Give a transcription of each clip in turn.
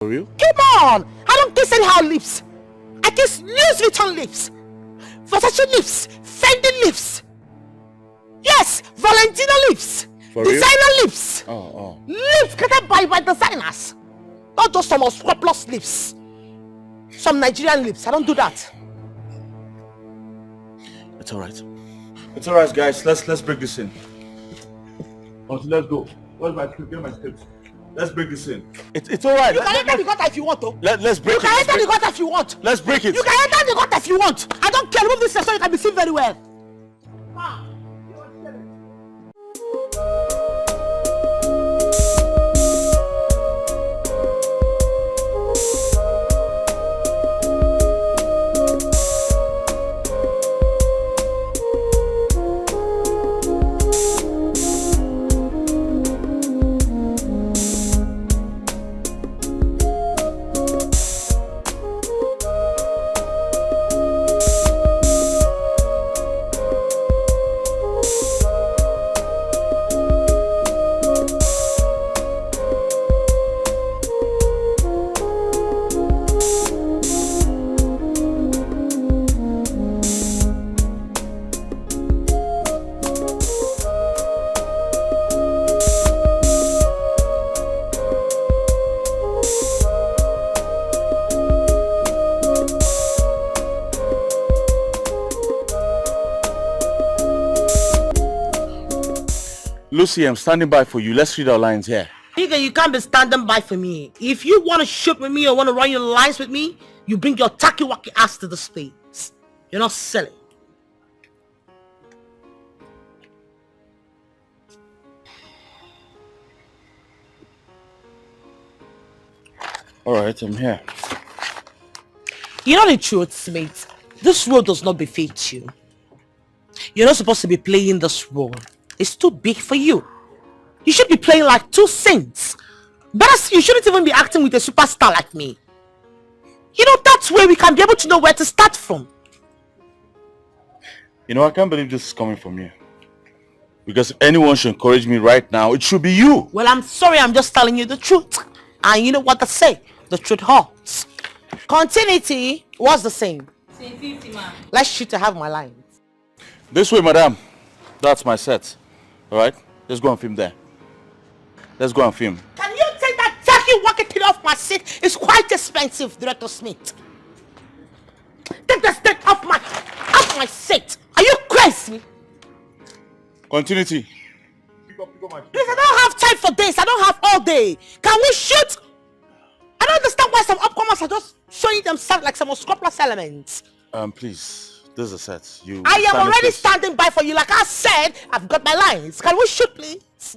For real? Come on! I don't kiss anyhow lips. I kiss Louis Vuitton lips, Versace lips, Fendi lips. Yes, Valentino lips. For designer real? lips. Oh. Lips created by designers. Not just some unscrupulous lips. Some Nigerian lips. I don't do that. It's alright. It's alright, guys. Let's break this in. Let's go. Where's my script? Get my script. Let's break this in. It's alright. You can enter the gutter if you want to. Let's break it. You can enter the gutter if you want. Let's break it. You can enter the gutter if you want. I don't care. Remove this so you can be seen very well. Lucy, I'm standing by for you. Let's read our lines here. Dikeh, you can't be standing by for me. If you want to shoot with me or want to run your lines with me, you bring your tacky-wacky ass to the space. You're not selling. Alright, I'm here. You know the truth, mate. This role does not befit you. You're not supposed to be playing this role. It's too big for you. You should be playing like two saints. Better still, you shouldn't even be acting with a superstar like me. You know, that's where we can be able to know where to start from. You know, I can't believe this is coming from you. Because if anyone should encourage me right now, it should be you. Well, I'm sorry, I'm just telling you the truth. And you know what they say, the truth hurts. Continuity was the same. Same 50, man. Let's shoot to have my lines. This way, madam. That's my set. Alright? Let's go and film there. Let's go and film. Can you take that tacky-wacky thing off my seat? It's quite expensive, Director Smith. Take the stick off my seat. Are you crazy? Continuity. Please, I don't have time for this. I don't have all day. Can we shoot? I don't understand why some upcomers are just showing themselves like some unscrupulous elements. Please. This is a set. I am already standing by for you. Like I said, I've got my lines. Can we shoot, please?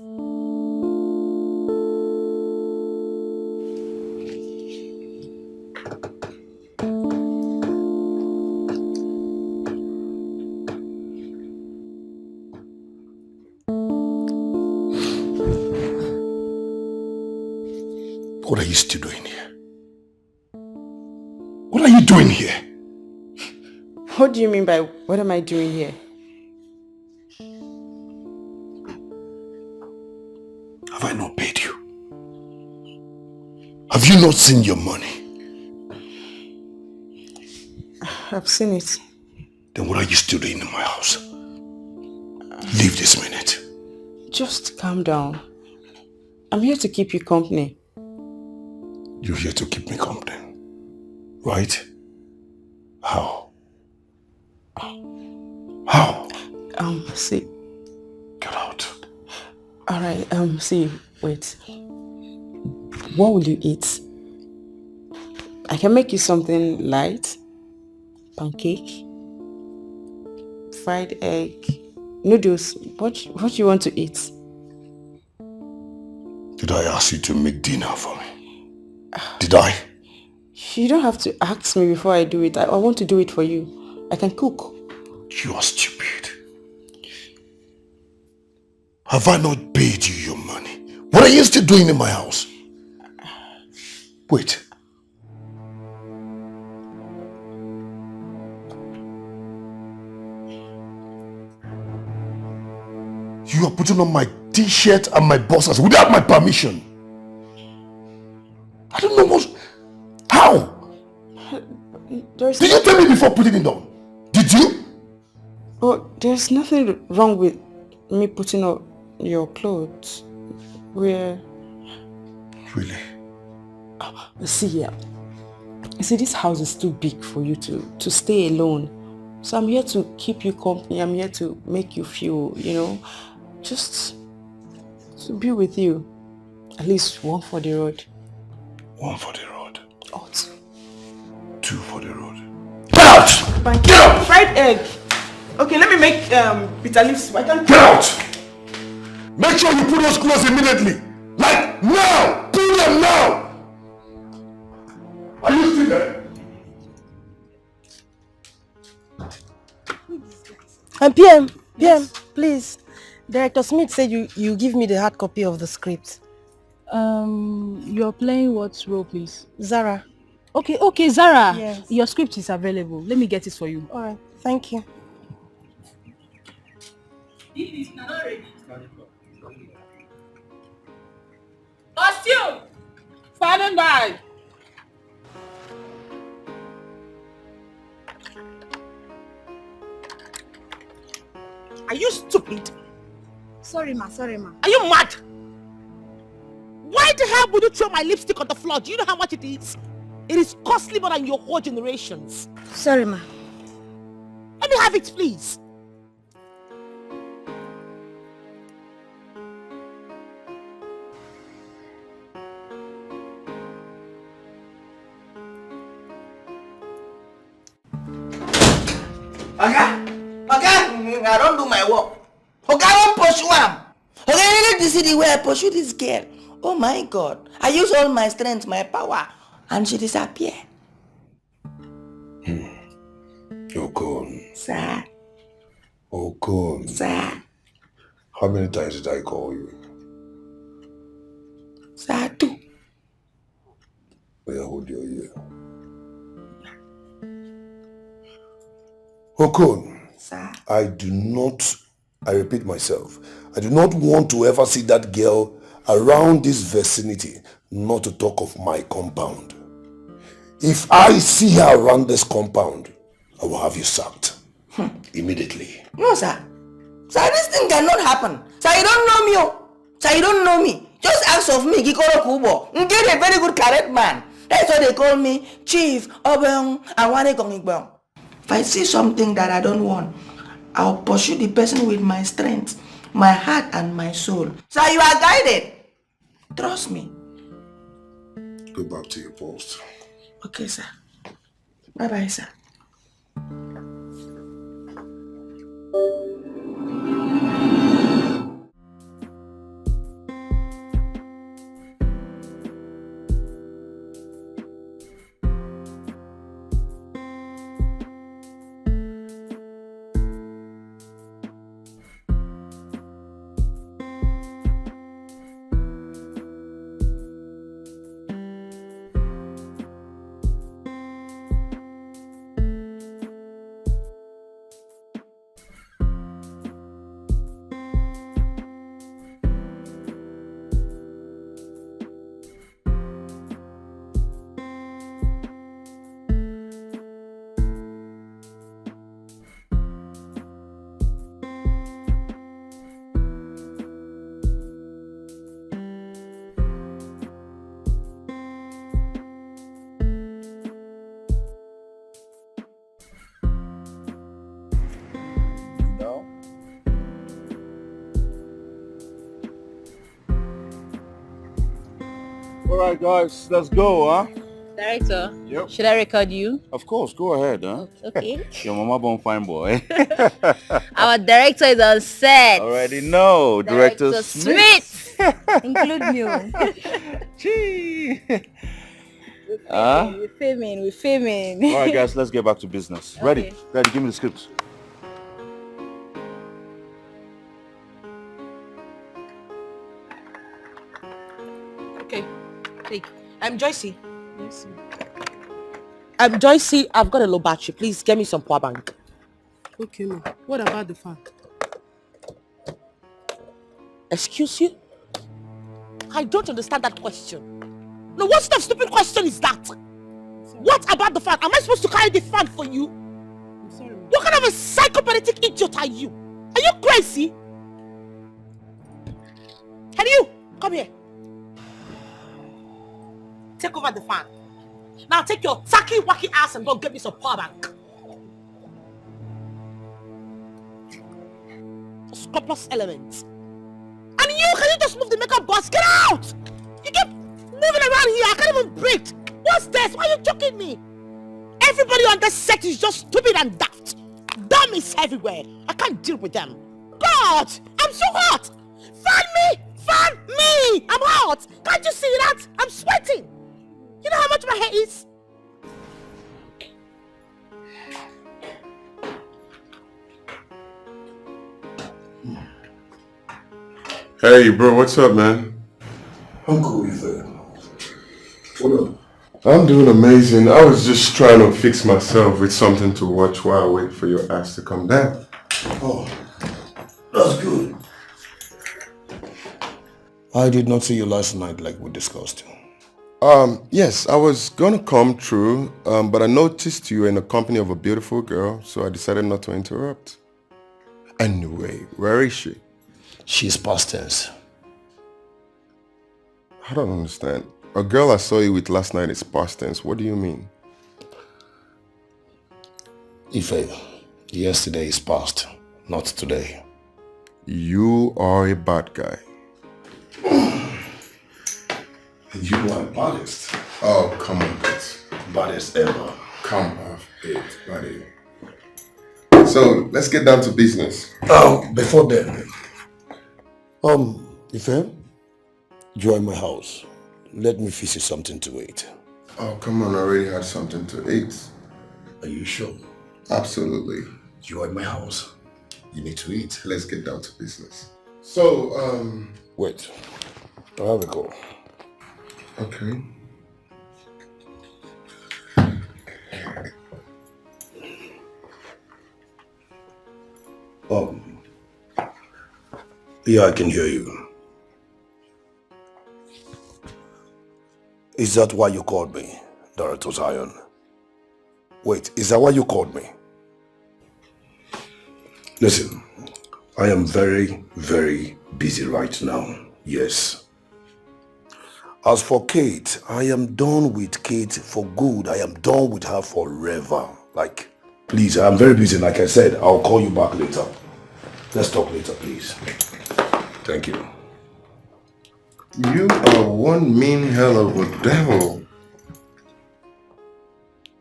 What are you still doing here? What are you doing here? What do you mean by what am I doing here? Have I not paid you? Have you not seen your money? I've seen it. Then what are you still doing in my house? Leave this minute. Just calm down. I'm here to keep you company. You're here to keep me company, right? How? How? See. Get out. Alright, see, wait. What will you eat? I can make you something light. Pancake. Fried egg. Noodles. What do you want to eat? Did I ask you to make dinner for me? Did I? You don't have to ask me before I do it. I want to do it for you. I can cook. You are stupid. Have I not paid you your money? What are you still doing in my house? Wait. You are putting on my t-shirt and my boxers without my permission. I don't know Now! There's Did you tell me before putting it on? Did you? Oh, there's nothing wrong with me putting on your clothes. We're... Really? See here. See, this house is too big for you to stay alone. So I'm here to keep you company. I'm here to make you feel, just to be with you. At least one for the road. One for the road. Oh, two. Two for the road. Get out! Get out! Fried egg. Okay, let me make bitter leaf soup. Get out! Make sure you put those clothes immediately. Like now! Do them now! Are you still there? And PM, yes. Please. Director Smith said you give me the hard copy of the script. You're playing what role, please? Zara. Okay, Zara. Yes. Your script is available. Let me get it for you. Alright, thank you. Costume! Standing by! Are you stupid? Sorry ma. Are you mad? Why the hell would you throw my lipstick on the floor? Do you know how much it is? It is costly more than your whole generations. Sorry ma. Let me have it, please. I don't do my work. Okay, I won't pursue him. Okay, I need to see the way I pursue this girl. Oh my God. I use all my strength, my power, and she disappeared. Okon. Sir. Okon. Sir. How many times did I call you? Sir, two. May I hold your ear? Okon. Sir. I repeat myself, I do not want to ever see that girl around this vicinity, not to talk of my compound. If I see her around this compound, I will have you sacked. Immediately. No, sir. Sir, this thing cannot happen. Sir, you don't know me. Oh. Sir, you don't know me. Just ask of me, Gikoro Kubo. Get a very good correct man. That's why they call me Chief Obong Awane Kongigbong. If I see something that I don't want, I'll pursue the person with my strength, my heart and my soul. Sir, you are guided. Trust me. Go back to your post. Okay, sir. Bye-bye, sir. Alright guys, let's go, huh? Director, Yep. should I record you? Of course, go ahead, huh? Okay. Your mama born fine boy. Our director is on set. Already know, Director Smith. Include me. Gee. We're filming. Alright guys, let's get back to business. Ready? Okay. Ready, give me the script. Okay. Take. Joycey. Yes, Joycey, I've got a low battery. Please get me some power bank. okay, ma. What about the fan? Excuse you? I don't understand that question. No, what sort of stupid question is that? What about the fan? Am I supposed to carry the fan for you? I'm sorry. What kind of a psychopathic idiot are you? Are you crazy? And you, come here. Take over the fan. Now take your tacky wacky ass and go get me some power bank. Scrupulous elements. And you, can you just move the makeup box? Get out! You keep moving around here. I can't even breathe. What's this? Why are you choking me? Everybody on this set is just stupid and daft. Dummies everywhere. I can't deal with them. God, I'm so hot. Fan me! Fan me! I'm hot. Can't you see that? I'm sweating. You know how much my hair is? Hey, bro, what's up, man? I'm cool with that. What up? I'm doing amazing. I was just trying to fix myself with something to watch while I wait for your ass to come down. Oh, that's good. I did not see you last night like we discussed. Yes, I was gonna come through, but I noticed you were in the company of a beautiful girl, so I decided not to interrupt. Anyway, where is she? She's past tense. I don't understand. A girl I saw you with last night is past tense. What do you mean? Ife, yesterday is past, not today. You are a bad guy. You are baddest. Oh, come on, bitch. Baddest ever. Come off it, buddy. So, let's get down to business. Before then, Ife, join my house. Let me fix you something to eat. Oh, come on, I already had something to eat. Are you sure? Absolutely. Join my house. You need to eat. Let's get down to business. So, Wait, I have a go. Okay. Yeah, I can hear you. Is that why you called me, Director Zion? Wait, is that why you called me? Listen, I am very, very busy right now. Yes. As for Kate, I am done with Kate for good. I am done with her forever. Like, please, I'm very busy. Like I said, I'll call you back later. Let's talk later, please. Thank you. You are one mean hell of a devil.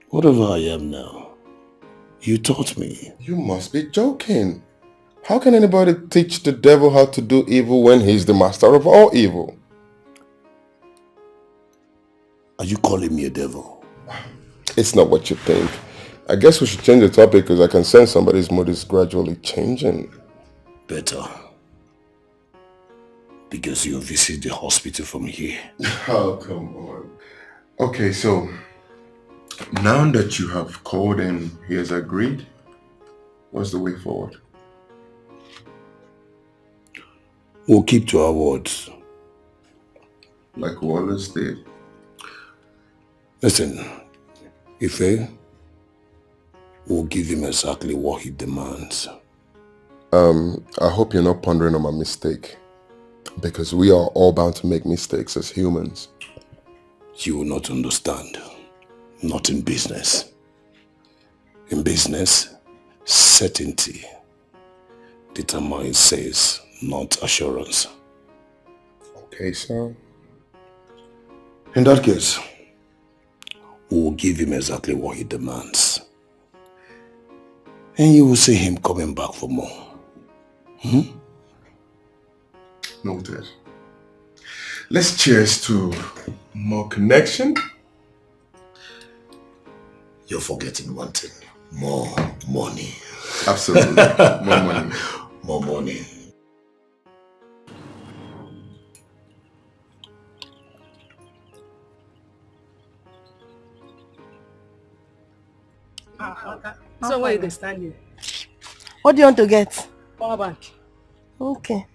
Whatever I am now, you taught me. You must be joking. How can anybody teach the devil how to do evil when he's the master of all evil? Are you calling me a devil? It's not what you think. I guess we should change the topic because I can sense somebody's mood is gradually changing. Better. Because you visit the hospital from here. Oh, come on. Okay, so now that you have called and he has agreed, what's the way forward? We'll keep to our words. Like Wallace did. Listen, Ife, we'll give him exactly what he demands. I hope you're not pondering on my mistake. Because we are all bound to make mistakes as humans. You will not understand. Not in business. In business, certainty determines sales, not assurance. Okay, sir. In that case, we will give him exactly what he demands. And you will see him coming back for more. Noted. Let's cheers to more connection. You're forgetting one thing. More money. Absolutely. More money. More money. So where they standing? What do you want to get? Power bank. Okay.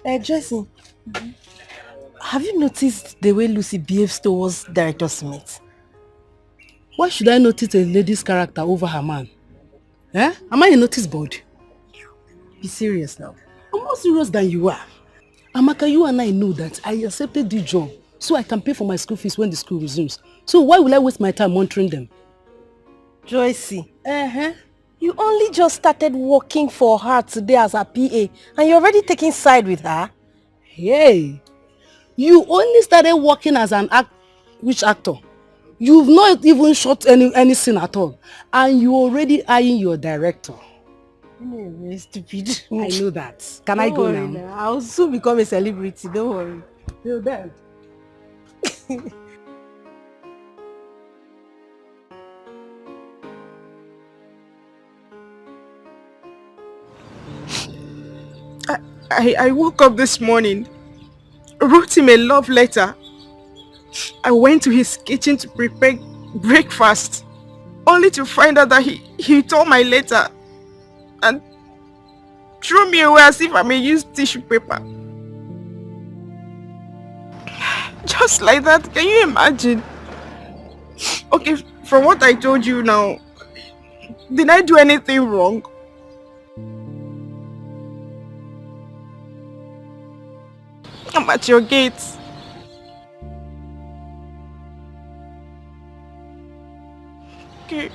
Joyce, have you noticed the way Lucy behaves towards Director Smith? Why should I notice a lady's character over her man? Eh? Am I a notice board? Be serious now. I'm more serious than you are. Amaka, you and I know that I accepted the job so I can pay for my school fees when the school resumes. So why will I waste my time monitoring them? Joyce, you only just started working for her today as a PA and you're already taking side with her? Hey, you only started working as an which actor? You've not even shot any scene at all. And you're already eyeing your director. You're stupid. I know that. Can I go now? I'll soon become a celebrity, don't worry. Till then. I woke up this morning, wrote him a love letter. I went to his kitchen to prepare breakfast, only to find out that he tore my letter and threw me away as if I may use tissue paper. Just like that, can you imagine? Okay, from what I told you now, did I do anything wrong? I'm at your gates. Okay.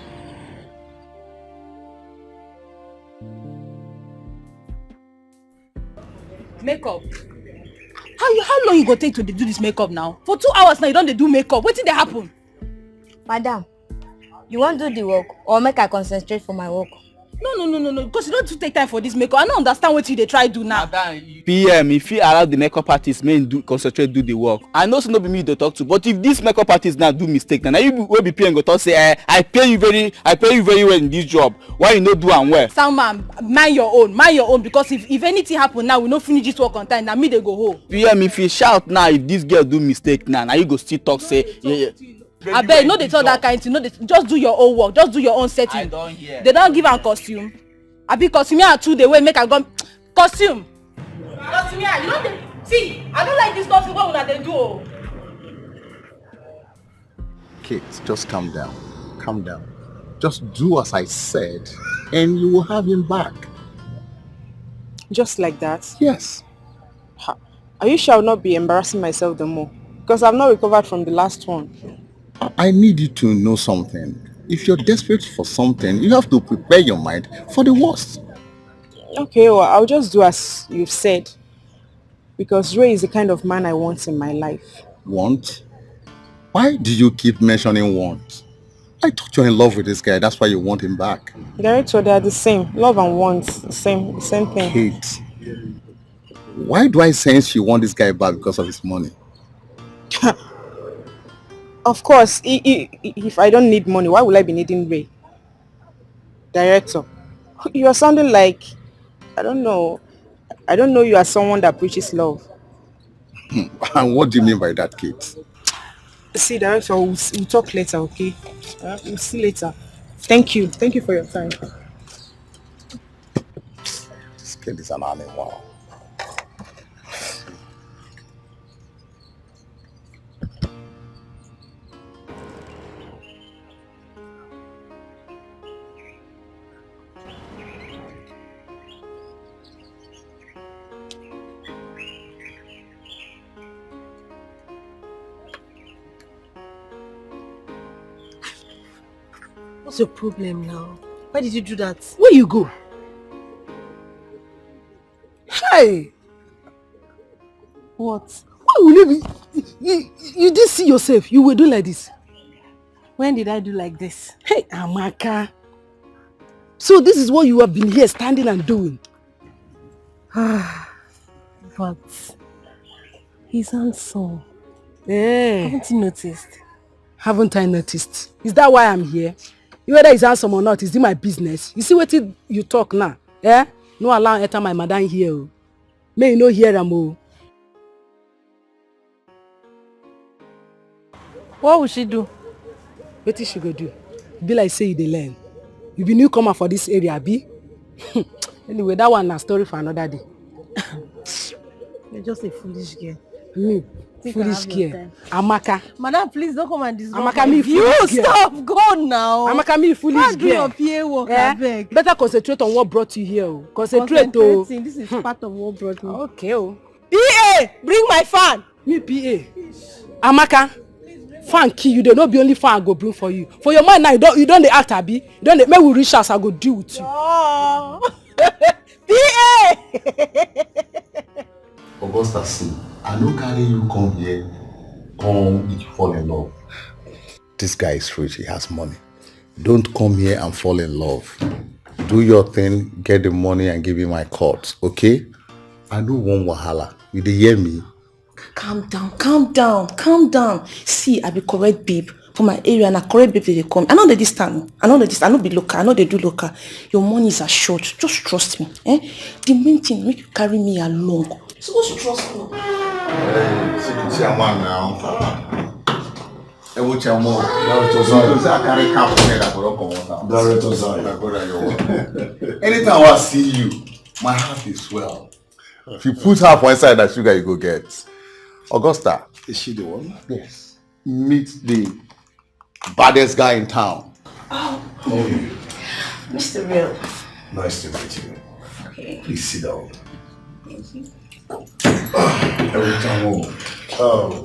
Makeup. How long you go take to do this makeup now? For 2 hours now you don't do makeup. What did they happen? Madam, you want to do the work or make I concentrate for my work? No. Because you don't take time for this makeup. I don't understand what they try do now. PM, if you allow the makeup artist men concentrate do the work. I know so no be me to talk to, but if this makeup artist now do mistake, now you will be PM go talk say, I pay you very well in this job. Why you no do am well? Soundman, mind your own. Because if anything happen now, we no finish this work on time. Now me they go home. PM, if you shout now, if this girl do mistake now you go still talk say, yeah. I beg, no they tell that kind thing. No, just do your own work. Just do your own setting. I don't hear. They don't give am costume. I be costume here 2 days. Wait, make I go costume. Costume here. You know they see. I don't like this costume. What will they do? Kate, just calm down. Calm down. Just do as I said, and you will have him back. Just like that? Yes. Are you sure I will not be embarrassing myself the more? Because I've not recovered from the last one. I need you to know something. If you're desperate for something, you have to prepare your mind for the worst. Okay, well, I'll just do as you've said. Because Ray is the kind of man I want in my life. Want? Why do you keep mentioning want? I thought you're in love with this guy, that's why you want him back. Director, they are the same. Love and want, the same thing. Kate, why do I sense you want this guy back because of his money? Of course, if I don't need money, why will I be needing Ray? Director, you are sounding like, I don't know you as someone that preaches love. And what do you mean by that, Kate? See, Director, we'll talk later, okay? We'll see later. Thank you for your time. This kid is an animal. What's your problem now? Why did you do that? Where you go? Hey! What? Why will you be? You did see yourself. You will do like this. When did I do like this? Hey, Amaka. So this is what you have been here standing and doing. But he's handsome. Yeah. Haven't you noticed? Haven't I noticed? Is that why I'm here? Whether he's handsome or not, is it my business? You see what you talk now? Eh? No allow enter my madam here. May you no hear am. What will she do? What is she go do? Be like say you dey learn. You be newcomer for this area, be? Anyway, that one na story for another day. You're just a foolish girl. Me, Think foolish I have your girl. time. Amaka. Madam, please don't come and disrupt Amaka, my me view. foolish girl. Stop, go now. Amaka, me foolish Can't do girl. your PA work, Eh? abeg. Better concentrate on what brought you here. Oh. Concentrate, oh. Concentrating, this is part of what brought me. Okay, oh. PA, bring my fan. Me PA. Amaka, fan key you. They not be only fan I go bring for you. For your mind now, you don't dey act abi. You don't dey make we reach us. I go deal with you. Oh. PA. Augusta, see, I no carry you come here, come you fall in love. This guy is rich, he has money. Don't come here and fall in love. Do your thing, get the money and give me my cut, okay? I don't want wahala. You dey hear me? Calm down, calm down, calm down. See, I be correct babe for my area and I correct babe they come. I know they distant. I know be local. I know they do local. Your money is assured. Just trust me. The main thing make you carry me along. So just trust me. Hey, see a man now. Hey, what you want? I carry cap on that for come on. Director Zion. Anytime I see you, my heart is swell. If you put half one side that sugar, you go get. Augusta. Is she the one? Yes. Meet the baddest guy in town. Oh, Oh, Mr. Real. nice to meet you. Okay. Please sit down. Thank you.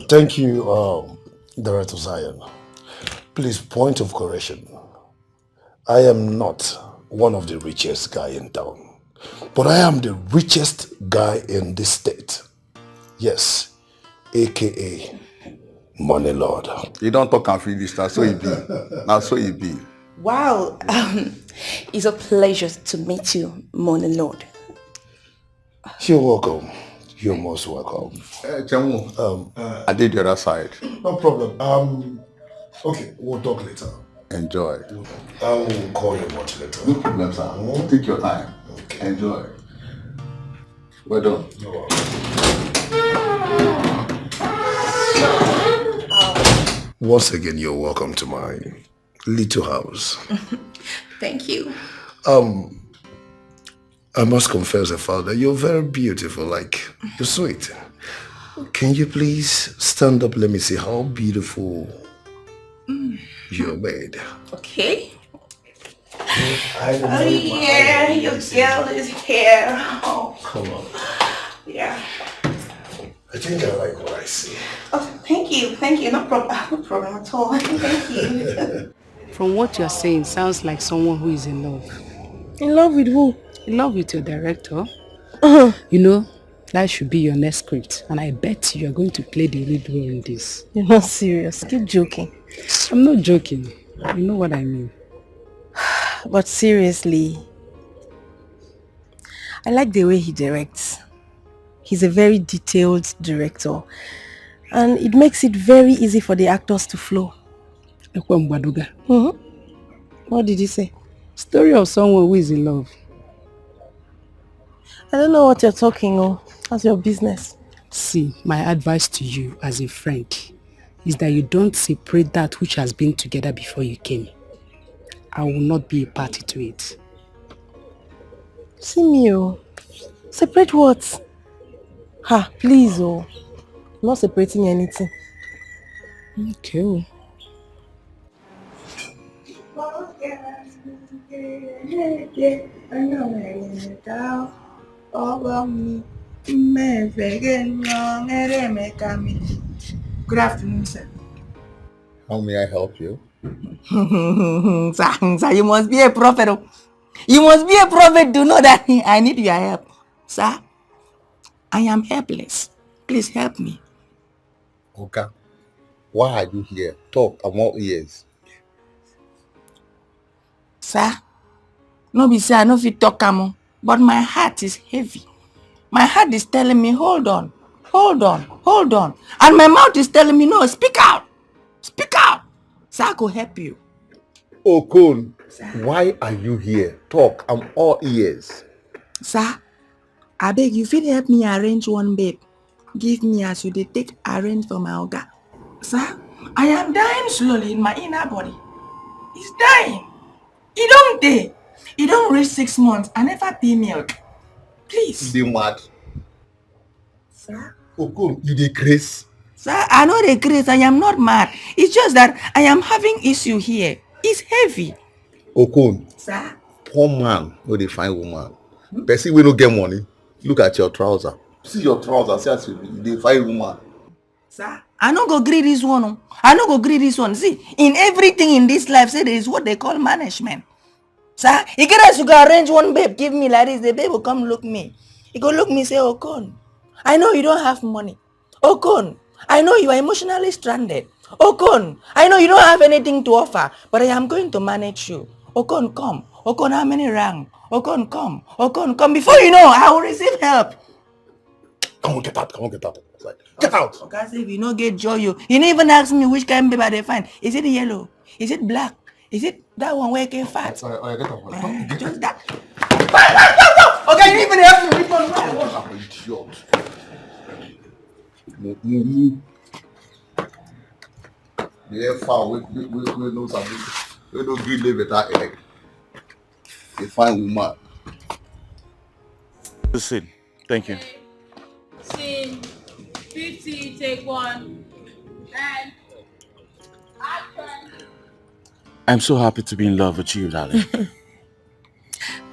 Thank you, Director Zion. Please, point of correction. I am not one of the richest guy in town, but I am the richest guy in this state. Yes, aka Money Lord. You don't talk and finish, now so it be. Now so it be. Wow. It's a pleasure to meet you, Money Lord. You're welcome. You're most welcome. Chemu, I did the other side. No problem. Okay, we'll talk later. Enjoy. I will call you much later. No problem, sir. Take your time. Okay. Enjoy. Well done. You're welcome. Once again, you're welcome to my little house. Thank you. I must confess, Father, you're very beautiful, like, you're sweet. Can you please stand up? Let me see how beautiful you're made. Okay. Oh yeah, your girl is here. Oh, come on. Yeah. I think I like what I see. Oh, thank you. No problem at all. Thank you. From what you're saying, sounds like someone who is in love. In love with who? In love with your director. You know, that should be your next script. And I bet you're going to play the lead role in this. You're not serious. Keep joking. I'm not joking. You know what I mean. But seriously, I like the way he directs. He's a very detailed director. And it makes it very easy for the actors to flow. What did he say? Story of someone who is in love. I don't know what you're talking of. That's your business. See, my advice to you as a friend is that you don't separate that which has been together before you came. I will not be a party to it. See me, oh. Separate what? Ha, please, oh. I'm not separating anything. Okay. Good afternoon, sir. How may I help you? Sir, you must be a prophet. You must be a prophet to know that I need your help. Sir, I am helpless. Please help me. Okay. Why are you here? Talk, I'm all ears. Sir, no be say I no fit talk am, but my heart is heavy. My heart is telling me, hold on. And my mouth is telling me, no, speak out. Sir, I go help you. Okon, why are you here? Talk, I'm all ears. Sir, I beg you, fit help me arrange one babe. Give me as you dey take arrange for my oga. Sir, I am dying slowly in my inner body. It's dying. It don't dey. It don't reach 6 months. I never pay milk. Please. Be mad. Sir? Okon, you dey craze? Sir, I know the craze. I am not mad. It's just that I am having issue here. It's heavy. Okon, Sir? poor man no dey find woman. Person wey no get money, look at your trouser. See your trouser, see as you dey find woman. Sir, I no go gree this one. Oh. I no go gree this one. See, in everything in this life, say there is what they call management. Sir, you get us, you go arrange one babe, give me like this, the babe will come look me. He go look me say, Okon, I know you don't have money. Okon, I know you are emotionally stranded. Okon, I know you don't have anything to offer, but I am going to manage you. Okon, come. Okon, how many rang? Okon, come. Okon, come. Before you know, I will receive help. Come on, get out. Come on, get out. Get out. Okay, say if you no get joy, you didn't even ask me which kind of baby they find. Is it yellow? Is it black? Is it that one where it came fat? Get out. Just that. Okay, you didn't even help me. Which one? I'm an idiot. The air foul, we know something. We don't green live without egg. They find woman. Listen, thank you. Scene 50, take one. And action. I'm so happy to be in love with you, darling.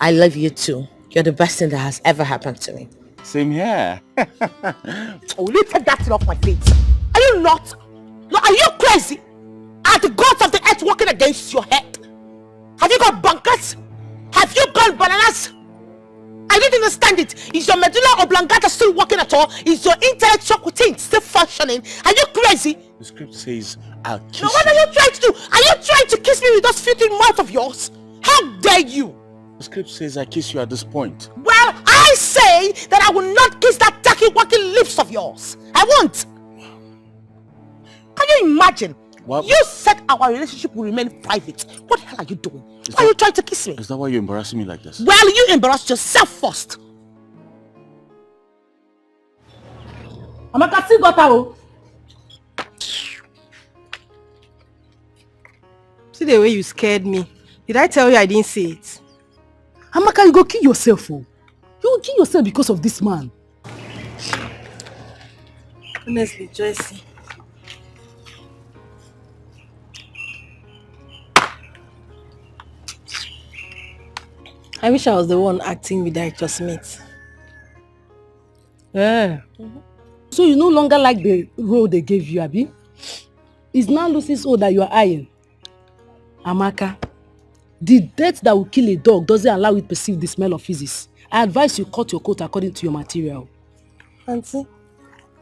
I love you too. You're the best thing that has ever happened to me. Same here. Will you take that thing off my face? Are you not? No, are you crazy? Are the gods of the earth working against your head? Have you got bunkers? Have you got bananas? I didn't understand it. Is your medulla oblongata still working at all? Is your intellectual routine still functioning? Are you crazy? The script says I'll kiss Now what are you trying to do? Are you trying to kiss me with those filthy mouth of yours? How dare you? The script says I kiss you at this point. Well, I say that I will not kiss that tacky walking lips of yours. I won't. Can you imagine? What? You said our relationship will remain private. What the hell are you doing? Why are you trying to kiss me? Is that why you're embarrassing me like this? Well, you embarrass yourself first. Amaka still got her. See the way you scared me. Did I tell you I didn't see it? Amaka, you go kill yourself. Oh. You will kill yourself because of this man. Honestly, Joycey. I wish I was the one acting with Director Smith. Yeah. So you no longer like the role they gave you, Abi? It's now Lucy's own that you are eyeing. Amaka, the death that will kill a dog doesn't allow it to perceive the smell of physics. I advise you cut your coat according to your material. Auntie,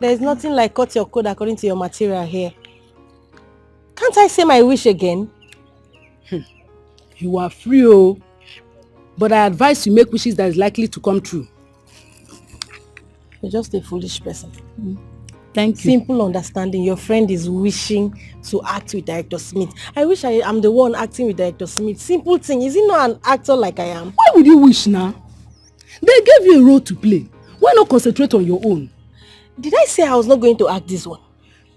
there is nothing like cut your coat according to your material here. Can't I say my wish again? You are free, oh. But I advise you make wishes that is likely to come true. You're just a foolish person. Thank you. Simple understanding. Your friend is wishing to act with Director Smith. I wish I am the one acting with Director Smith. Simple thing. Is he not an actor like I am? Why would you wish now? They gave you a role to play. Why not concentrate on your own? Did I say I was not going to act this one?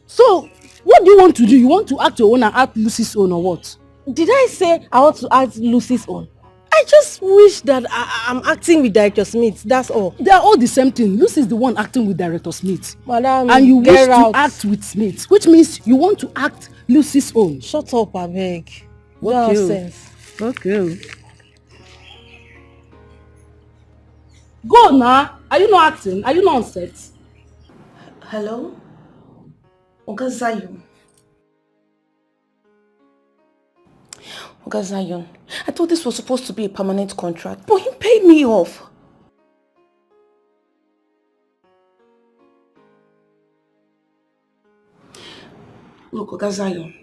So, what do you want to do? You want to act your own and act Lucy's own or what? Did I say I want to act Lucy's own? I just wish that I'm acting with Director Smith. That's all. They are all the same thing. Lucy is the one acting with Director Smith. Madam, and you wish out. to act with Smith, which means you want to act Lucy's own. Shut up, I beg. Okay. Nonsense. Okay. Go now. Are you not acting? Are you not on set? Hello? Oga Zion. Oga Zion, I thought this was supposed to be a permanent contract, but he paid me off. Look, Oga Zion,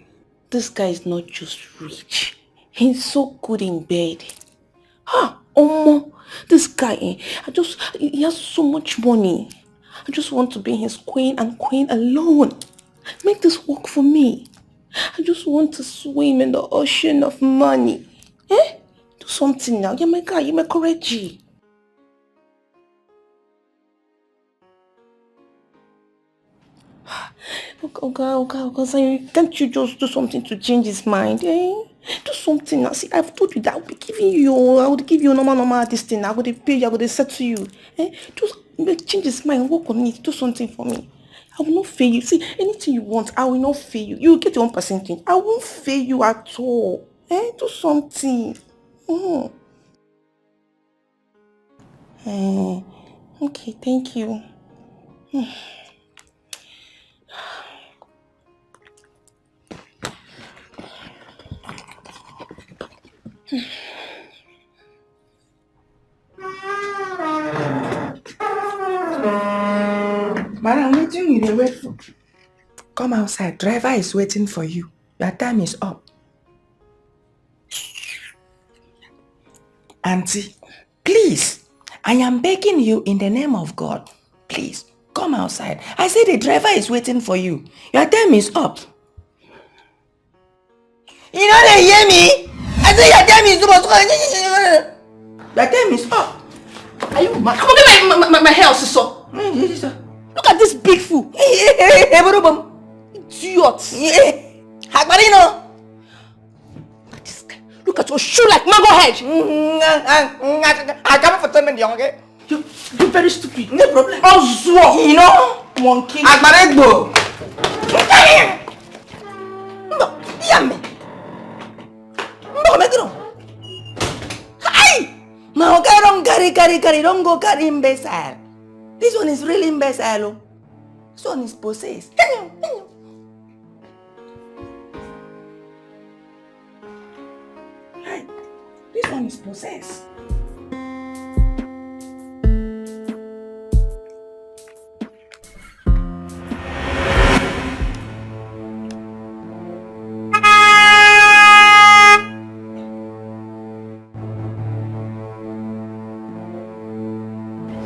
this guy is not just rich. He's so good in bed. This guy, he has so much money. I just want to be his queen and queen alone. Make this work for me. I just want to swim in the ocean of money. Do something now. You're my guy. You're my correct G. Okay, can't you just do something to change his mind, eh? Do something now. See, I've told you that I would give you normal this thing. I would pay you, I would settle you. Eh? Just change his mind, work on it, do something for me. I will not fail you. See, anything you want, I will not fail you. You will get your own percentage. I won't fail you at all. Eh? Do something. Okay, thank you. Madam, what do you wait for? Come outside. Driver is waiting for you. Your time is up. Auntie, please, I am begging you in the name of God. Please, come outside. I say the driver is waiting for you. Your time is up. You know they hear me? I say your time is up. Your time is up. Are you mad? Come on, get my hair, sister. Look at this big fool. Idiot. Hakbarino. Look at your shoe like mango head. I come for 10 minutes, okay? You're very stupid. No problem. Oh, you know? Monkey. Hakbarino. No, yummy. No, make it on. Hi! Now, don't go carry imbecile. This one is really imbecile. This one is possessed. Right. This one is possessed.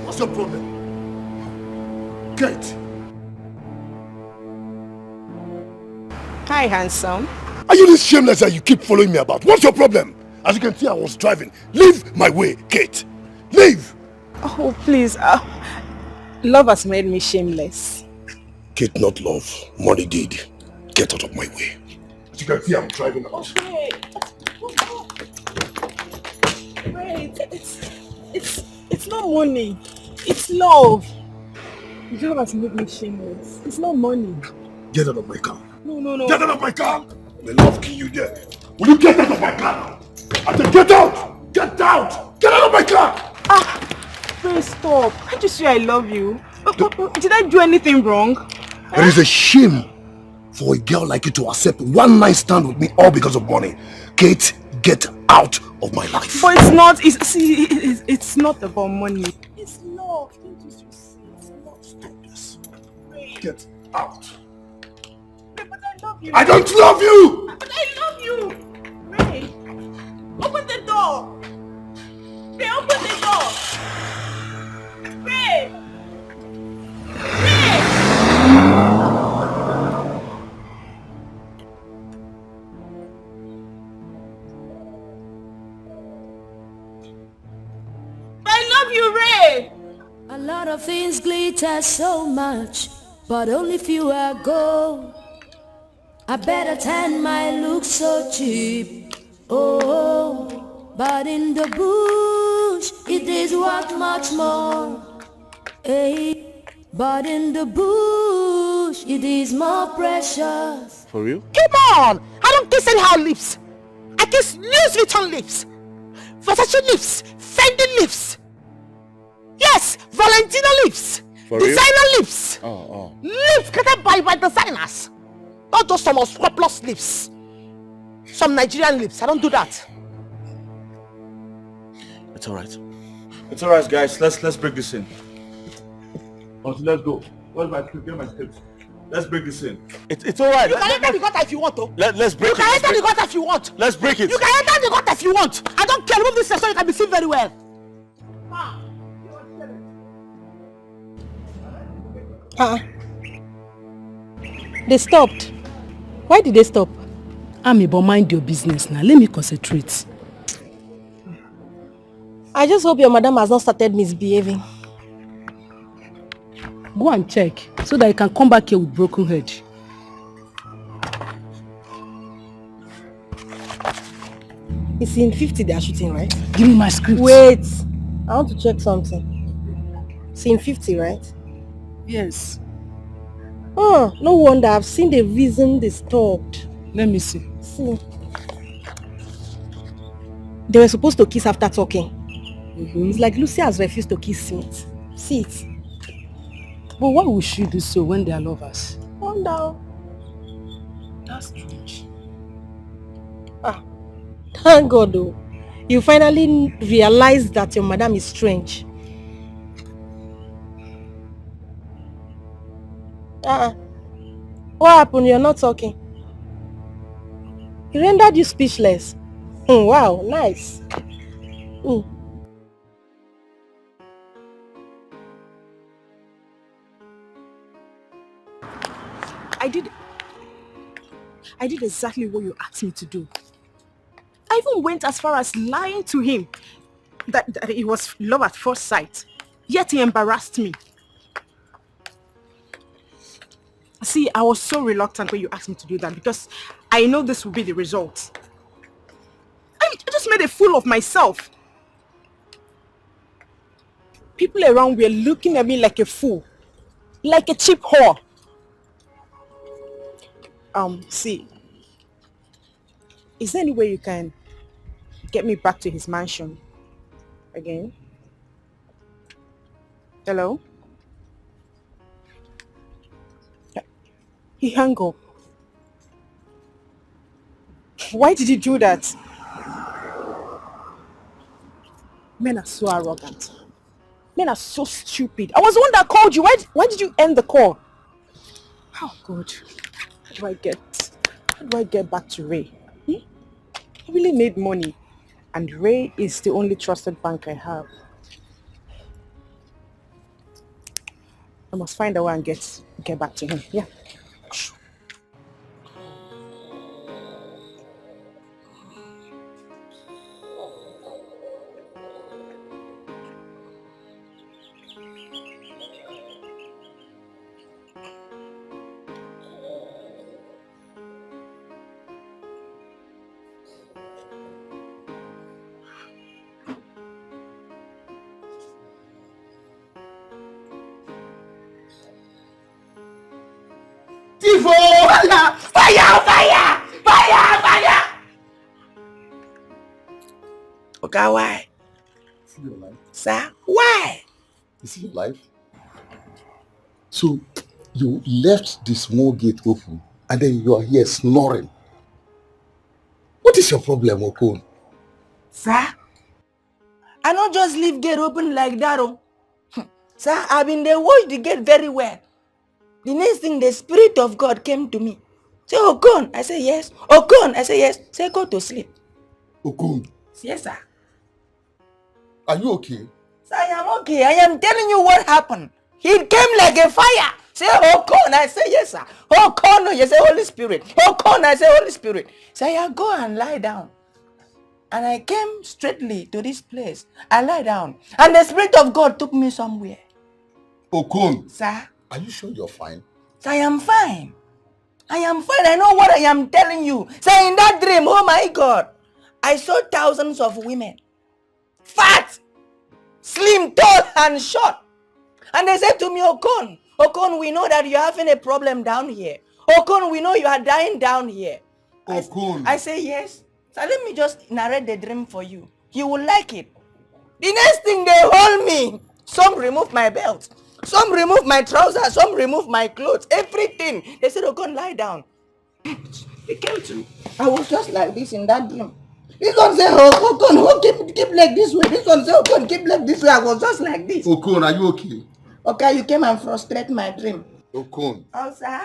What's your problem? Kate. Hi, handsome. Are you this shameless that you keep following me about? What's your problem? As you can see, I was driving. Leave my way, Kate. Leave! Oh, please. Love has made me shameless. Kate, not love. Money did. Get out of my way. As you can see, I'm driving out. Wait, it's not money. It's love. Love has made me shameless. It's not money. Get out of my car. No. Get out of my car! May love kill you there. Will you get out of my car now? I said get out! Get out! Get out of my car! Please stop. Can't you see I love you? Did I do anything wrong? It is a shame for a girl like you to accept one night stand with me all because of money. Kate, get out of my life. But it's not. It's not about money. It's love. Can't you see? It's not. Stop this. Get out. But I love you. I don't love you! But I love you. Ray, open the door. Ray, open the door. Ray. A lot of things glitter so much, but only few are gold. I better tan my look so cheap. Oh, but in the bush it is worth much more. Hey, but in the bush it is more precious. For real? Come on! I don't kiss anyhow lips. I kiss Louis Vuitton lips, Versace lips, Fendi lips. Yes, Valentino lips, For real? designer lips. Oh. Lips created by designers. Not just some unscrupulous lips. Some Nigerian lips. I don't do that. It's alright. It's alright, guys. Let's break this in. Let's go. Where's my script? Get my script. Let's break this in. It's alright. You can enter the gutter if you want to. Let's break it. You can enter the gutter if you want. Let's break it. You can enter the gutter if you want. I don't care. Remove this so you can be seen very well. They stopped. Why did they stop? Ami, but mind your business now. Let me concentrate. I just hope your madam has not started misbehaving. Go and check so that you can come back here with broken head. It's in 50 they are shooting, right? Give me my script. Wait. I want to check something. It's in 50, right? Yes. Oh, no wonder. I've seen the reason they stopped. Let me see. See. They were supposed to kiss after talking. It's like Lucy has refused to kiss Smith. See it. But why would she do so when they are lovers? Wonder. That's strange. Thank God though. You finally realized that your madam is strange. What happened? You're not talking. He rendered you speechless. Wow, nice. I did exactly what you asked me to do. I even went as far as lying to him that it was love at first sight. Yet he embarrassed me. See, I was so reluctant when you asked me to do that because I know this would be the result. I just made a fool of myself. People around were looking at me like a fool. Like a cheap whore. See, is there any way you can get me back to his mansion again? Hello? He hung up. Why did he do that? Men are so arrogant. Men are so stupid. I was the one that called you. Why did you end the call? Oh God. How do I get back to Ray? I really need money. And Ray is the only trusted bank I have. I must find a way and get back to him. Yeah. Fire! Okay, why? Is it your life? Sir, why? Is it your life? So, you left the small gate open and then you are here snoring. What is your problem, Okon? Sir, I don't just leave gate open like that. Oh. Sir, I've been there, watch the gate very well. The next thing, the Spirit of God came to me. Say, Okon. I say, yes. Okon. I say, yes. Say, go to sleep. Okon. Yes, sir. Are you okay? Sir, I am okay. I am telling you what happened. He came like a fire. Say, Okon. I say, yes, sir. Okon. You say, Holy Spirit. Okon. I say, Holy Spirit. Say, I go and lie down. And I came straightly to this place. I lie down. And the Spirit of God took me somewhere. Okon. Sir. Are you sure you're fine? Sir, I am fine. I am fine. I know what I am telling you. Sir, in that dream, oh my God, I saw thousands of women. Fat, slim, tall, and short. And they said to me, Okon, we know that you're having a problem down here. Okon, we know you are dying down here. Okon. I say yes. So let me just narrate the dream for you. You will like it. The next thing, they hold me. Some remove my belt. Some remove my trousers. Some remove my clothes. Everything. They said, Okon, lie down. They came to me. I was just like this in that dream. This one say, Okon, keep leg this way. This one say, Okon, keep leg this way. I was just like this. Okon, are you okay? Okay, you came and frustrate my dream. Okon. Oh, sir?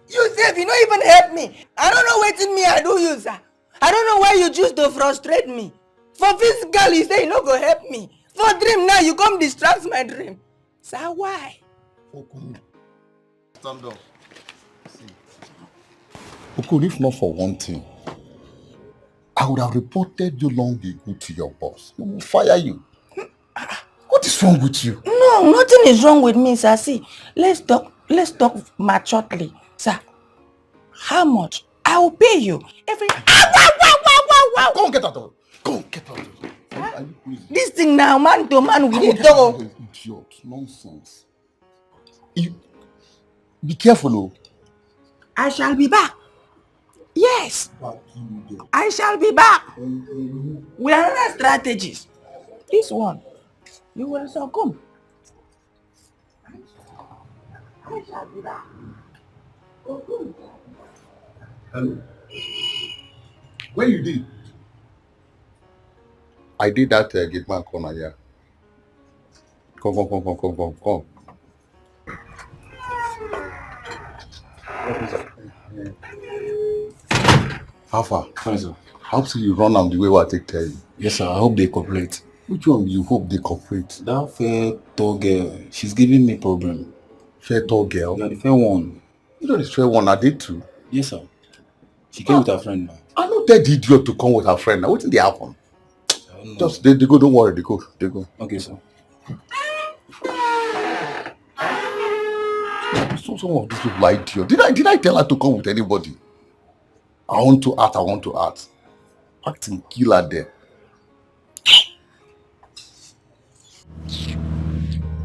You said you don't even help me. I don't know what in me I do you, sir. I don't know why you choose to frustrate me. For physical, you say you not go help me. For dream now, you come distract my dream. Sir, why? Okon. Stand up. See. Okon, if not for one thing, I would have reported you long ago to your boss. He will fire you. What is wrong with you? No, nothing is wrong with me, sir. See, let's talk maturely. Sir, how much? I will pay you every... Come get out of it. Are you crazy? This thing now, man to man, we dey talk. Idiot, nonsense. You be careful, oh. I shall be back. Yes, I shall be back. We are another strategies. This one, you will succumb. I shall be back. Hello. Where you did? I did that gate man corner here. Come. How far? Fine, sir. I hope so you run am the way what I take tell you. Yes, sir. I hope they cooperate. Which one you hope they cooperate? That fair tall girl, she's giving me problem. Fair tall girl? Yeah, the fair one. You know the fair one I did too? Yes, sir. She came with her friend now. I know that idiot to come with her friend. Now what did they happen? Just they go, don't worry, they go. Okay, sir. So some of these people are idiot. Did I tell her to come with anybody? I want to act. Acting killer there.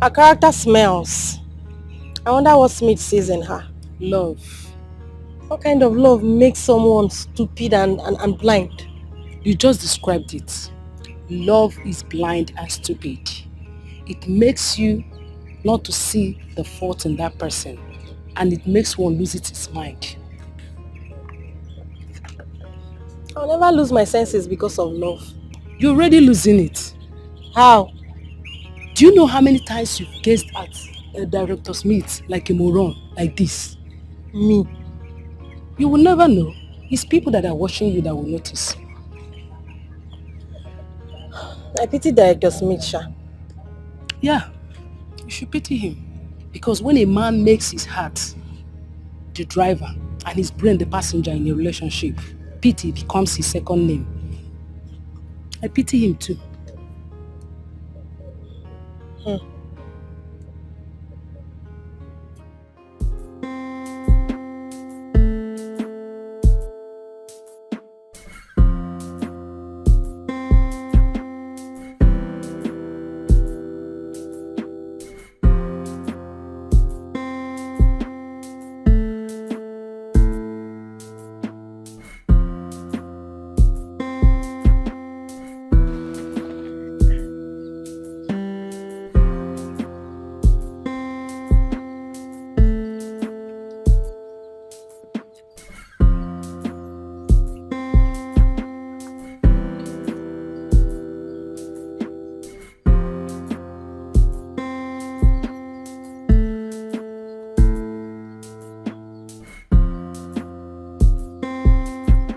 Her character smells. I wonder what Smith sees in her. Love. What kind of love makes someone stupid and blind? You just described it. Love is blind and stupid. It makes you not to see the fault in that person, and it makes one lose its mind. I'll never lose my senses because of love. You're already losing it. How? Do you know how many times you've gazed at a director's meet like a moron, like this? Me? You will never know. It's people that are watching you that will notice. I pity Director Smith, Sha. Yeah, you should pity him. Because when a man makes his heart the driver and his brain the passenger in a relationship, pity becomes his second name. I pity him too.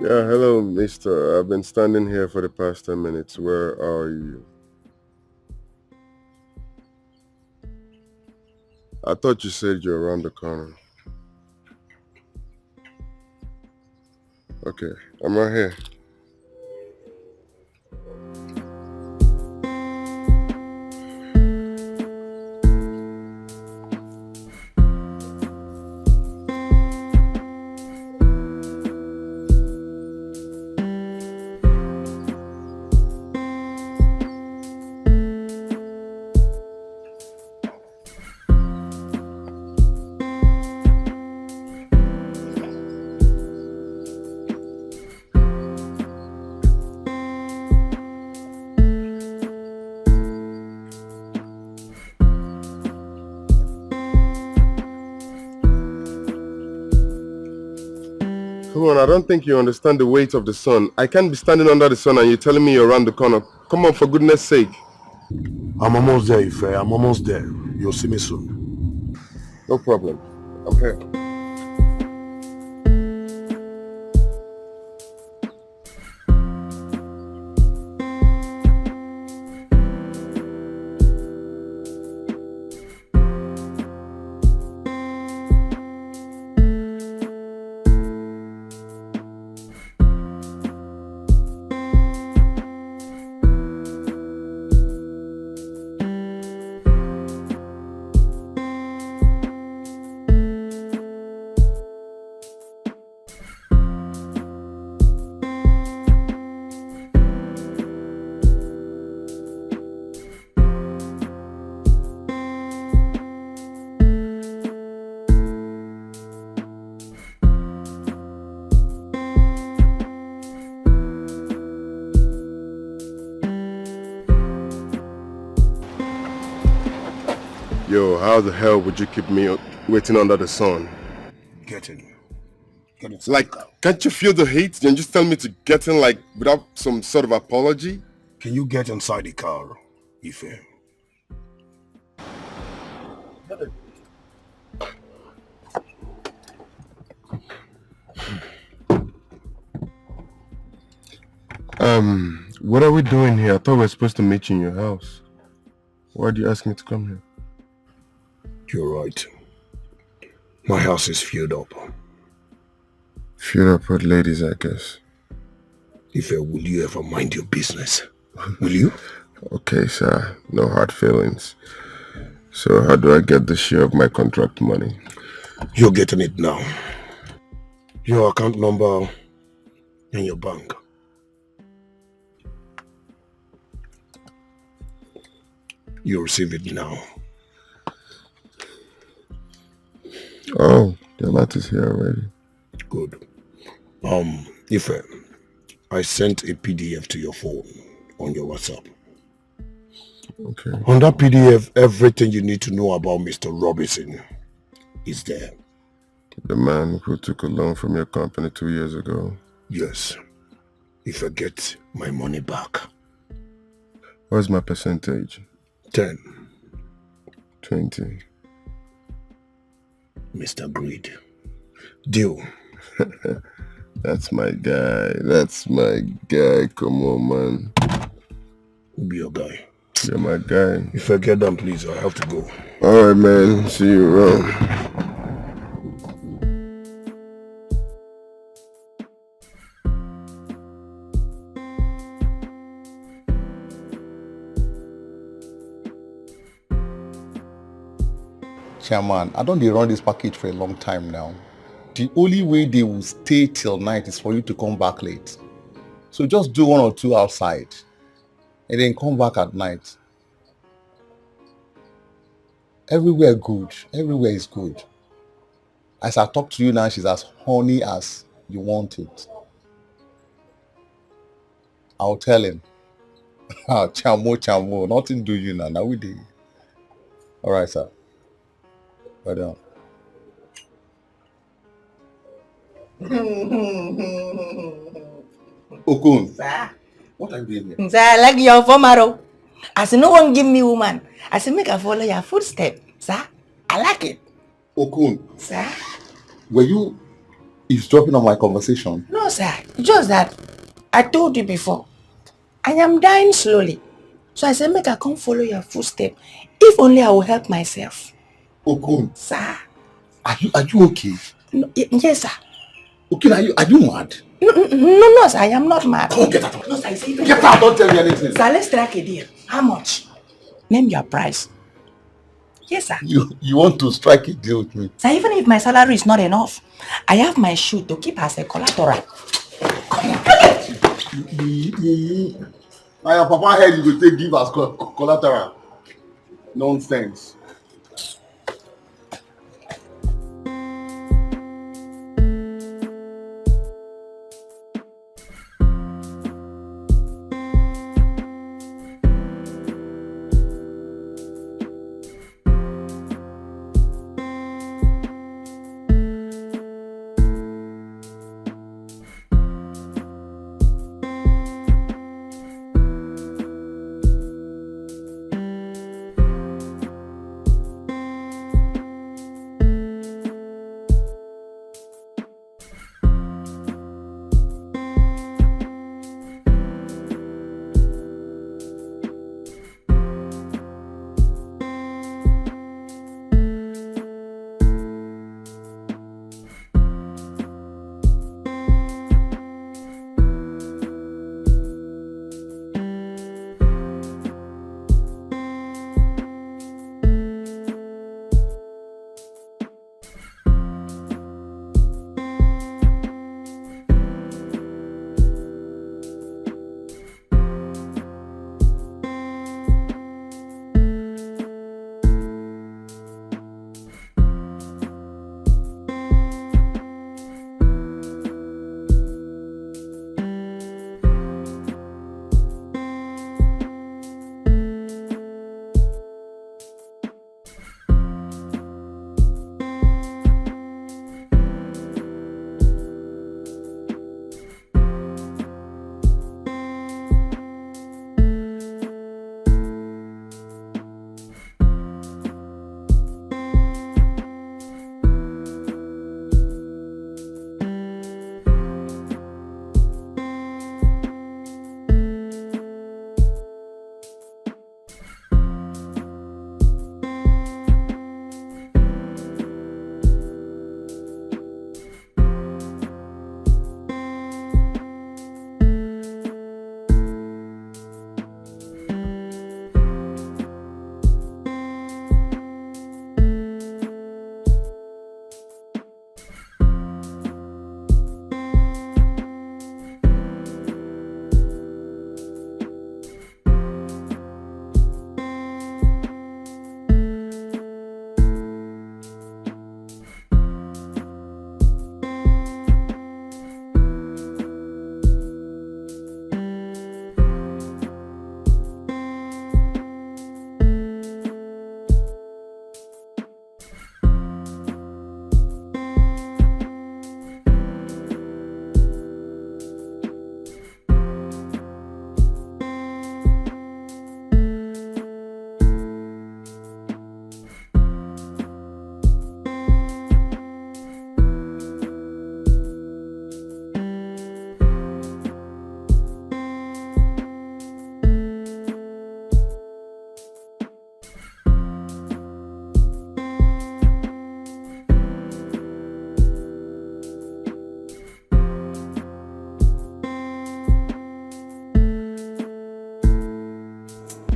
Yeah, hello, mister. I've been standing here for the past 10 minutes. Where are you? I thought you said you're around the corner. Okay, I'm right here. Come on, I don't think you understand the weight of the sun. I can't be standing under the sun and you're telling me you're around the corner. Come on, for goodness sake. I'm almost there, Ife. I'm almost there. You'll see me soon. No problem. I'm here. Yo, how the hell would you keep me waiting under the sun? Get in. Get in. Like, can't you feel the heat? You just tell me to get in, like, without some sort of apology? Can you get inside the car, Ife? What are we doing here? I thought we were supposed to meet you in your house. Why do you ask me to come here? You're right. My house is filled up. Filled up with ladies, I guess. Ife, will you ever mind your business? Will you? Okay, sir. No hard feelings. So how do I get the share of my contract money? You're getting it now. Your account number and your bank. You'll receive it now. Oh, the alert is here already. Good. Ife, I sent a PDF to your phone on your WhatsApp. Okay. On that PDF, everything you need to know about Mr. Robinson is there. The man who took a loan from your company 2 years ago. Yes. If I get my money back. What's my percentage? 10. 20. Mr. Greed. Deal. That's my guy. That's my guy. Come on, man. Who'll be your guy? You're my guy. If I get done, please, I have to go. Alright, man. See you around. Chairman, I don't run this package for a long time now. The only way they will stay till night is for you to come back late. So just do 1 or 2 outside and then come back at night. Everywhere good. Everywhere is good. As I talk to you now, she's as horny as you want it. I'll tell him. Chamo, nothing do you now. Now we do. All right, sir. Right down. Okun. Sir. What are you doing here? Sir, I like your former. As no one give me woman, I say make her follow your footstep. Sir, I like it. Okun. Sir. Were you eavesdropping on my conversation? No, sir. Just that I told you before. I am dying slowly. So I said make her come follow your footstep. If only I will help myself. Okun. Sir. Are you okay? No, yes, sir. Okun, are you mad? No, sir, I am not mad. Come on, get out. No, sir, I say Get out, don't tell me anything. Sir, let's strike a deal. How much? Name your price. Yes, sir. You want to strike a deal with me? Sir, even if my salary is not enough, I have my shoe to keep as a collateral. Now your papa head you will take give as collateral. Nonsense.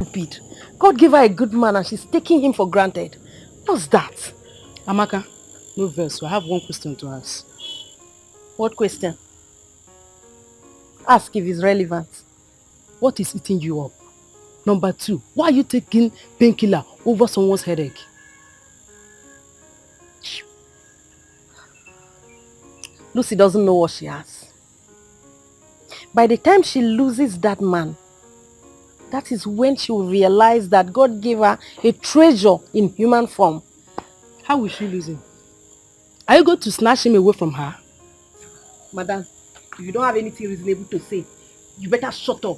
stupid. God gave her a good man and she's taking him for granted. What's that? Amaka, no verse. I have one question to ask. What question? Ask if it's relevant. What is eating you up? Number 2, why are you taking painkiller over someone's headache? Lucy doesn't know what she has. By the time she loses that man, that is when she will realize that God gave her a treasure in human form. How will she lose him? Are you going to snatch him away from her? Madam, if you don't have anything reasonable to say, you better shut up.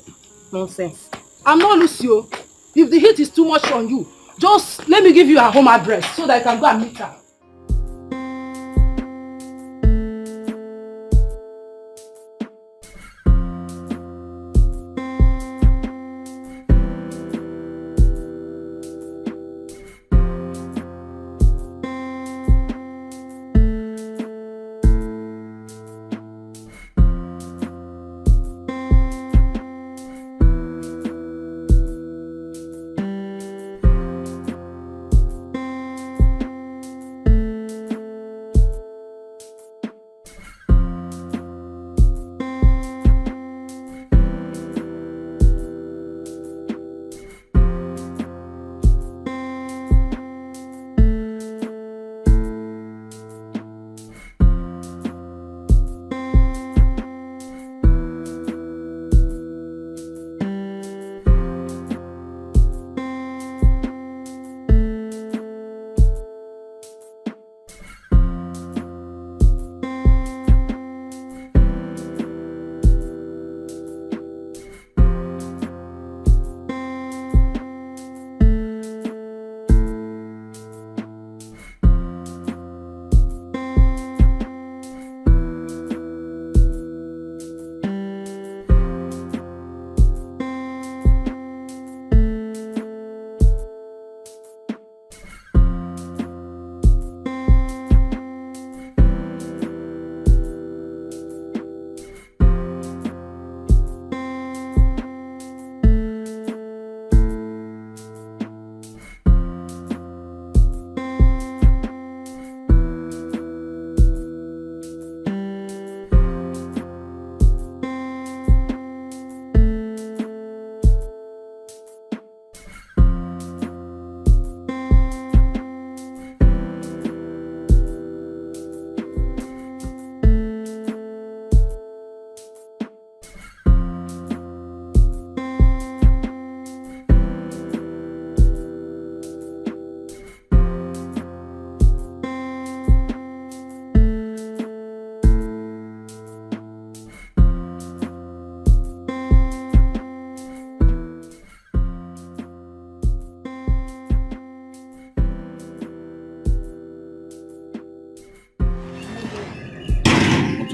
Nonsense. I'm not Lucio. If the heat is too much on you, just let me give you her home address so that you can go and meet her.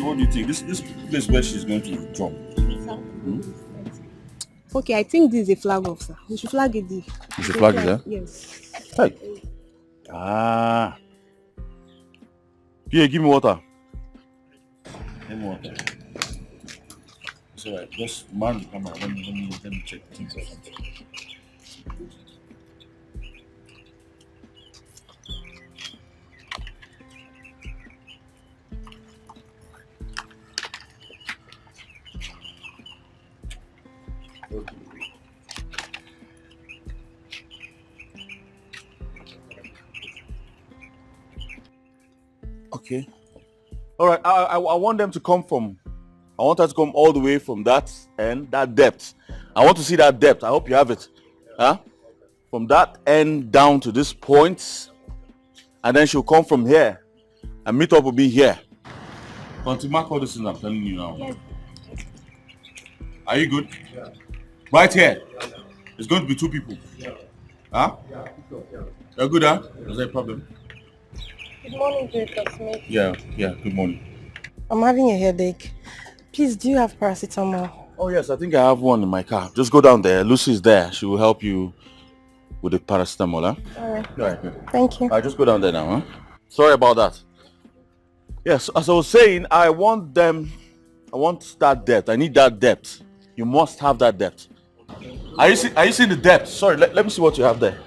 What do you think? This place where she's going to jump. Okay, I think this is a flag officer. We should flag it there. You should flag it there? Yes. Hey. Ah. Yeah, give me water. Give me water. It's alright. Just man the camera. Let me check things out. Okay. All right. I want them to come from. I want her to come all the way from that end, that depth. I want to see that depth. I hope you have it. Huh? From that end down to this point, and then she'll come from here, and meet up will be here. Continue mark all this thing I'm telling you now. Yes. Are you good? Yeah. Right here. It's going to be 2 people. Yeah. Huh? Yeah. You're good, huh? Is there a problem? Good morning, Director Smith. Yeah, good morning. I'm having a headache. Please, do you have paracetamol? Oh yes, I think I have one in my car. Just go down there. Lucy's there. She will help you with the paracetamol, huh? Alright. Alright, good. Thank you. Alright, just go down there now, huh? Sorry about that. Yes, as I was saying, I want that depth. I need that depth. You must have that depth. Are you seeing the depth? Sorry, let me see what you have there.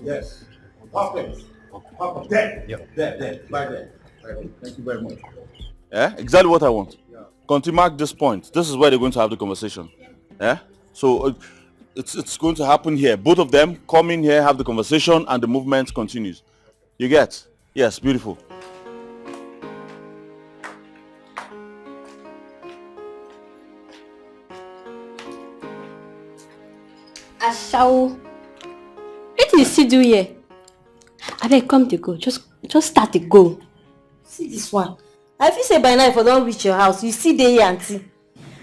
Yes. Papa. There. There. Right there. Thank you very much. Yeah, exactly what I want. Continue mark this point. This is where they're going to have the conversation. Yeah. So it's going to happen here. Both of them come in here, have the conversation, and the movement continues. You get? Yes, beautiful. Ashawo, what do you still do here? I beg, come to go. Just start to go. See this one. I feel say by now if I don't reach your house, you see there, auntie.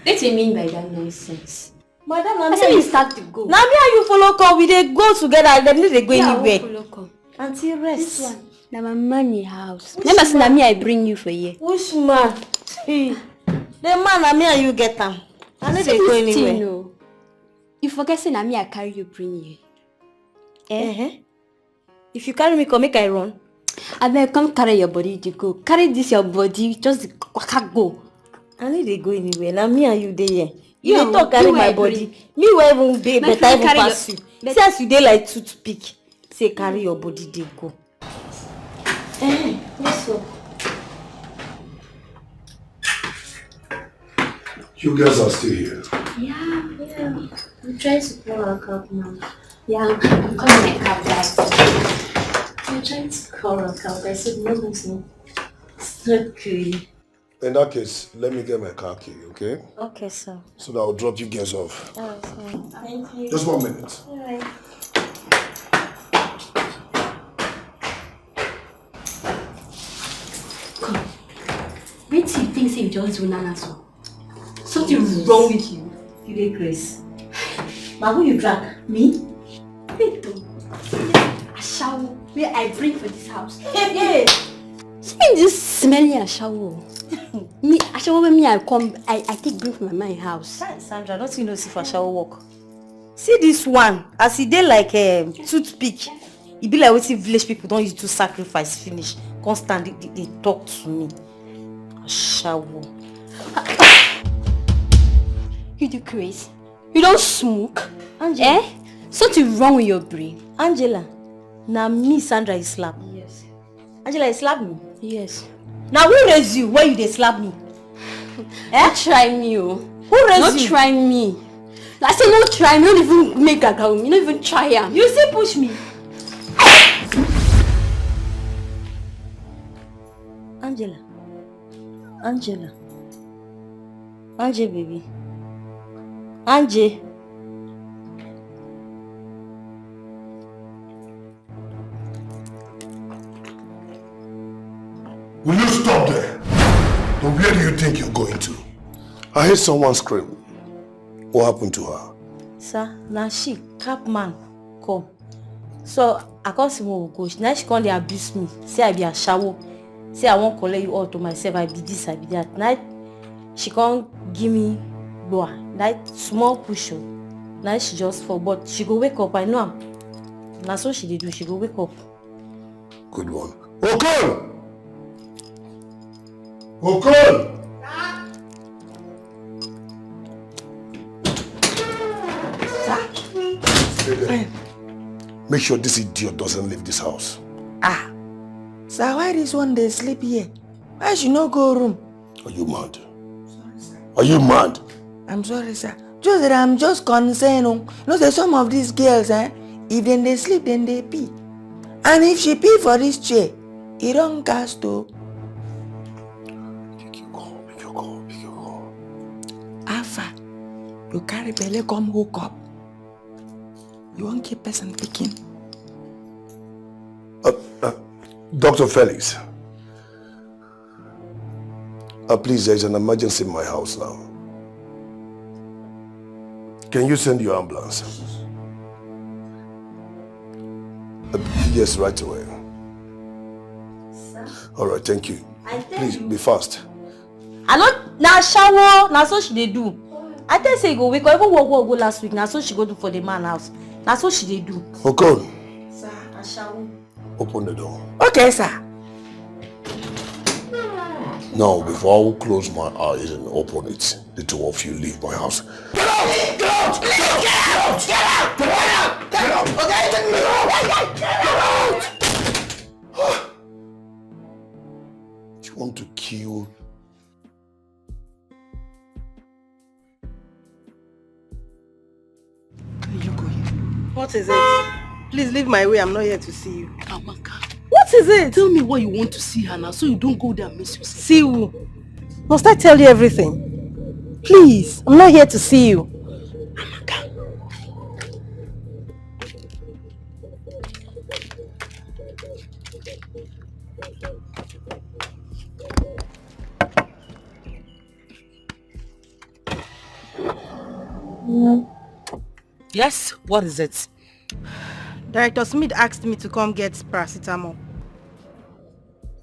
What do you mean by that nonsense? Madam, I said you start to go. Now me and you follow come, we dey go together. Them need to go anywhere. Follow come. Auntie, rest. This one, na my money house. Never say na me I bring you for here. Which man? See, the man na me and you get him. I need to go anywhere. No. You forget say na me I carry you bring you. If you carry me, come make I run. I beg, come carry your body to go. Carry this your body, just go. I need to go anywhere. Now me and you dey here. You No, dey talk carry you my I body. bring. Me will even be My better friend even carry pass your- you. See as you dey like toothpick. Say carry your body dey go. Let's go. You guys are still here. Yeah. I'm trying to call our cab now. Yeah, I'm calling my cab back. I'm trying to call our cab. I said no. It's not good. In that case, let me get my car key, okay? Okay, sir. So that I'll drop you guys off. Alright, sir. Thank you. Just 1 minute. Alright. Wait till you think say you just do nana so. Something wrong with you. You dey grace. But who you drag? Me? Wait though. Ashawo, where I bring for this house. Hey. See this smelly ashawo. Me ashawo when me I come, I take bring from my house. Sandra, don't you know see for shower work? See this one, as he dey like toothpick. E be like wetin village people don use to sacrifice finish. Constantly they talk to me. Shower. You do crazy. You don't smoke. Angela. Something wrong with your brain. Angela, na me Sandra is slap. Yes. Angela, you slap me? Yes. Now who raise you when you dey slap me? Don't try me, oh. Who raise Don't you? try me. I said don't try me. Don't even make a go. You don't even try am. You say push me. Angela. Angie, baby. Angie. Will you stop there? But where do you think you're going to? I heard someone scream. What happened to her? Sir, now she, Capman, come. So, I can't see more go. Now she come dey abuse me. Say I be a shower. Say I won't collect you all to myself. I be this, I be that. Now she can't give me boy. That small push up. Now she just fall. But she go wake up. I know am. Now so she dey do. She go wake up. Good one. Okon! Okon! Stay there. Make sure this idiot doesn't leave this house. Sir, why this one dey sleep here? Why she no go room? Are you mad? Are you mad? I'm sorry, sir. Just that I'm just concerned. You know, say some of these girls, if then they sleep, then they pee. And if she pee for this chair, it don't cast to. Pick your call. Alpha, you carry belly come hook up. You won't keep person picking. Dr. Felix. Please, there's an emergency in my house now. Can you send your ambulance? Yes, right away. Sir? All right, thank you. Please, be fast. I don't now shower. Now so she dey do. I tell say go wake up. Even work go last week. Now so she go do for the man house. Now so she dey do. Okon. Sir. Open the door. Okay, sir. Now, before I close my eyes and open it, the two of you leave my house. Get out! Get out! Get out! Get out! Get out! Get out! Get out! Okay, get out! You want to kill? What is it? Please leave my way. I'm not here to see you. Amaka, What is it? tell me why you want to see her now so you don't go there and miss yourself. See who? Must I tell you everything? Please, I'm not here to see you. Yes, what is it? Director Smith asked me to come get paracetamol.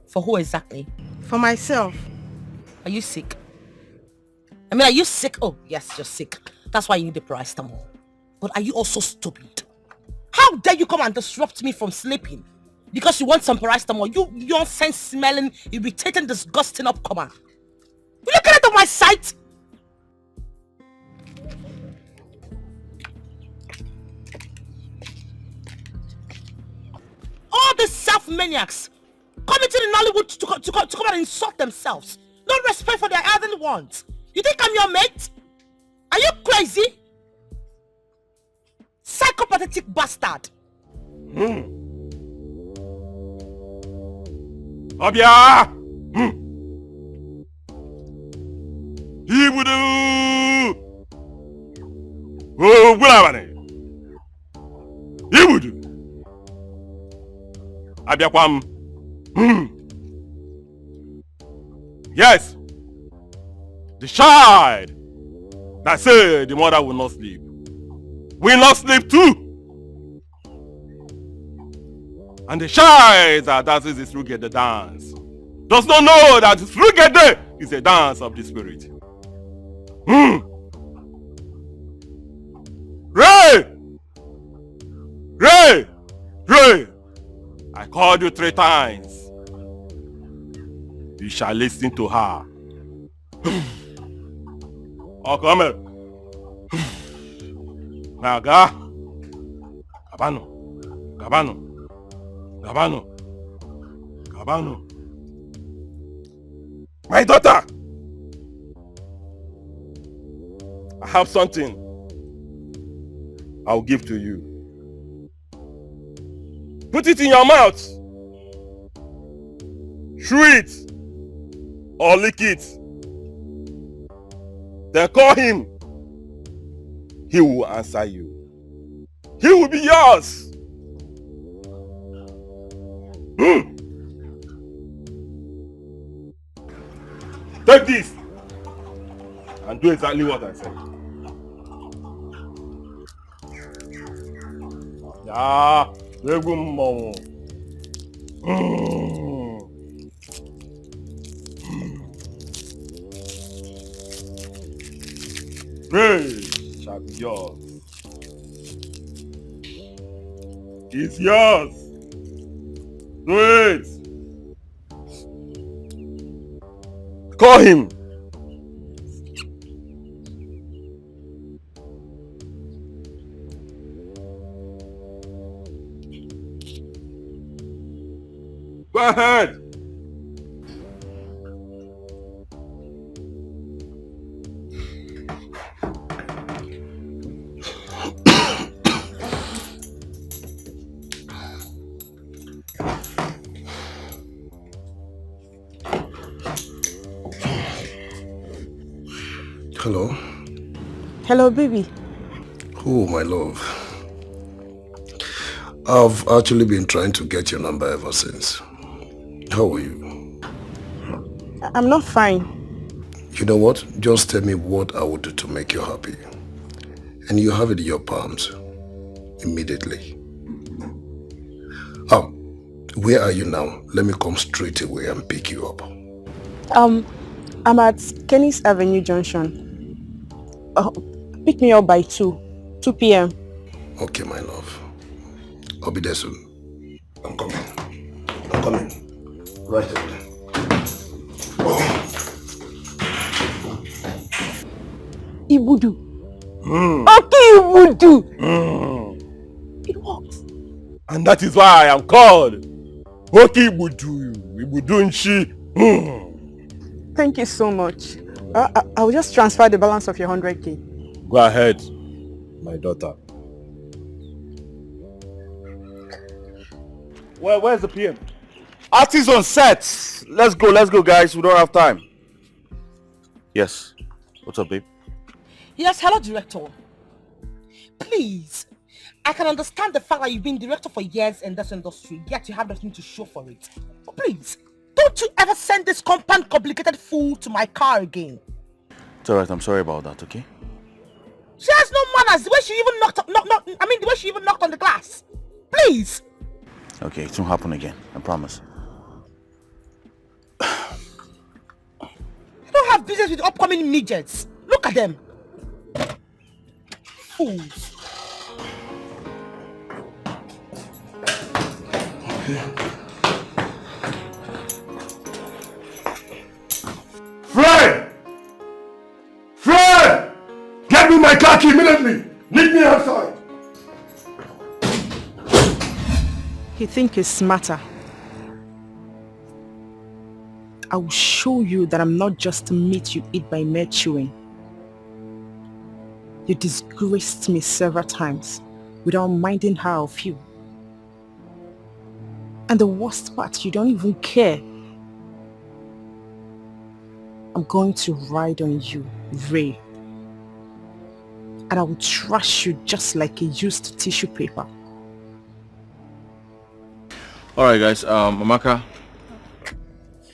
For who exactly? For myself. Are you sick? I mean, are you sick? Oh, yes, you're sick. That's why you need the paracetamol. But are you also stupid? How dare you come and disrupt me from sleeping? Because you want some paracetamol, you nonsense smelling, irritating, disgusting upcomer. Will you get out of my sight? All these self-maniacs coming to the Nollywood to come and insult themselves. No respect for their elderly ones. You think I'm your mate? Are you crazy? Psychopathetic bastard. Obia! Ibudu! Oh, Gulabane! Ibudu! Abiakwam! Yes! The child that said the mother will not sleep too! And the child that dances the Srugede dance does not know that Srugede is a dance of the spirit. Ray! Ray! Ray! I called you 3 times. You shall listen to her. Oh, come here. Now, Gabano. My daughter! I have something I'll give to you. Put it in your mouth. Chew it or lick it. Then call him. He will answer you. He will be yours. Take this and do exactly what I said. Yeah, very good mom. Praise shall be yours. It's yours. Do it. Call him. Go ahead. Hello? Hello, baby. Oh, my love. I've actually been trying to get your number ever since. How are you? I'm not fine. You know what? Just tell me what I would do to make you happy. And you have it in your palms. Immediately. Where are you now? Let me come straight away and pick you up. I'm at Kenny's Avenue Junction. Pick me up by 2 p.m. Okay, my love. I'll be there soon. I'm coming. I'm coming. Right away. Ibudu. Okay, Ibudu. It worked. And that is why I am called Oki Ibudu. Ibudu Nshi. Thank you so much. I will just transfer the balance of your 100k. Go ahead, my daughter. Well, where's the PM? Artists on set. Let's go, guys. We don't have time. Yes. What's up, babe? Yes, hello, director. Please, I can understand the fact that you've been director for years in this industry, yet you have nothing to show for it. But please, don't you ever send this complicated fool to my car again. It's alright, I'm sorry about that, okay? She has no manners, the way she even the way she even knocked on the glass. Please. Okay, it won't happen again, I promise. You don't have business with upcoming midgets. Look at them. Fools. Fred! Fred! Get me my car key immediately! Meet me outside! He thinks he's smarter. I will show you that I'm not just meat you eat by mere chewing. You disgraced me several times without minding how I feel. And the worst part, you don't even care. I'm going to ride on you, Ray. And I will trash you just like a used tissue paper. Alright guys, Amaka,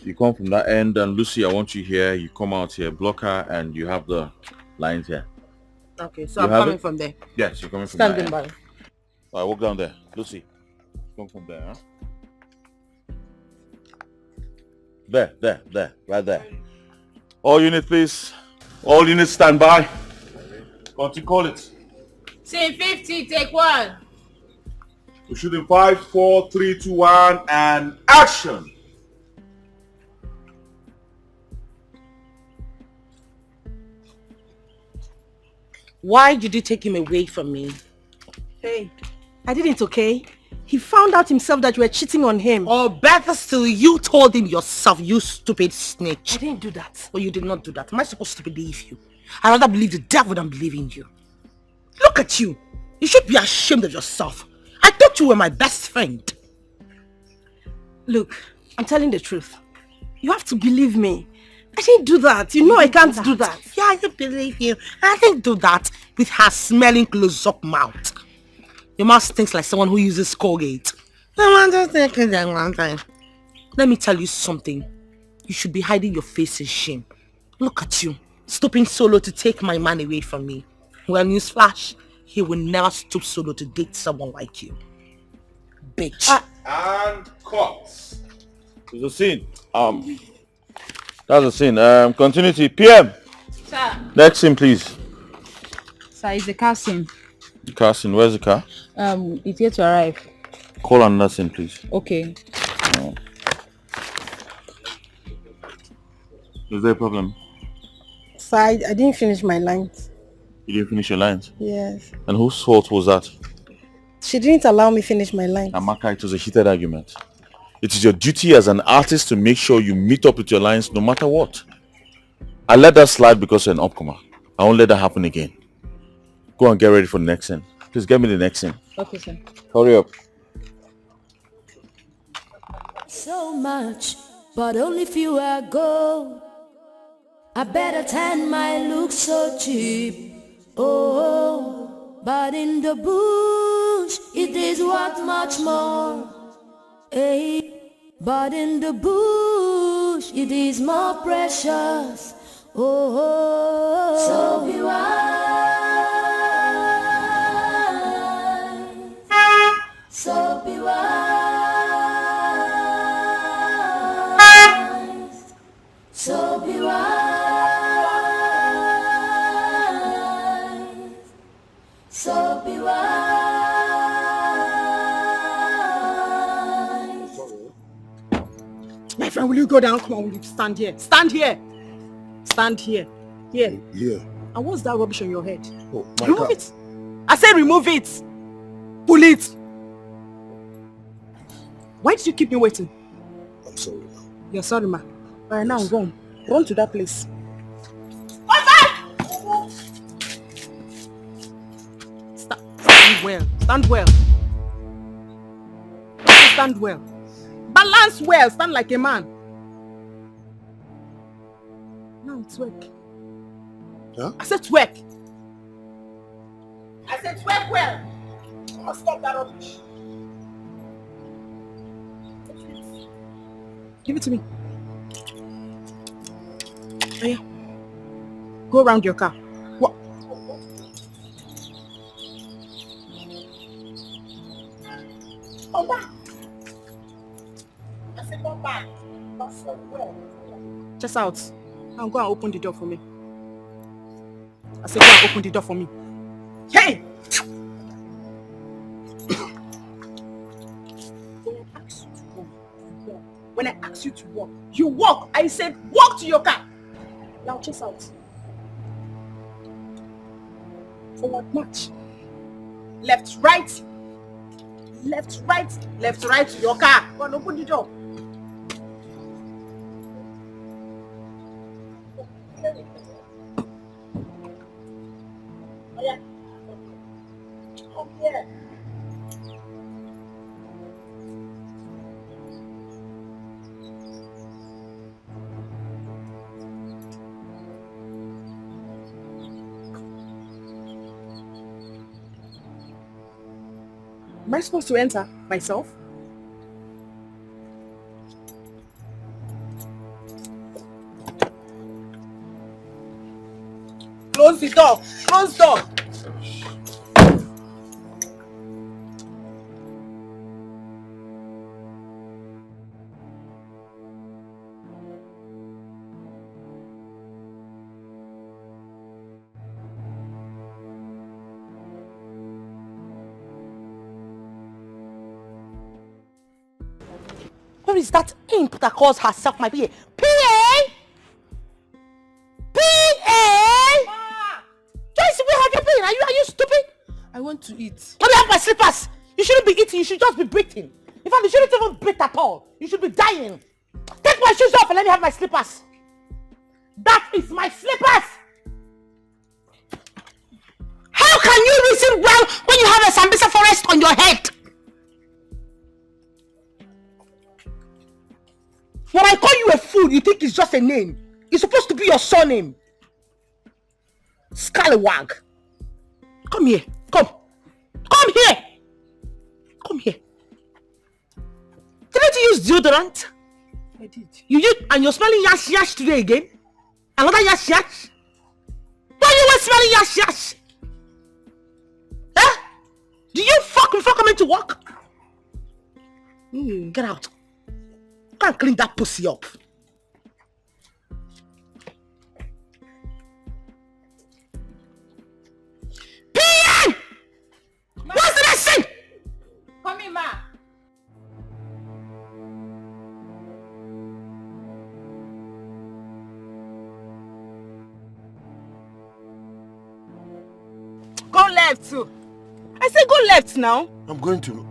you come from that end, and Lucy, I want you here. You come out here, block her, and you have the lines here. Okay, so You I'm have coming it? from there. Yes, you're coming from that Standing end. by. Alright, walk down there. Lucy, come from there, huh? There, right there. All units, please. All units, stand by. What you call it? Scene 50, take one. We're shooting 5, 4, 3, 2, 1, and action! Why did you take him away from me? Hey, I didn't, okay? He found out himself that you were cheating on him. Or better still, you told him yourself, you stupid snitch. I didn't do that. Oh, you did not do that. Am I supposed to believe you? I'd rather believe the devil than believe in you. Look at you. You should be ashamed of yourself. I thought you were my best friend. Look, I'm telling the truth. You have to believe me. I didn't do that. You know I can't do that. Yeah, I don't believe you. I didn't do that with her smelling close-up mouth. Your mouth stinks like someone who uses Colgate. Let me tell you something. You should be hiding your face in shame. Look at you, stooping solo to take my man away from me. Well, newsflash, he will never stoop solo to date someone like you. Bitch. And cut. There's a scene. That's the scene. Continuity. PM. Sir. Next scene, please. Sir, it's a car scene. The car scene. Where's the car? It's here to arrive. Call another scene, please. Okay. Is there a problem? So I didn't finish my lines. You didn't finish your lines? Yes. And whose fault was that? She didn't allow me finish my lines. Amaka, it was a heated argument. It is your duty as an artist to make sure you meet up with your lines no matter what. I let that slide because you're an upcomer. I won't let that happen again. Go and get ready for the next scene. Please get me the next scene. Okay, sir. Hurry up. So much, but only few I go. I better tan my look so cheap. Oh, but in the bush it is worth much more. Hey, but in the bush it is more precious. Oh, so be wise. So be wise. So be wise. So be wise. My friend, will you go down? Come on, will you stand here? Stand here. Stand here. Here. Yeah. And what's that rubbish on your head? Oh, my Remove car. it. I said remove it. Pull it. Why did you keep me waiting? I'm sorry. You're sorry, ma. Alright, now run. Run to that place. Stand well. Stand well. Stand well. Balance well. Stand like a man. Now twerk. Huh? I said twerk. I said twerk well. I'll stop that rubbish. Give it to me. Oh, yeah. Go around your car. What? Come back. I said come back. Just out. Now go and open the door for me. I said go and open the door for me. Hey! When I ask you to walk, you walk. I said walk to your car. Now chase out. Forward march. Left, right. Left, right. Left, right to your car. Go and open the door. Oh, yeah. Come here. Am I supposed to enter myself? Close the door. Close the door. Where is that imp that calls herself my PA? PA! PA! Joyce, where have you been? Are you stupid? I want to eat. Let me have my slippers. You shouldn't be eating. You should just be breathing. In fact, you shouldn't even breathe at all. You should be dying. Take my shoes off and let me have my slippers. That is my slippers. How can you reason well when you have a Sambisa forest on your head? When I call you a fool, you think it's just a name. It's supposed to be your surname. Scallywag. Come here. Come. Come here. Come here. Didn't you use deodorant? I did. You did, and you're smelling yash yash today again? Another yash yash? Why are you always smelling yash yash? Huh? Do you fuck before coming to work? Get out. Go and clean that pussy up. PM! What's the next thing? Come in, ma. Go left too. I said go left now. I'm going to.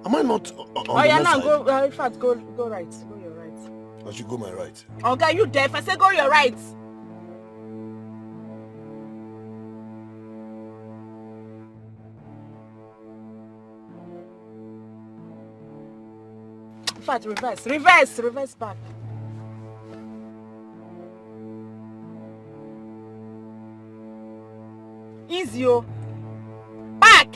Am I not on Oh the yeah, left now side? go. In fact, go right. Go your right. I should go my right. Okay, you deaf? I said go your right. In fact, reverse back. Easy, oh. Back.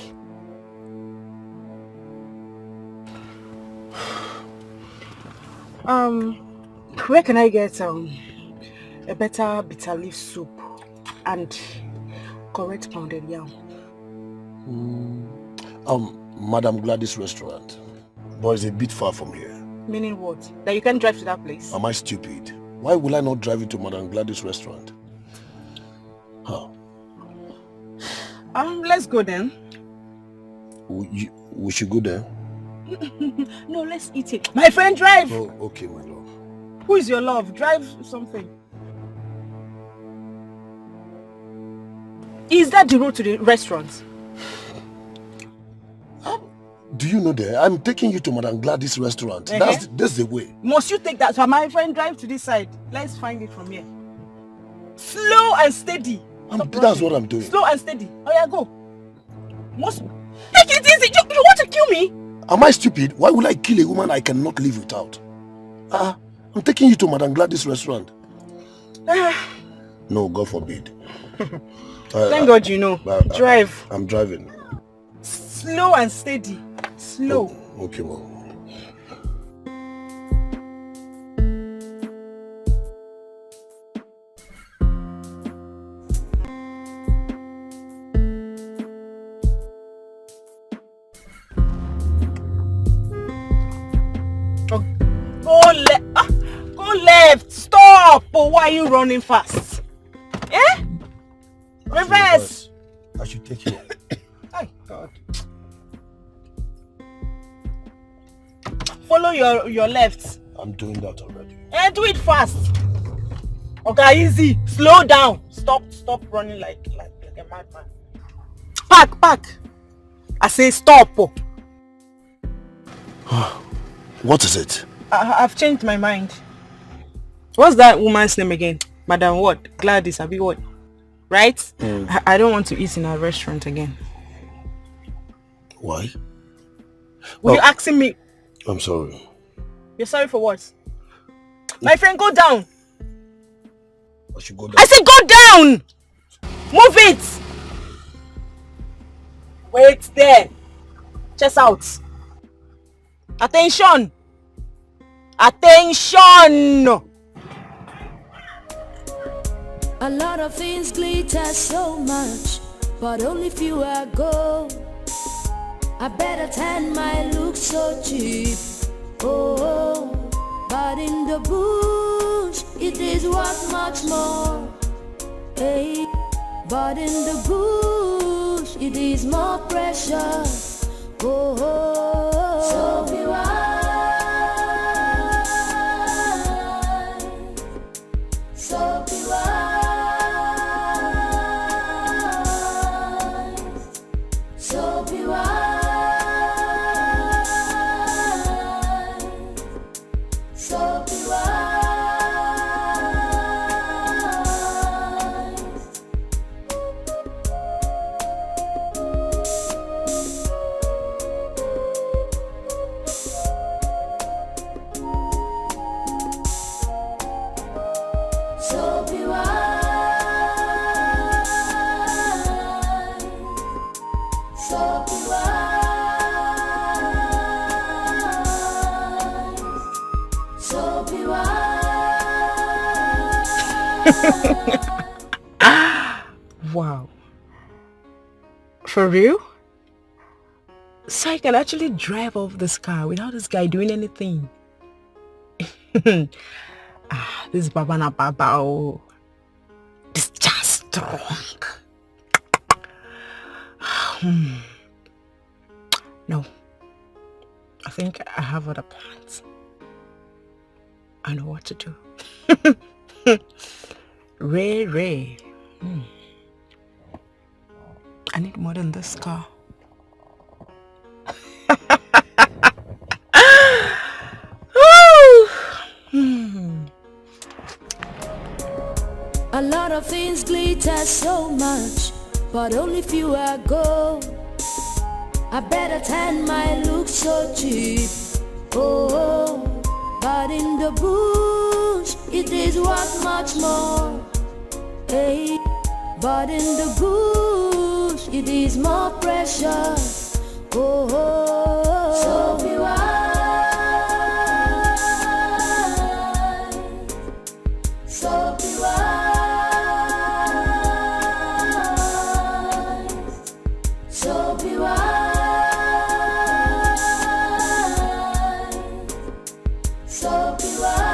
Where can I get a better bitter leaf soup and correct pounded yam? Madam Gladys restaurant. But it's a bit far from here. Meaning what? That you can't drive to that place? Am I stupid? Why will I not drive you to Madam Gladys restaurant? Huh? Let's go then. We should go there. No, let's eat it. My friend, drive. Oh, okay, my love. Who is your love? Drive something. Is that the road to the restaurant? Do you know that? I'm taking you to Madam Gladys' restaurant. That's the way. Must you take that? So my friend, drive to this side. Let's find it from here. Slow and steady. That's what I'm doing. Slow and steady. Oh yeah, go. Must take it easy. You want to kill me? Am I stupid? Why would I kill a woman I cannot live without? I'm taking you to Madam Gladys' restaurant. No, God forbid. Thank God you know. Drive. I'm driving. Slow and steady. Slow. Oh, okay, Mom. Go left. Stop. Oh, why are you running fast? Eh? Reverse. I should take you. Oh, God. Follow your left. I'm doing that already. Do it fast. Okay, easy. Slow down. Stop running like a madman. Park. I say stop. What is it? I've changed my mind. What's that woman's name again? Madam what? Gladys, Abi what? Right? I don't want to eat in a restaurant again. Why? Were you asking me? I'm sorry. You're sorry for what? My friend, go down. I should go down. I said go down! Move it! Wait there. Chest out. Attention! Attention! A lot of things glitter so much, but only few are gold. I better tan my look so cheap. Oh, but in the bush it is worth much more. Hey, but in the bush it is more precious. Oh, so be wise. So be wise. So be wise. So be Wow. For real? So I can actually drive off this car without this guy doing anything. This Baba na Baba. Oh. This just strong. No. I think I have other plans. I know what to do. Ray. I need more than this car. A lot of things glitter so much, but only few are gold. I better tan my look so cheap. Oh, but in the bush it is worth much more. Hey, but in the bush it is more precious. Oh, so be wise. So be wise. So be wise. So be wise.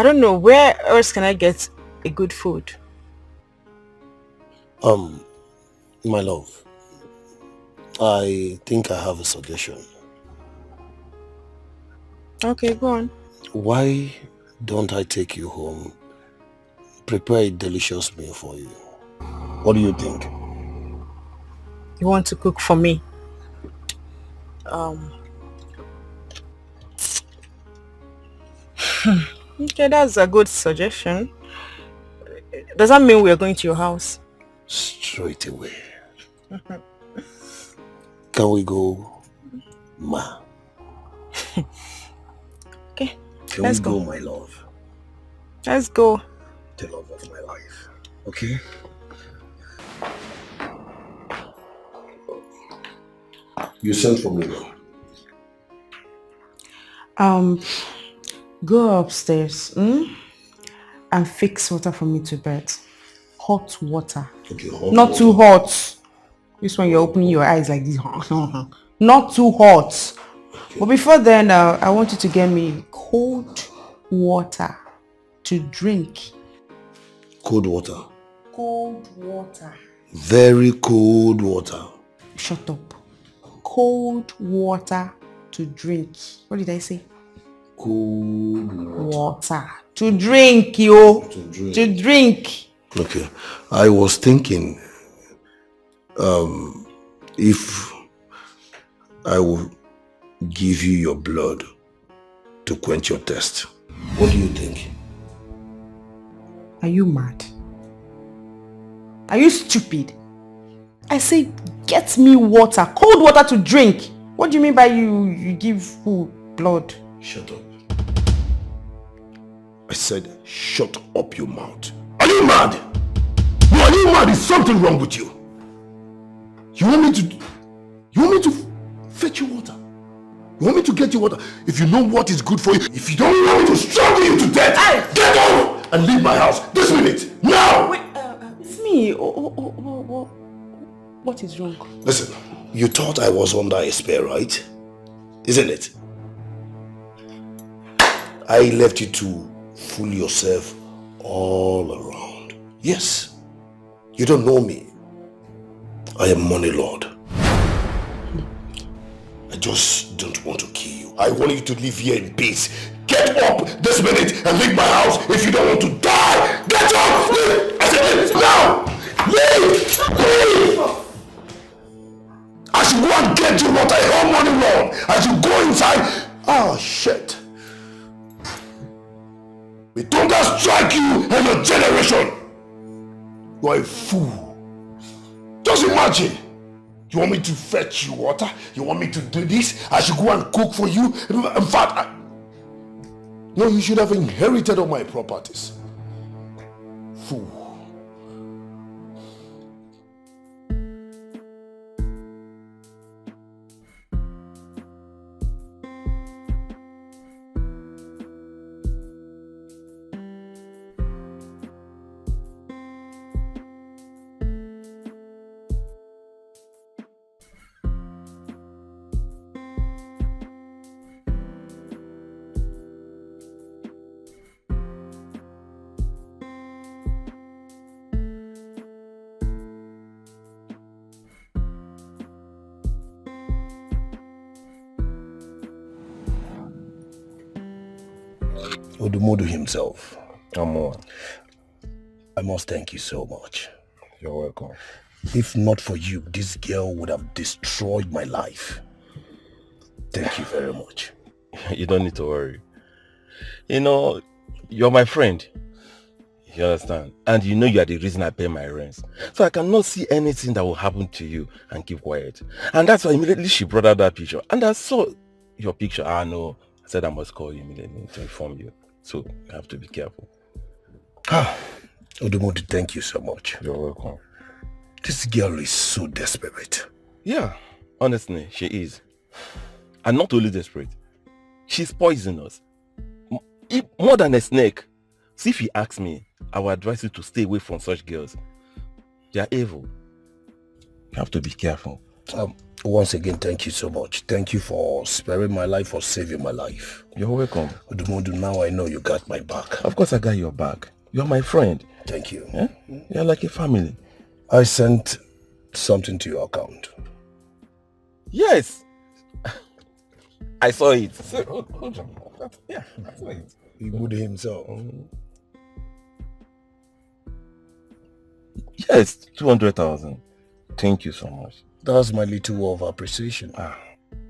I don't know, where else can I get a good food? My love, I think I have a suggestion. Okay, go on. Why don't I take you home, prepare a delicious meal for you? What do you think? You want to cook for me? Okay, that's a good suggestion. Does that mean we are going to your house? Straight away. Can we go, ma? Okay, Can let's we go, my love? Let's go. The love of my life. Okay? You sent for me now. Go upstairs and fix water for me to bed. Hot water. Okay, hot Not water. too hot. This one you're opening your eyes like this. Not too hot. Okay. But before then, I want you to get me cold water to drink. Cold water. Cold water. Very cold water. Shut up. Cold water to drink. What did I say? Cold water. To drink, yo. To drink. Okay. I was thinking, if I will give you your blood to quench your thirst, what do you think? Are you mad? Are you stupid? I say, get me water, cold water to drink. What do you mean by you give who blood? Shut up. I said, shut up your mouth. Are you mad? No, are you mad? Is something wrong with you? You want me to fetch you water? You want me to get you water? If you know what is good for you, if you don't want me to strangle you to death, get out and leave my house this minute, now! Wait, it's me. What is wrong? Listen, you thought I was under a spell, right? Isn't it? I left you to fool yourself all around. Yes, you don't know me. I am Money Lord. I just don't want to kill you. I want you to live here in peace. Get up this minute and leave my house if you don't want to die. Get up! I said now! Leave! I should go and get you what I owe Money Lord. I should go inside. Oh shit. May thunder strike you and your generation. You are a fool. Just imagine. You want me to fetch you water? You want me to do this? I should go and cook for you? In fact, no, you should have inherited all my properties. Fool. Odumodu himself. I must thank you so much. You're welcome. If not for you, this girl would have destroyed my life. Thank you very much. You don't need to worry. You know, you're my friend. You understand? And you know you are the reason I pay my rents. So I cannot see anything that will happen to you and keep quiet. And that's why immediately she brought out that picture. And I saw your picture. I know. I said I must call you immediately to inform you. So you have to be careful. Odumodu, thank you so much. You're welcome. This girl is so desperate. Yeah, honestly, she is. And not only desperate. She's poisonous. More than a snake. See, if he asks me, I would advise you to stay away from such girls. They are evil. You have to be careful. Once again, thank you so much. Thank you for sparing my life, for saving my life. You're welcome. Udumodu, now I know you got my back. Of course I got your back. You're my friend. Thank you. Eh? You're like a family. I sent something to your account. Yes. I saw it. Yeah, I saw it. He would himself. Yes, 200,000. Thank you so much. That's my little of appreciation.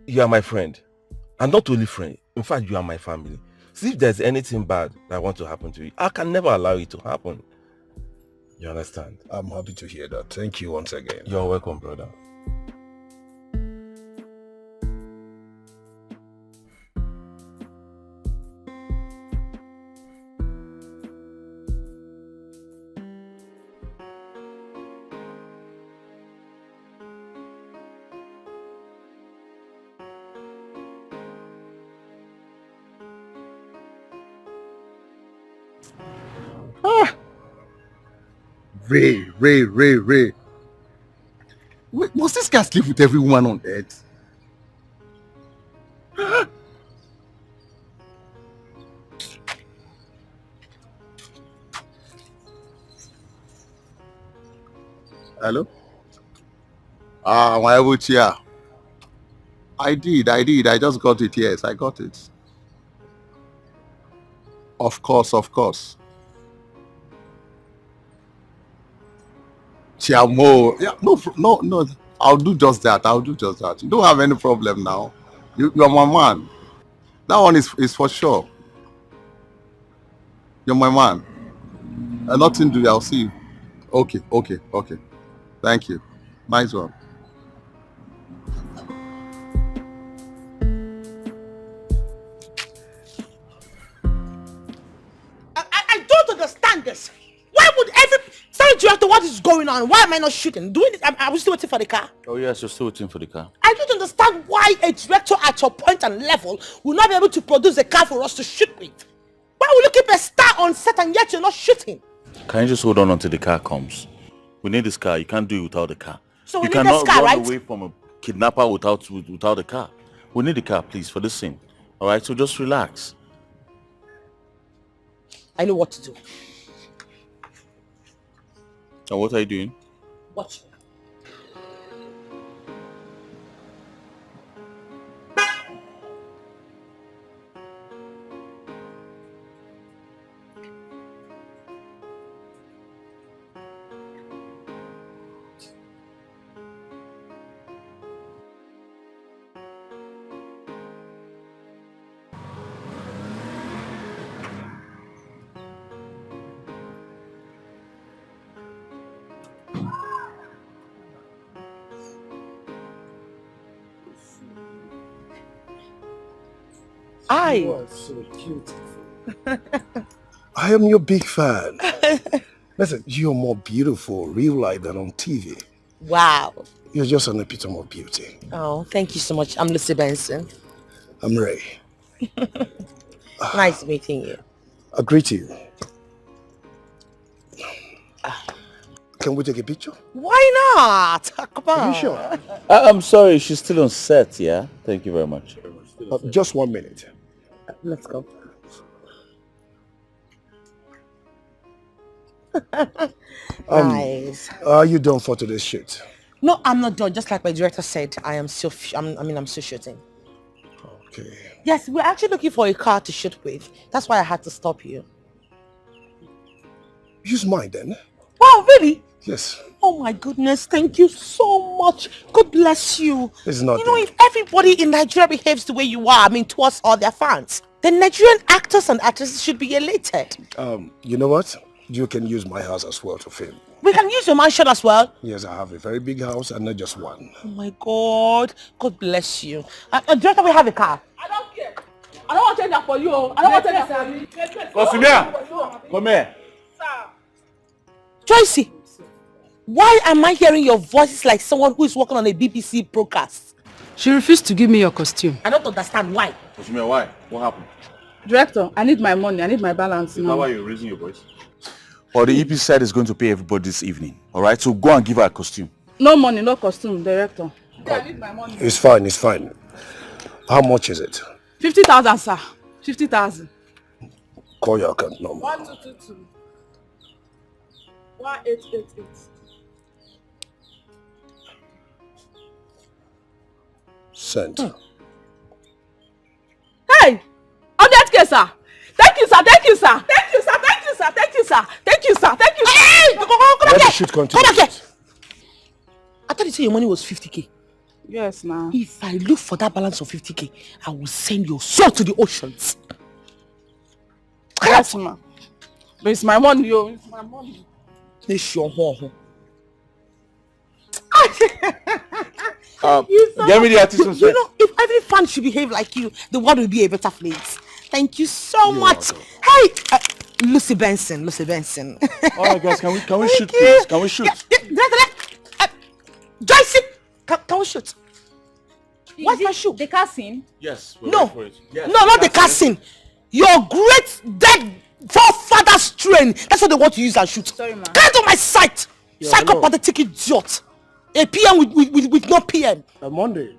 You are my friend. And not only friend. In fact, you are my family. See, if there's anything bad that wants to happen to you, I can never allow it to happen. You understand? I'm happy to hear that. Thank you once again. You're welcome, brother. Ray. Wait, must this guy sleep with every woman on earth? Hello? My chair. I did. I just got it. Yes, I got it. Of course. Chiamo. Yeah, no. I'll do just that. You don't have any problem now. You're my man. That one is for sure. You're my man. Nothing to do. I'll see you. Okay. Thank you. Nice one. I don't understand this. Why would sorry, director, what is going on? Why am I not shooting? Doing this? Are we still waiting for the car? Oh yes, you're still waiting for the car. I don't understand why a director at your point and level will not be able to produce a car for us to shoot with. Why will you keep a star on set and yet you're not shooting? Can you just hold on until the car comes? We need this car. You can't do it without the car. So we you need cannot this car, run right? away from a kidnapper without the car. We need the car, please, for this scene. All right, so just relax. I know what to do. And what are you doing? Watch. You are so beautiful. I am your big fan. Listen, you're more beautiful real life than on TV. Wow. You're just an epitome of beauty. Oh, thank you so much. I'm Lucy Benson. I'm Ray. Nice meeting you. I greet you. Can we take a picture? Why not? Come on. Are you sure? I'm sorry, she's still on set, yeah? Thank you very much. Just 1 minute. Let's go. Nice. Are you done for today's shoot? No, I'm not done. Just like my director said, I'm still shooting. Okay. Yes, we're actually looking for a car to shoot with. That's why I had to stop you. Use mine then. Wow, really? Yes. Oh my goodness, thank you so much. God bless you. It's not. You know, if everybody in Nigeria behaves the way you are, towards all their fans, then Nigerian actors and actresses should be elated. You know what? You can use my house as well to film. We can use your mansion as well. Yes, I have a very big house and not just one. Oh my God. God bless you. Director, we have a car. I don't care. I don't want to change that for you. I don't want to change that for you. Come here. Tracy, why am I hearing your voices like someone who is working on a BBC broadcast? She refused to give me your costume. I don't understand why. Kosumia, why? What happened? Director, I need my money. I need my balance Is now. that why you're raising your voice? Well, the EP side is going to pay everybody this evening. All right, so go and give her a costume. No money, no costume, director. I need my money. It's fine, it's fine. How much is it? 50,000, sir. 50,000. Call your account number. 1222 1888. Sent. Hey! On that case, sir. Thank you, sir. Thank you, sir. Thank you, sir. Thank you, sir. Thank you, sir. Thank you, sir. Thank you, sir. Hey! Come Let back the here! shoot continue. Come back here! I thought you said your money was 50k. Yes, now. If I look for that balance of 50k, I will send your soul to the oceans. Yes, ma. But it's my money, yo. It's my money. It's your home. Get me the artist on set. You know, if every fan should behave like you, the world will be a better place. Thank you so much. Hey, Lucy Benson. All right, guys, can we shoot, please? Can we shoot? Joyce, can we shoot? What's my shoe? The casting? Yes. No, for it. Yes, no, not the casting. Your great dead forefather's train. That's what they want to use and shoot. Sorry, ma. Get on my sight. Psychopathic idiot. A PM with no PM. Monday.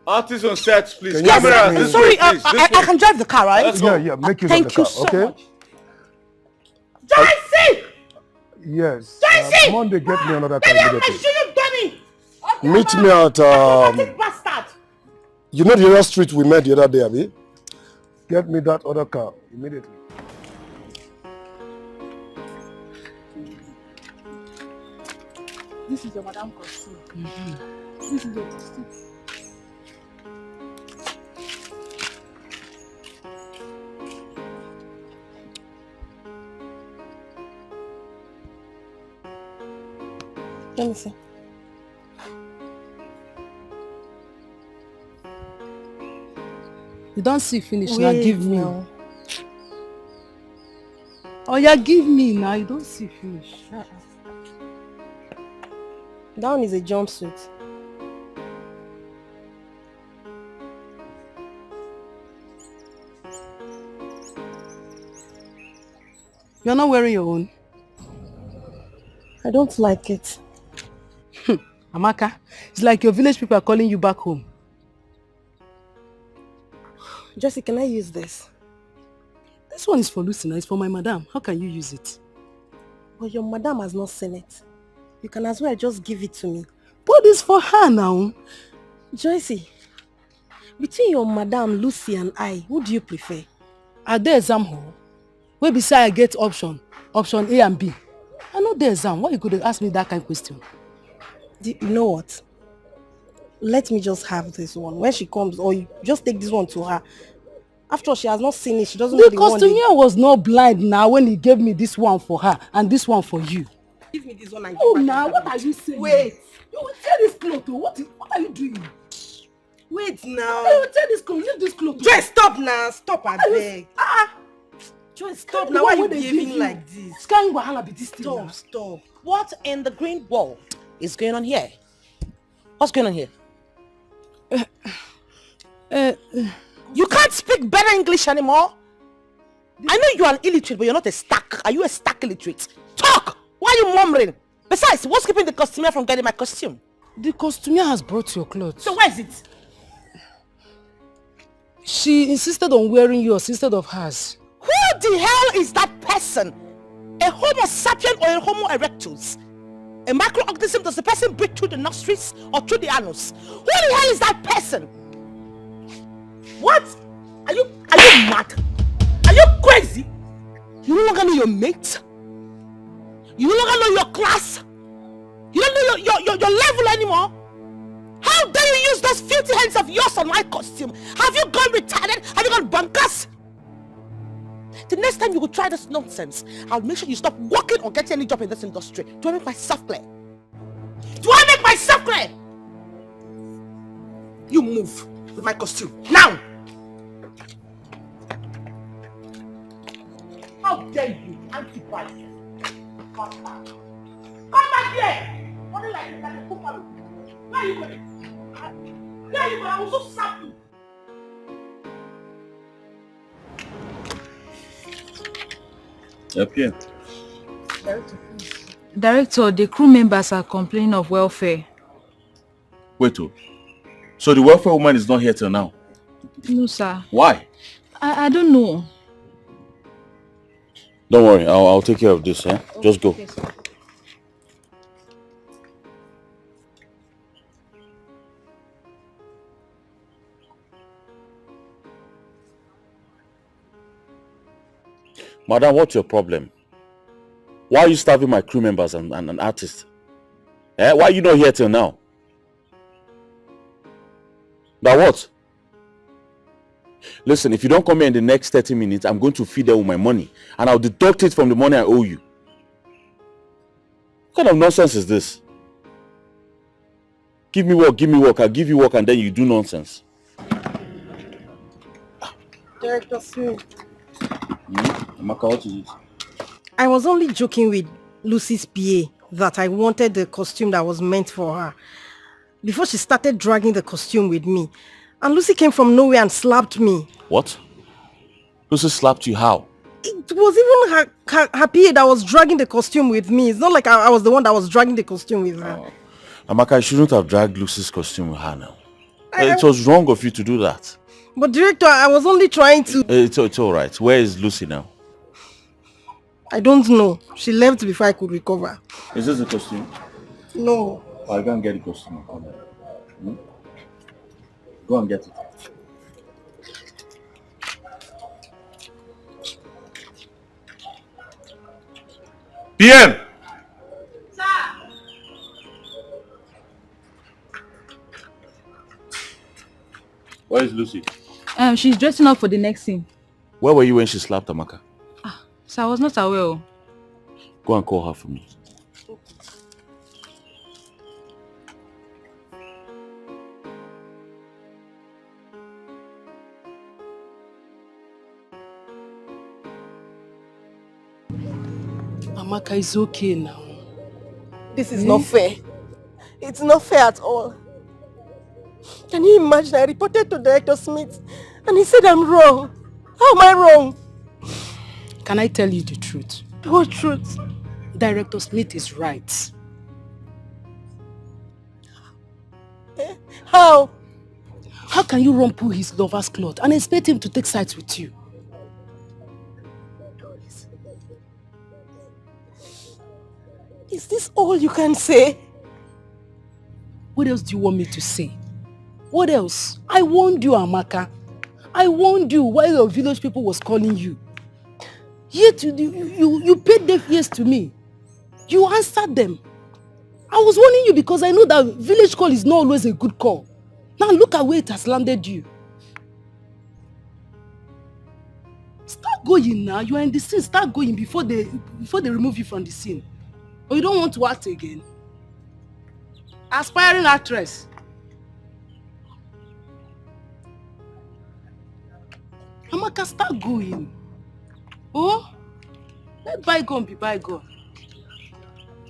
Artist on set, please. Can you Camera. make me- This Sorry, way, please. I can drive the car, right? Let's go. Yeah, make use Thank of the you car, so okay? much. Joyce! Yes. Joyce! Monday, get me another car Baby, I immediately. show you Donny. Meet me at Bastard. you know the other street we met the other day, Abi? Get me that other car immediately. This is your madam costume. This is your costume. Let me see. You don't see finish now, Wait give me. now. Oh yeah, give me now, you don't see finish. That one is a jumpsuit. You're not wearing your own. I don't like it. Amaka, it's like your village people are calling you back home. Jessie, can I use this? This one is for Lucy now, it's for my madam. How can you use it? But your madam has not seen it. You can as well just give it to me. But it's for her now. Joycey, between your madam, Lucy and I, who do you prefer? Are there exam hall? Where beside I get option A and B. I know the exam. Why you could ask me that kind of question? You know what? Let me just have this one. When she comes, or you just take this one to her. After all, she has not seen it. She doesn't know The the one. costumier was not blind now when he gave me this one for her and this one for you. Give me this one and Oh, give now her what that. are you saying? Wait. You will tear this cloth. Oh. What are you doing? Wait now. You will tear this cloth. Leave this cloth. Joy, stop now. Stop, I beg. Joy, stop now. Why are you they give behaving like this? Sky wahala be this thing now. Stop. What in the green world is going on here? What's going on here? You can't speak better English anymore. I know you're an illiterate, but you're not a stack. Are you a stack illiterate? Talk! Why are you murmuring? Besides, what's keeping the costumier from getting my costume? The costumier has brought your clothes. So where is it? She insisted on wearing yours instead of hers. Who the hell is that person? A homo sapien or a homo erectus? A microorganism, does the person breathe through the nostrils or through the anus? Who the hell is that person? What? Are you mad? Are you crazy? You no longer know your mate? You no longer know your class? You don't know your level anymore? How dare you use those filthy hands of yours on my costume? Have you gone retarded? Have you gone bonkers? The next time you will try this nonsense, I'll make sure you stop working or getting any job in this industry. Do I make myself clear? Do I make myself clear? You move with my costume. Now! How dare you, anti-Christ? Come back here! What do you like? Where are you going? Where are you going? I will so slap you. Okay. Director, the crew members are complaining of welfare. Wait, oh. So the welfare woman is not here till now? No, sir. Why? I don't know. Don't worry, I'll take care of this, eh? Just go. Okay, sir. Madam, what's your problem? Why are you starving my crew members and artists? Eh? Why are you not here till now? Now what? Listen, if you don't come here in the next 30 minutes, I'm going to feed them with my money. And I'll deduct it from the money I owe you. What kind of nonsense is this? Give me work, I'll give you work and then you do nonsense. Director Smith. Amaka, what is it? I was only joking with Lucy's PA that I wanted the costume that was meant for her. Before she started dragging the costume with me. And Lucy came from nowhere and slapped me. What? Lucy slapped you how? It was even her PA that was dragging the costume with me. It's not like I was the one that was dragging the costume with her. Oh. Amaka, I shouldn't have dragged Lucy's costume with her now. It was wrong of you to do that. But director, I was only trying to... It's alright. Where is Lucy now? I don't know. She left before I could recover. Is this the costume? No. I can't get the costume. Go and get it. PM! Sir! Where is Lucy? She's dressing up for the next scene. Where were you when she slapped Amaka? So I was not aware. Go and call her for me. Amaka is okay now. This is not fair. It's not fair at all. Can you imagine? I reported to Director Smith and he said I'm wrong. How am I wrong? Can I tell you the truth? What truth? Director Smith is right. How? How can you rumple his lover's cloth and expect him to take sides with you? Is this all you can say? What else do you want me to say? What else? I warned you, Amaka. I warned you while your village people was calling you. Yet you paid deaf ears to me. You answered them. I was warning you because I know that village call is not always a good call. Now look at where it has landed you. Start going now. You are in the scene. Start going before they remove you from the scene. Or you don't want to act again. Aspiring actress. Amaka, start going. Oh, let bygone be bygone.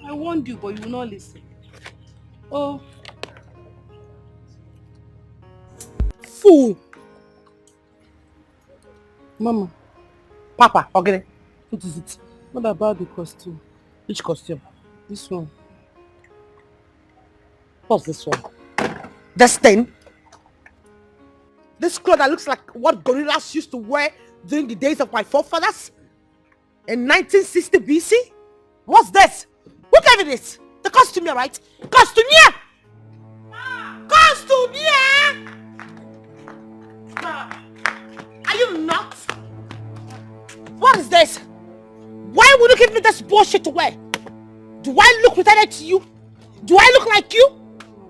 I warned you, but you will not listen. Oh. Fool. Mama. Papa, okay. What is it? What about the costume? Which costume? This one. What's this one? This thing? This cloth that looks like what gorillas used to wear during the days of my forefathers? In 1960 BC? What's this? Who gave you this? The costume, right? Costume! Costume! Are you nuts? What is this? Why would you give me this bullshit to wear? Do I look retarded to you? Do I look like you?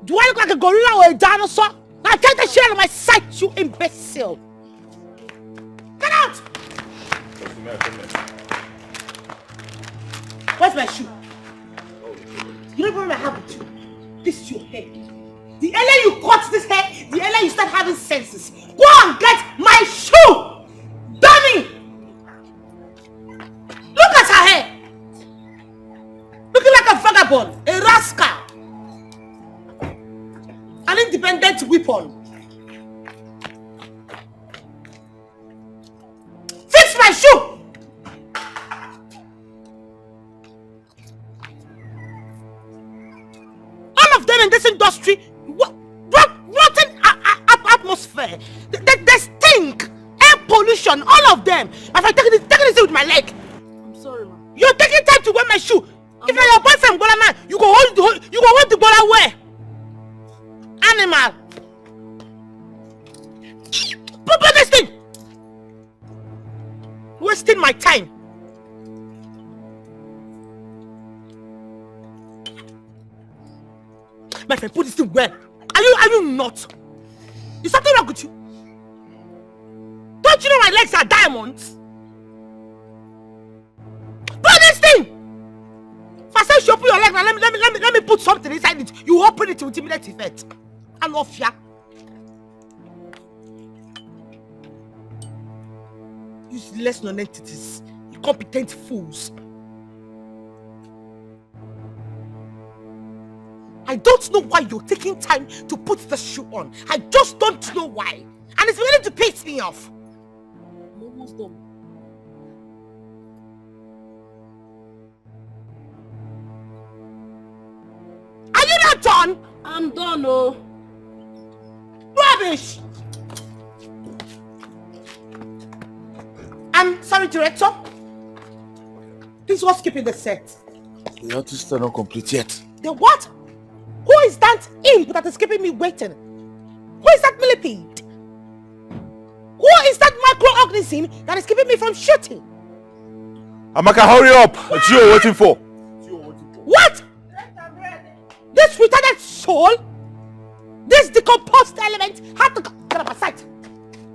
Do I look like a gorilla or a dinosaur? Now take the shit out of my sight, you imbecile! Get out! Where's my shoe? You don't remember what I have with you. This is your hair. The earlier you cut this hair, the earlier you start having senses. Go and get my shoe! Dummy! Look at her hair! Looking like a vagabond, a rascal. An independent weapon. Fix my shoe! All of them in this industry, here. They stink. Air pollution, all of them. My friend, take it with my leg. I'm sorry, ma. You're taking time to wear my shoe. If you're your boyfriend, Bola man, you go hold the Bola where? Animal. Put this thing. Wasting my time. My friend, put this thing where? Are you not? Is something wrong with you? Don't you know my legs are diamonds? Put this thing! If I say you open your leg, now let me put something inside it. You open it with immediate effect. I'm off ya. Useless non-entities. Incompetent fools. I don't know why you're taking time to put the shoe on. I just don't know why. And it's beginning to piss me off. I'm almost done. Are you not done? I'm done, oh. Rubbish! I'm sorry, director. This was skipping the set. The artists are not complete yet. The what? Who is that imp that is keeping me waiting? Who is that millipede? Who is that microorganism that is keeping me from shooting? Amaka, hurry up! It's you waiting for. What? This retarded soul? This decomposed element had the... Get up aside.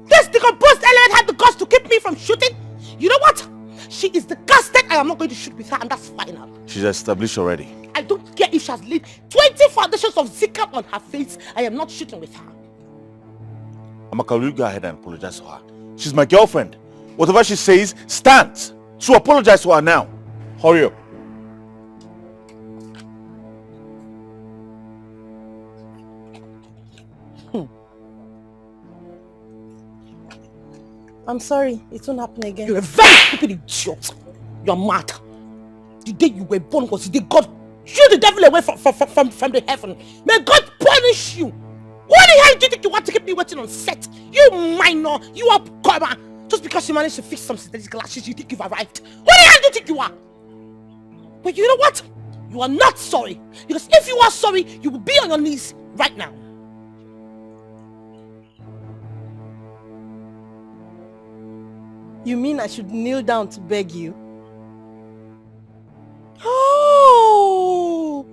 This decomposed element had the guts to keep me from shooting? You know what? She is disgusted. I am not going to shoot with her, and that's final. She's established already. I don't care if she has laid 20 foundations of Zika on her face. I am not shooting with her. Amaka, will you go ahead and apologize to her? She's my girlfriend. Whatever she says, stands. So apologize to her now. Hurry up. I'm sorry, it won't happen again. You're a very stupid idiot. You're mad. The day you were born was the day God shoo the devil away from the heaven. May God punish you. What the hell do you think you want to keep me waiting on set? You minor, you upcomer. Just because you managed to fix some synthetic glasses, you think you've arrived. What the hell do you think you are? But you know what? You are not sorry. Because if you are sorry, you will be on your knees right now. You mean I should kneel down to beg you? Oh,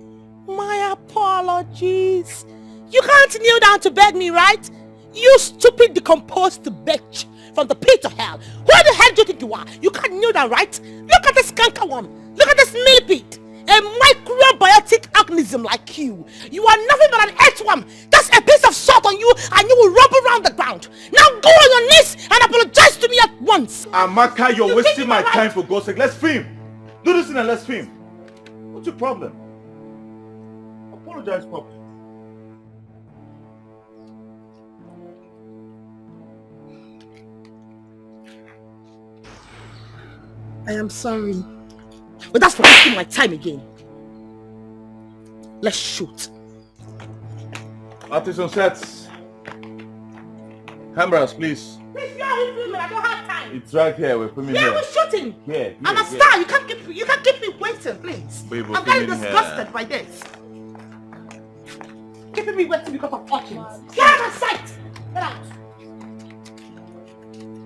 my apologies. You can't kneel down to beg me, right? You stupid decomposed bitch from the pit of hell. Who the hell do you think you are? You can't kneel down, right? Look at this canker worm. Look at this millipede. A microbiotic organism like you. You are nothing but an earthworm. That's a piece of salt on you and you will rub around the ground. Now go on your knees and apologize to me at once. Amaka, you're wasting my time, for God's sake. Let's film. Do this thing and let's film. What's your problem? Apologize properly. I am sorry. But that's for wasting my time again. Let's shoot. Artists on sets. Cameras, please. Please, you are filming. I don't have time. It's right here. We're filming here. Yeah, we're shooting. Yeah, I'm a star. You can't keep me waiting, please. Babe, I'm getting disgusted by this. Keeping me waiting because of audience. Get out of sight. Get out.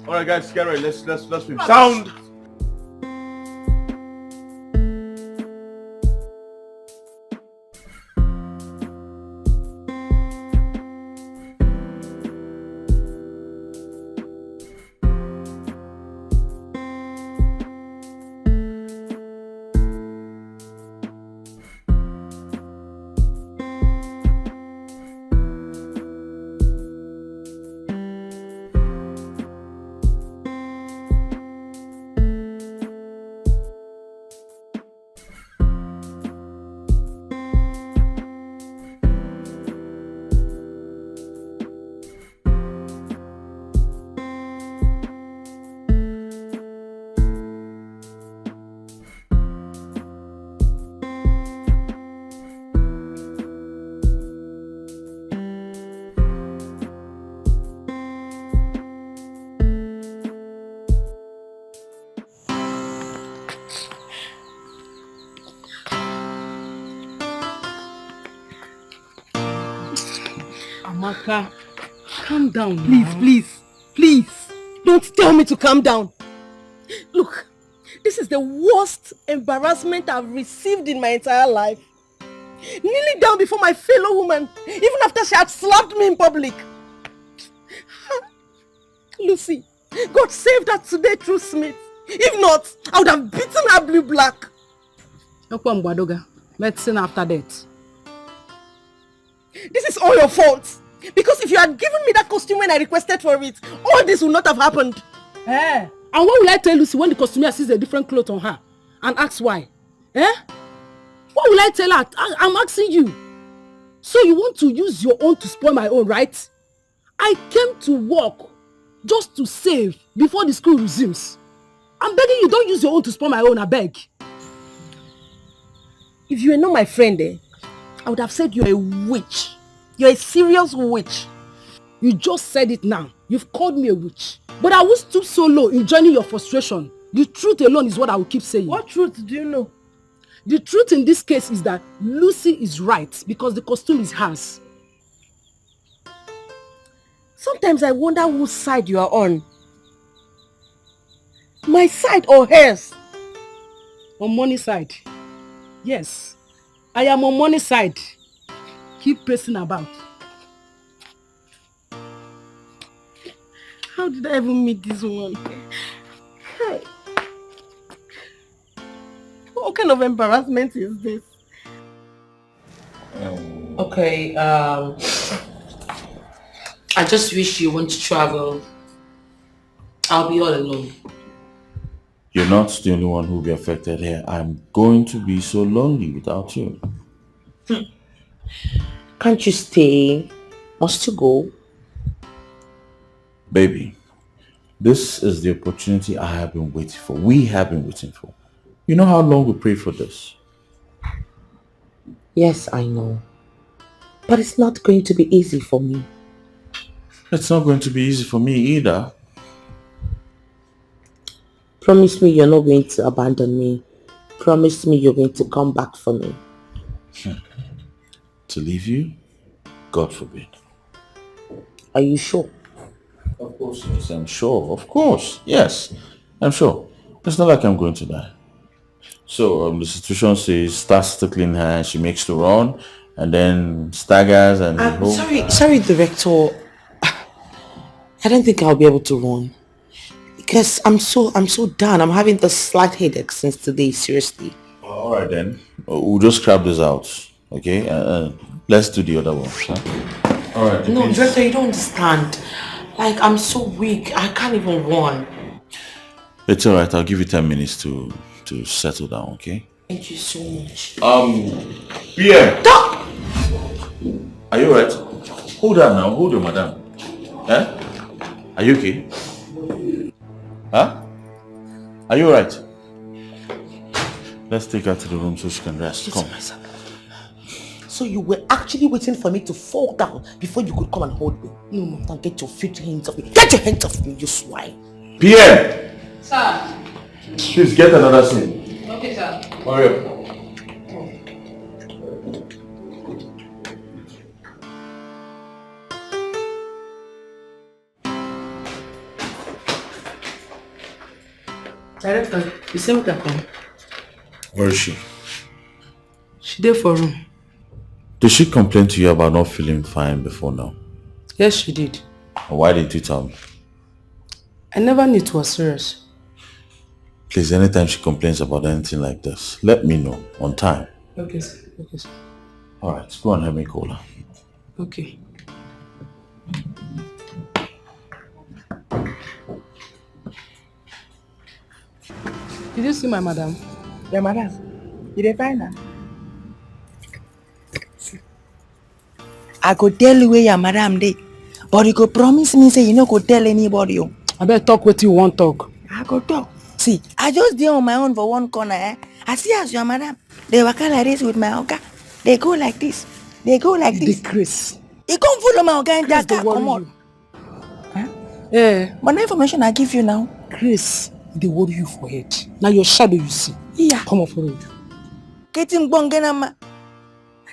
All right, guys, get ready. Let's film. Sound. Amaka, calm down Please, now. please. Don't tell me to calm down. Look, this is the worst embarrassment I've received in my entire life. Kneeling down before my fellow woman, even after she had slapped me in public. Lucy, God saved her today through Smith. If not, I would have beaten her blue black. Medicine after death. This is all your fault. Because if you had given me that costume when I requested for it, all this would not have happened. And what will I tell Lucy when the costumier sees a different cloth on her and asks why? What will I tell her? I'm asking you. So you want to use your own to spoil my own, right? I came to work just to save before the school resumes. I'm begging you, don't use your own to spoil my own, I beg. If you were not my friend, I would have said you're a witch. You're a serious witch. You just said it now. You've called me a witch. But I will stoop so low in joining your frustration. The truth alone is what I will keep saying. What truth do you know? The truth in this case is that Lucy is right because the costume is hers. Sometimes I wonder whose side you are on. My side or hers? On Money's side. Yes, I am on Money's side. Keep pressing about. How did I even meet this one? What kind of embarrassment is this? Okay, I just wish you want to travel. I'll be all alone. You're not the only one who will be affected here. I'm going to be so lonely without you. Can't you stay? Must you go? Baby, this is the opportunity I have been waiting for. We have been waiting for. You know how long we prayed for this? Yes, I know. But it's not going to be easy for me. It's not going to be easy for me either. Promise me you're not going to abandon me. Promise me you're going to come back for me. To leave you? God forbid. Are you sure? Of course, yes, I'm sure. Of course, yes, I'm sure. It's not like I'm going to die. So the situation says starts to clean her and she makes to run and then staggers and Sorry, director. I don't think I'll be able to run. Because I'm so done. I'm having the slight headache since today, seriously. All right then. We'll just scrap this out, okay? Let's do the other one. Huh? All right. No, director, you don't understand. Like, I'm so weak. I can't even run. It's all right. I'll give you 10 minutes to settle down, okay? Thank you so much. Pierre. Stop! Are you all right? Hold on now. Hold on, madam. Eh? Are you okay? Huh? Are you alright? Let's take her to the room so she can rest. Come. So you were actually waiting for me to fall down before you could come and hold me? No, Mom, get your filthy hands off me. Get your hands off me, you swine. Pierre! Sir. Please get another seat. Okay, sir. Hurry up. Director, you see me come? Where is she? She there for room. Did she complain to you about not feeling fine before now? Yes, she did. Why didn't you tell me? I never knew it was serious. Please, anytime she complains about anything like this, let me know on time. Okay, sir. Okay, sir. Alright, go and help me call her. Okay. Did you see my madam? Yeah, madam. Did they find her? I could tell you where your madam dey, but you could promise me say you no go tell anybody. I better talk what you want talk. I go talk. See, I just dey on my own for one corner. I see as your madam. They waka like this with my oga. They go like this. They go like this. The Chris. He come follow my oga and Chris, just come on. Yeah. But the information I give you now. Chris, they worry you for head. Now your shadow you see. Yeah. Come on for road. Getting bongenama.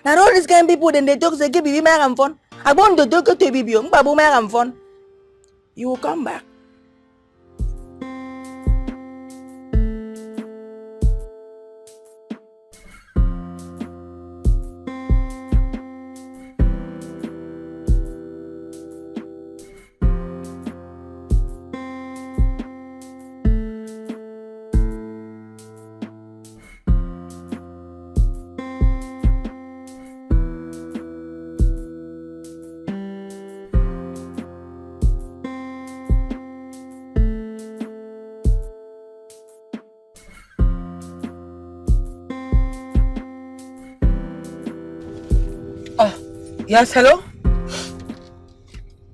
Now all these kind of people then they talk they give me and fun. I want to go to ebube. Mbabu may am fun. You will come back. Yes, hello?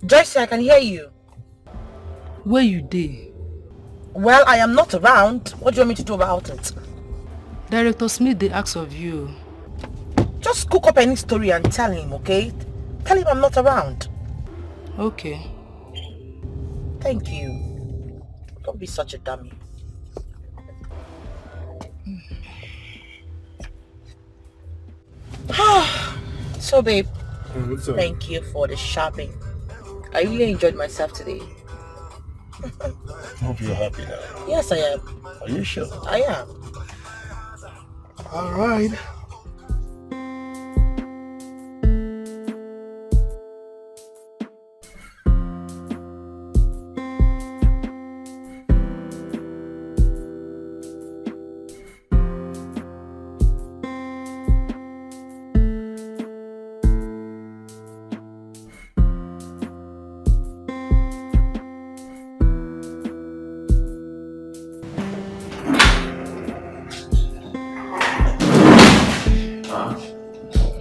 Joyce, I can hear you. Where you dey? Well, I am not around. What do you want me to do about it? Director Smith, they ask of you. Just cook up any story and tell him, okay? Tell him I'm not around. Okay. Thank you. Don't be such a dummy. So, babe, thank you for the shopping. I really enjoyed myself today. Hope you're happy now. Yes, I am. Are you sure? I am. All right.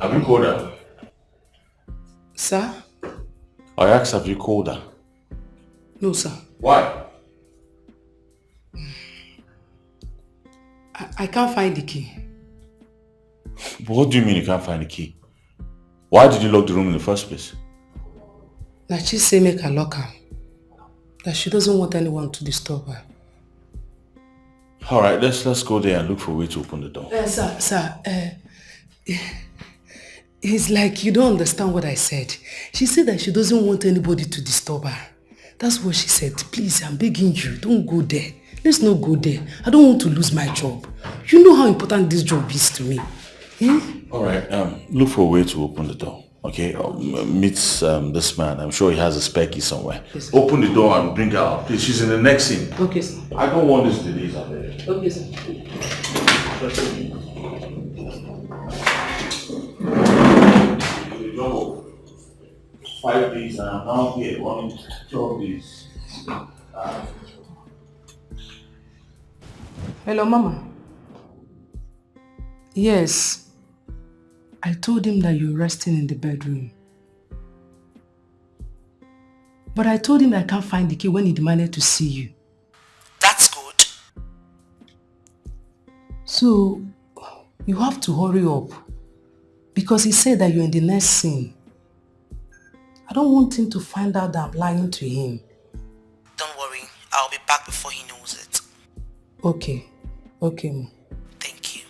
Have you called her? Sir? I asked, have you called her? No, sir. Why? I can't find the key. What do you mean you can't find the key? Why did you lock the room in the first place? Now she say make her lock her. That she doesn't want anyone to disturb her. Alright, let's go there and look for a way to open the door. Sir, it's like you don't understand what I said. She said that she doesn't want anybody to disturb her. That's what she said. Please, I'm begging you, don't go there. Let's not go there. I don't want to lose my job. You know how important this job is to me. Eh? Alright, look for a way to open the door. Okay, meet this man. I'm sure he has a spare key somewhere. Yes, open the door and bring her out. Please, she's in the next scene. Okay, sir. I don't want this delays out there. Okay, sir. 5 days and I'm now here, 12 days. Hello, Mama. Yes. I told him that you're resting in the bedroom. But I told him that I can't find the key when he demanded to see you. That's good. So, you have to hurry up. Because he said that you're in the next scene. I don't want him to find out that I'm lying to him. Don't worry, I'll be back before he knows it. Okay. Okay, Mom. Thank you.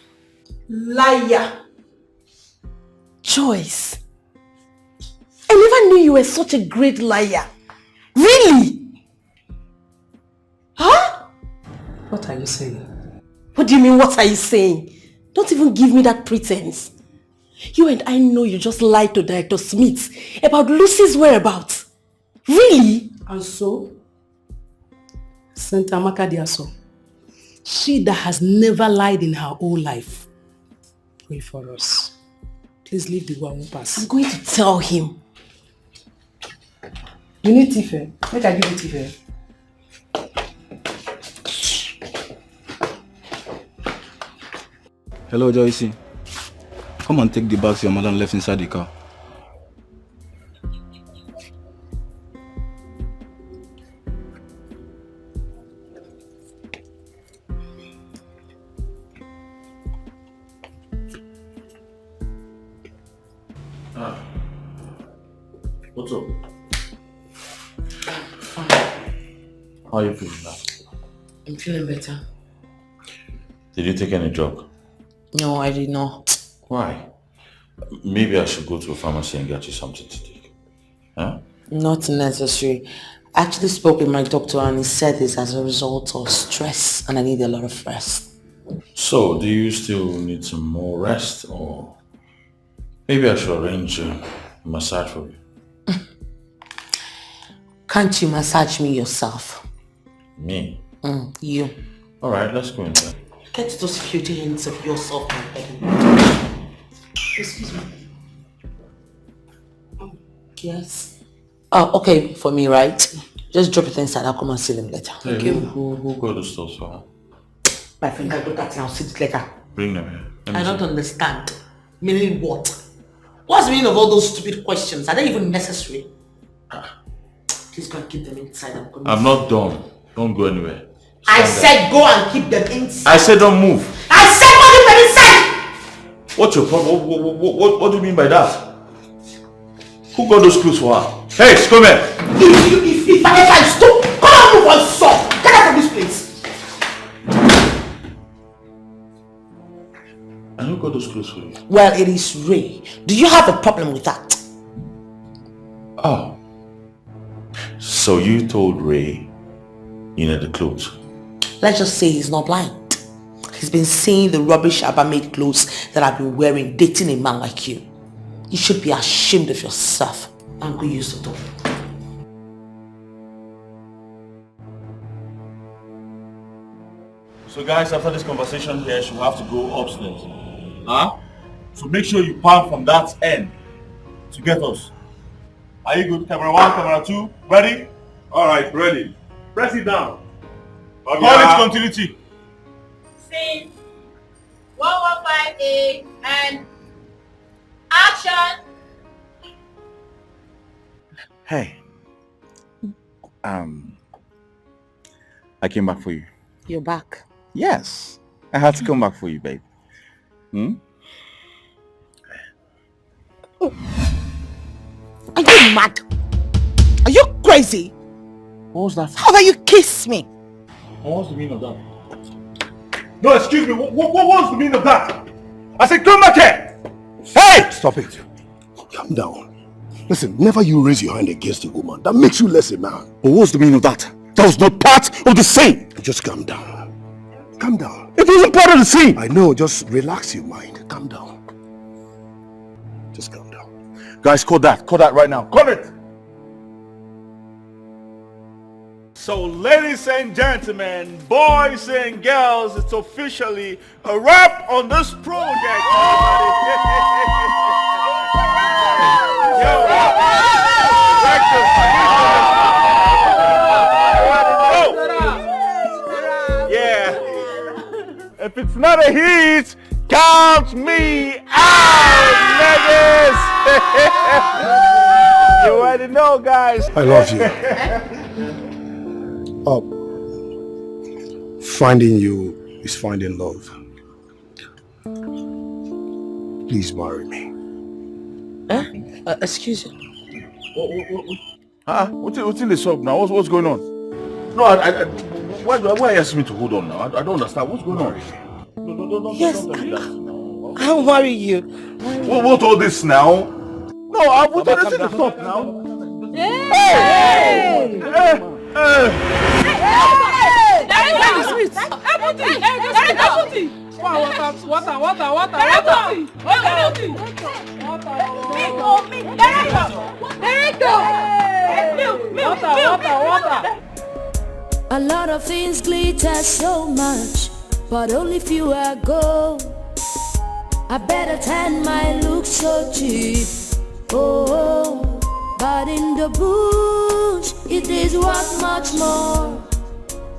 Liar! Joyce! I never knew you were such a great liar. Really? Huh? What are you saying? What do you mean, what are you saying? Don't even give me that pretense. You and I know you just lied to Director Smith about Lucy's whereabouts. Really? And so? Saint Amaka Diaso. She that has never lied in her whole life. Pray for us. Please leave the one who pass. I'm going to tell him. You need Tife. Make I give you Tife. Hello, Joycey. Come and take the bags your mother left inside the car. What's up? How are you feeling now? I'm feeling better. Did you take any drug? No, I did not. Why? Maybe I should go to a pharmacy and get you something to take. Huh? Not necessary. I actually spoke with my doctor and he said it's as a result of stress and I need a lot of rest. So, do you still need some more rest, or maybe I should arrange a massage for you? Can't you massage me yourself? Me? You. Alright, let's go inside. Get those filthy hands of yourself, my baby. Excuse me. Yes. Oh, okay, for me, right? Just drop it inside. I'll come and see them later. Hey, Okay. who got the stuff for her? My friend, I'll do that and I'll see it later. Bring them here. Let me I see. don't understand. Meaning what? What's the meaning of all those stupid questions? Are they even necessary? Please go and keep them inside. I'm not done. Don't go anywhere. I said go and keep them inside. I said don't move. I said go keep them inside! What's your problem? What do you mean by that? Who got those clothes for her? Hey, come here. If I can stop, come on, move on, stop. Get out from this place. And who got those clothes for you? Well, it is Ray. Do you have a problem with that? Oh. So you told Ray you need the clothes? Let's just say he's not blind. He's been seeing the rubbish Abba-made clothes that I've been wearing, dating a man like you. You should be ashamed of yourself and go use the door. So guys, after this conversation here, she'll have to go upstairs. Huh? So make sure you pan from that end to get us. Are you good? Camera 1, camera 2, ready? Alright, ready. Press it down. Call it continuity. Scene 115A and action. Hey. I came back for you. You're back. Yes. I had to come back for you, babe. Are you mad? Are you crazy? What was that? How about you kiss me? What was the meaning of that? No, excuse me. What was the meaning of that? I said, come back here! Hey! Stop it. Calm down. Listen, never you raise your hand against a woman. That makes you less a man. But what's the meaning of that? That was not part of the scene. Just calm down. Calm down. It wasn't part of the scene. I know, just relax your mind. Calm down. Just calm down. Guys, call that. Call that right now. Call it! So, ladies and gentlemen, boys and girls, it's officially a wrap on this project. Yeah. If it's not a hit, count me out, niggas. You already know, guys. I love you. Finding you is finding love. Please marry me. Excuse you. What's in the shop now? What's going on? No, why are you asking me to hold on now? I don't understand. What's going on? No, Yes, I'll marry you. What all this now? No, I want to listen to stop now. Hey! A lot of things glitter so much, but only few are gold. I better tan my look so cheap. Oh, but in the bush it is worth much more.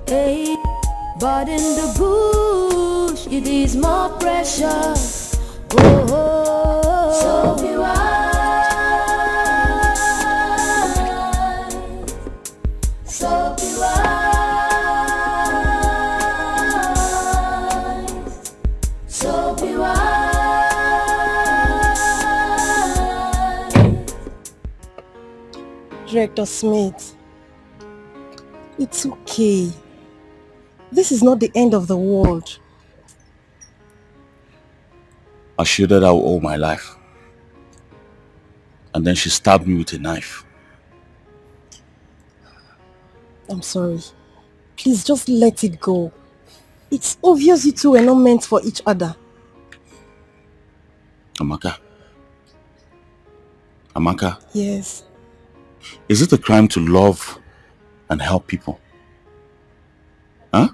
Hey, but in the bush it is more precious. Oh, so be wise, so be wise, so be wise. Director Smith, it's okay. This is not the end of the world. I shielded her all my life. And then she stabbed me with a knife. I'm sorry. Please just let it go. It's obvious you two were not meant for each other. Amaka. Amaka, Yes. is it a crime to love and help people? Huh?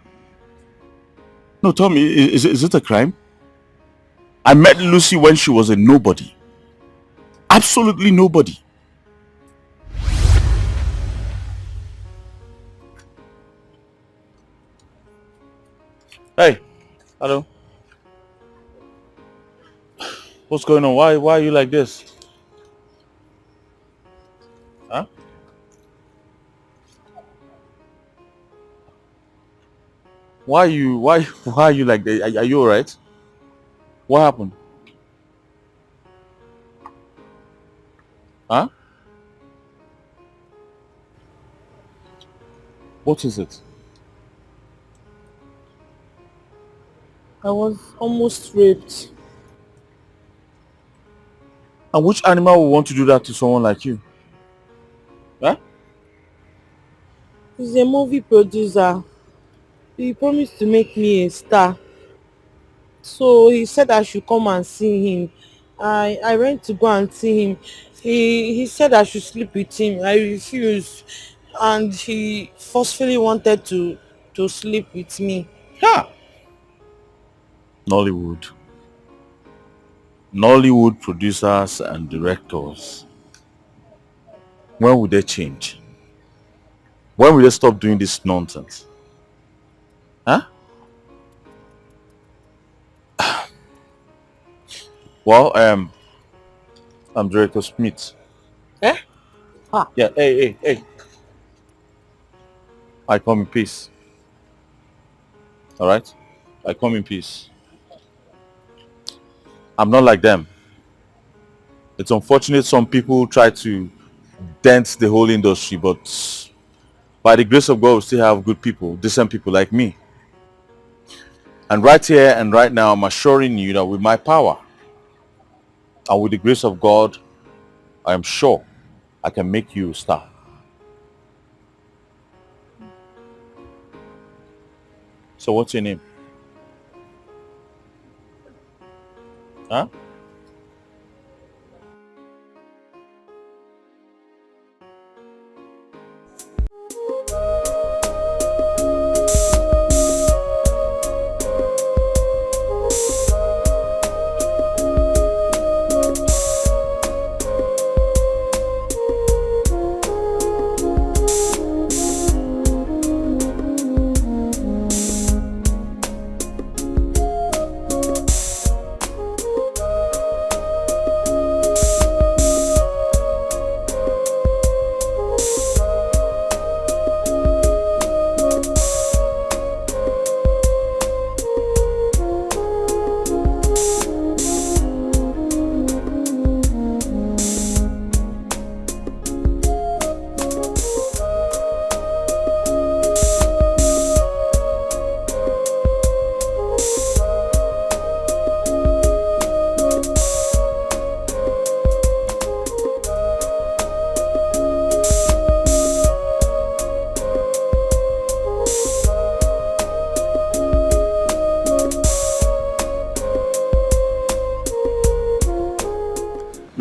No, tell me, is it a crime? I met Lucy when she was a nobody. Absolutely nobody. Hey, hello. What's going on? Why are you like this? Huh? Why are you like that? Are you alright? What happened? Huh? What is it? I was almost raped. And which animal would want to do that to someone like you? Huh? He's a movie producer. He promised to make me a star. So he said I should come and see him. I went to go and see him. He said I should sleep with him. I refused. And he forcefully wanted to sleep with me. Yeah. Nollywood producers and directors. When will they change? When will they stop doing this nonsense? Huh? Well, I'm Director Smith. Eh? Yeah, hey. I come in peace. Alright? I come in peace. I'm not like them. It's unfortunate some people try to dent the whole industry, but by the grace of God, we still have good people, decent people like me. And right here and right now, I'm assuring you that with my power and with the grace of God, I am sure I can make you a star. So what's your name? Huh?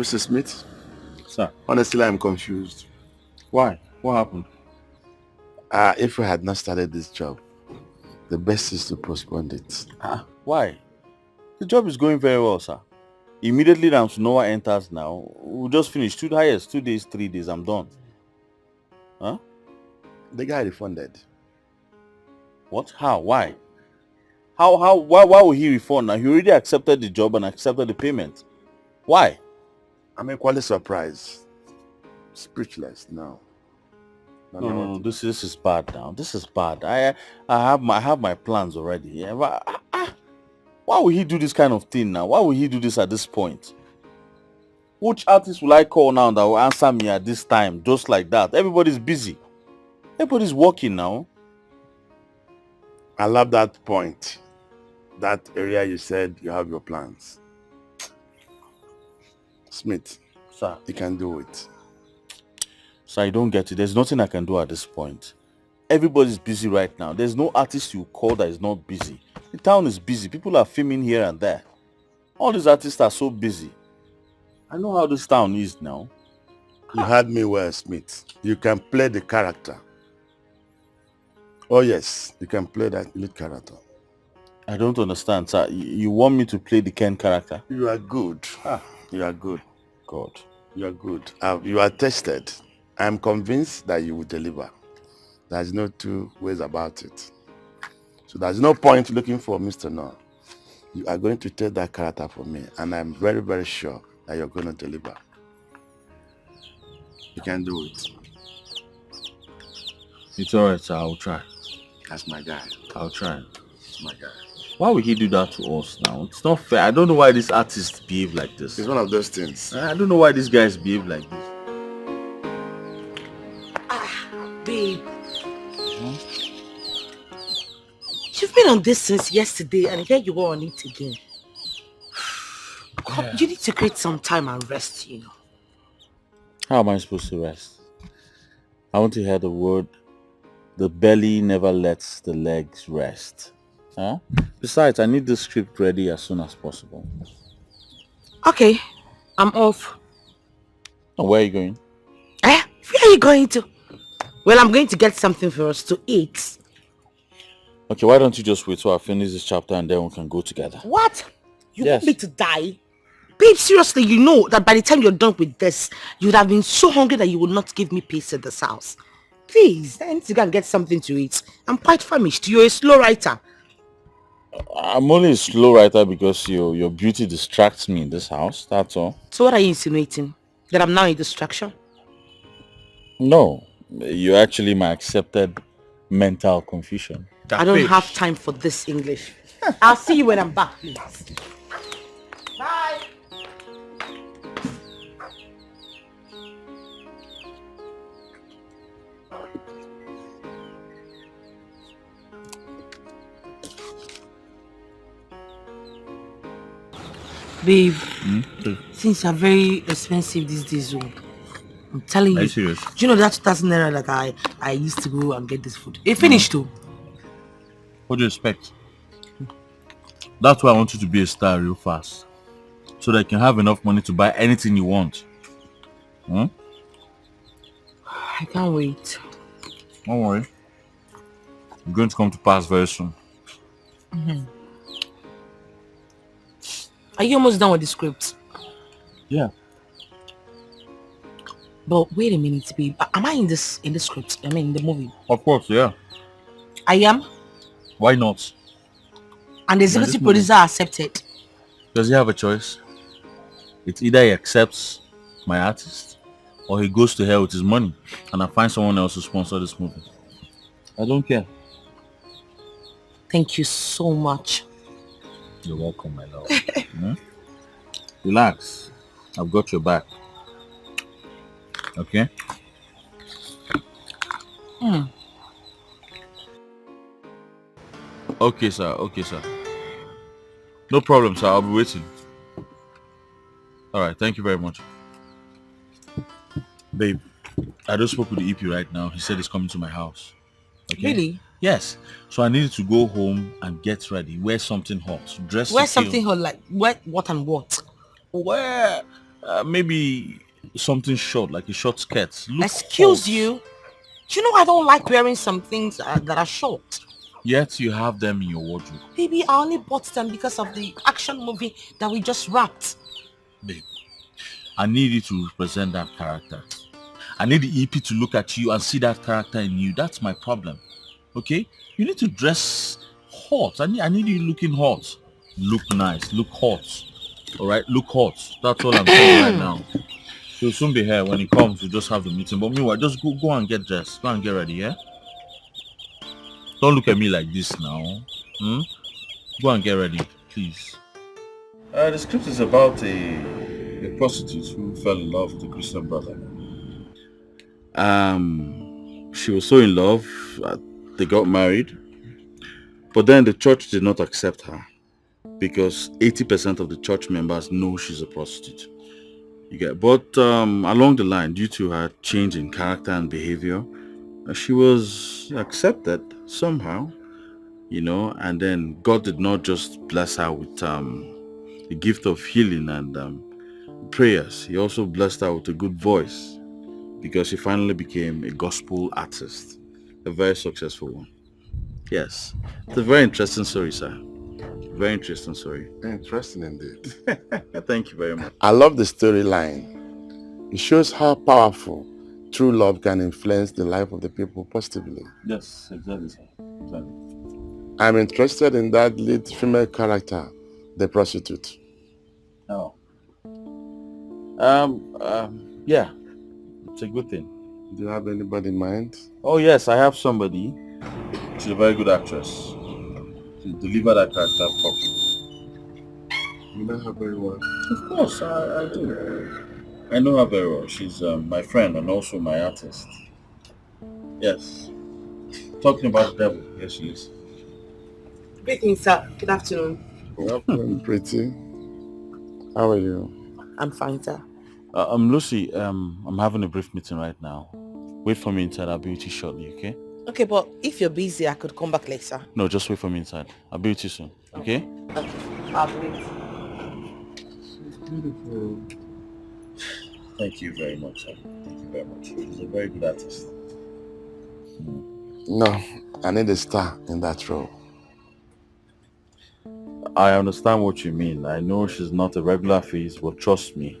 Mr. Smith? Sir? Honestly, I'm confused. Why? What happened? If we had not started this job, the best is to postpone it. Why? The job is going very well, sir. Immediately now Noah enters now. We'll just finish 2 days, 2 days, 3 days, I'm done. Huh? The guy refunded. What? How? Why? Why will he refund now? He already accepted the job and accepted the payment. Why? I'm equally surprised. Speechless now. No, this is bad now. This is bad. I have my plans already. Yeah, but, why would he do this kind of thing now? Why would he do this at this point? Which artist will I call now that will answer me at this time just like that? Everybody's busy. Everybody's working now. I love that point. That area you said you have your plans. Smith, sir, you can do it. So I don't get it. There's nothing I can do at this point. everybody's busy right now. There's no artist you call that is not busy. The town is busy. People are filming here and there. All these artists are so busy. I know how this town is now. You heard me well, Smith. You can play the character. Oh yes, you can play that lead character. I don't understand, sir. You want me to play the Ken character? You are good. You are good. God. You are good. You are tested. I am convinced that you will deliver. There's no two ways about it. So there's no point looking for Mr. No. You are going to take that character for me, and I'm very, very sure that you're going to deliver. You can do it. It's alright, sir. I'll try. That's my guy. I'll try. That's my guy. Why would he do that to us now? It's not fair. I don't know why these artists behave like this. It's one of those things. I don't know why these guys behave like this. Babe. You've been on this since yesterday and here you are on it again. Come, you need to create some time and rest, you know. How am I supposed to rest? I want to hear the word, the belly never lets the legs rest. Huh? Besides, I need the script ready as soon as possible. Okay, I'm off. And where are you going? Where are you going to? Well, I'm going to get something for us to eat. Okay, why don't you just wait till I finish this chapter and then we can go together? What? You Yes. want me to die? Babe, seriously, you know that by the time you're done with this, you would have been so hungry that you would not give me peace in this house. Please, I need to go and get something to eat. I'm quite famished. You're a slow writer. I'm only a slow writer because your beauty distracts me in this house, that's all. So what are you insinuating? That I'm now a distraction? No, you're actually my accepted mental confusion. I don't have time for this English. I'll see you when I'm back, please. Bye. Babe, things are very expensive these days. I'm telling you. Are you serious? Do you know that 2,000 naira that I used to go and get this food? It finished too. What do you expect? That's why I want you to be a star real fast. So that you can have enough money to buy anything you want. Hmm? I can't wait. Don't worry. You're going to come to pass very soon. Are you almost done with the script? Yeah. But wait a minute, babe. Am I in the script? I mean, in the movie? Of course, yeah. I am? Why not? And the executive producer accepted. Does he have a choice? It's either he accepts my artist or he goes to hell with his money and I find someone else to sponsor this movie. I don't care. Thank you so much. You're welcome, my love. Relax. I've got your back. Okay? Okay, sir. Okay, sir. No problem, sir. I'll be waiting. Alright, thank you very much. Babe, I just spoke with the EP right now. He said he's coming to my house. Okay? Really? Yes. So I needed to go home and get ready. Wear something hot. Dress Wear to kill. something hot, like what and what? Wear maybe something short, like a short skirt. Look Excuse hot. you? Do you know I don't like wearing some things that are short? Yet you have them in your wardrobe. Baby, I only bought them because of the action movie that we just wrapped. Babe, I need you to represent that character. I need the EP to look at you and see that character in you. That's my problem. Okay? You need to dress hot. I need you looking hot. Look nice. Look hot. Alright? Look hot. That's all I'm saying right now. He'll soon be here. When he comes, we'll just have the meeting. But meanwhile, just go and get dressed. Go and get ready, yeah? Don't look at me like this now. Go and get ready, please. The script is about a prostitute who fell in love with a Christian brother. She was so in love, they got married. But then the church did not accept her because 80% of the church members know she's a prostitute. But along the line, due to her change in character and behavior, She was accepted somehow, and then God did not just bless her with the gift of healing and prayers. He also blessed her with a good voice because she finally became a gospel artist, a very successful one. Yes, it's a very interesting story, sir. Very interesting story. Interesting indeed. Thank you very much. I love the storyline. It shows how powerful true love can influence the life of the people positively. Yes, exactly, sir. Exactly. I'm interested in that lead female character, the prostitute. Oh. Yeah, it's a good thing. Do you have anybody in mind? Oh yes, I have somebody. She's a very good actress. She delivered that character properly. You know her very well. Of course, I do. I know her very well. She's my friend and also my artist. Yes. Talking about the devil. Yes, she is. Greetings, sir. Good afternoon. Good afternoon, pretty. How are you? I'm fine, sir. Lucy, I'm having a brief meeting right now. Wait for me inside. I'll be with you shortly, okay? Okay, but if you're busy, I could come back later. No, just wait for me inside. I'll be with you soon, okay? I'll wait. She's beautiful. Thank you very much, sir. Thank you very much. She's a very good artist. No, I need a star in that role. I understand what you mean. I know she's not a regular face, but trust me,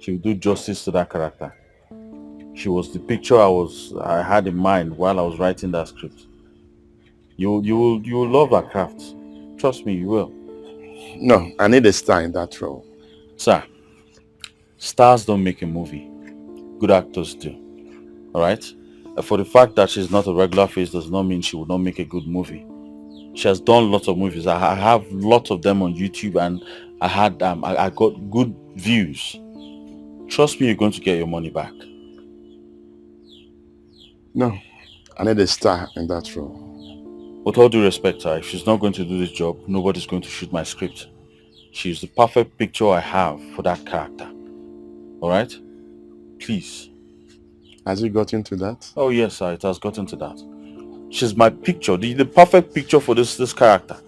she will do justice to that character. She was the picture I had in mind while I was writing that script. You will love her craft. Trust me, you will. No, I need a star in that role. Sir, stars don't make a movie. Good actors do. Alright? For the fact that she's not a regular face does not mean she will not make a good movie. She has done lots of movies. I have lots of them on YouTube, and I got good views. Trust me, you're going to get your money back. No, I need a star in that role. With all due respect, sir, if she's not going to do this job, nobody's going to shoot my script. She's the perfect picture I have for that character. Alright? Please. Has it got into that? Oh yes, sir, it has gotten to that. She's my picture, the perfect picture for this character.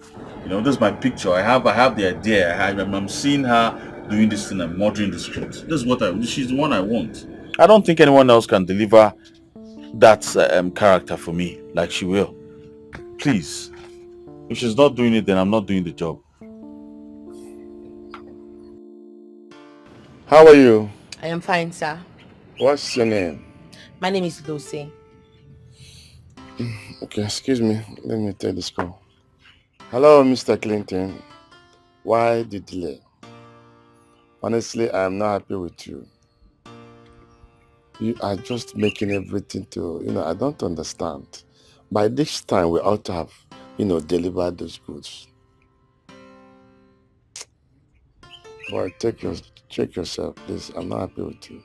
This is my picture. I have the idea. I'm seeing her doing this thing and murdering the script. This is she's the one I want. I don't think anyone else can deliver that character for me like she will. Please. If she's not doing it, then I'm not doing the job. How are you? I am fine, sir. What's your name? My name is Lucy. Okay, excuse me. Let me take this call. Hello, Mr. Clinton. Why the delay? Honestly, I am not happy with you. You are just making everything I don't understand. By this time, we ought to have, delivered those goods. Boy, check yourself, please. I'm not happy with you.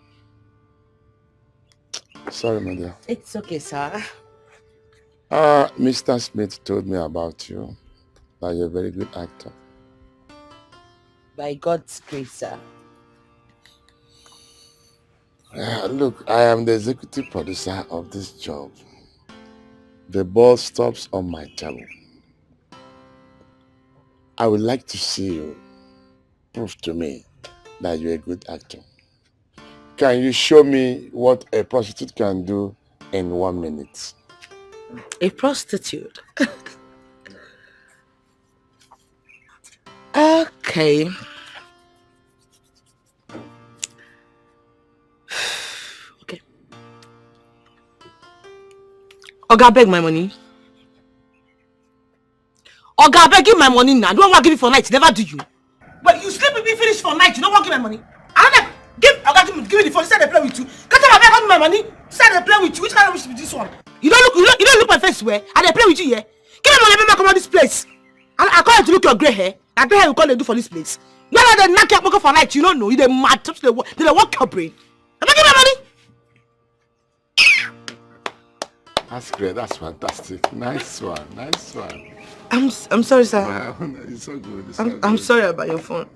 Sorry, my dear. It's okay, sir. Mr. Smith told me about you, that you're a very good actor. By God's grace, sir. Look, I am the executive producer of this job. The ball stops on my table. I would like to see you prove to me that you're a good actor. Can you show me what a prostitute can do in 1 minute? A prostitute? Okay. Okay. Oga, beg my money. Oga, beg give my money now. Don't want to give it for night. Never do you. But you sleep with me, finish for night. You don't want to give my money. I don't give me the phone. Say they play with you. Can't tell my beg my money. Say they play with you. Which kind of wish is this one? You don't look my face where? And they play with you here. Give me money. Let me come out this place. I call you to look your grey hair. I grey hair you call they do for this place. You know they knock your for night. You don't know. You they mad. They work your brain. Am I give my money? That's great. That's fantastic. Nice one. Nice one. I'm sorry, sir. It's so good. I'm sorry about your phone.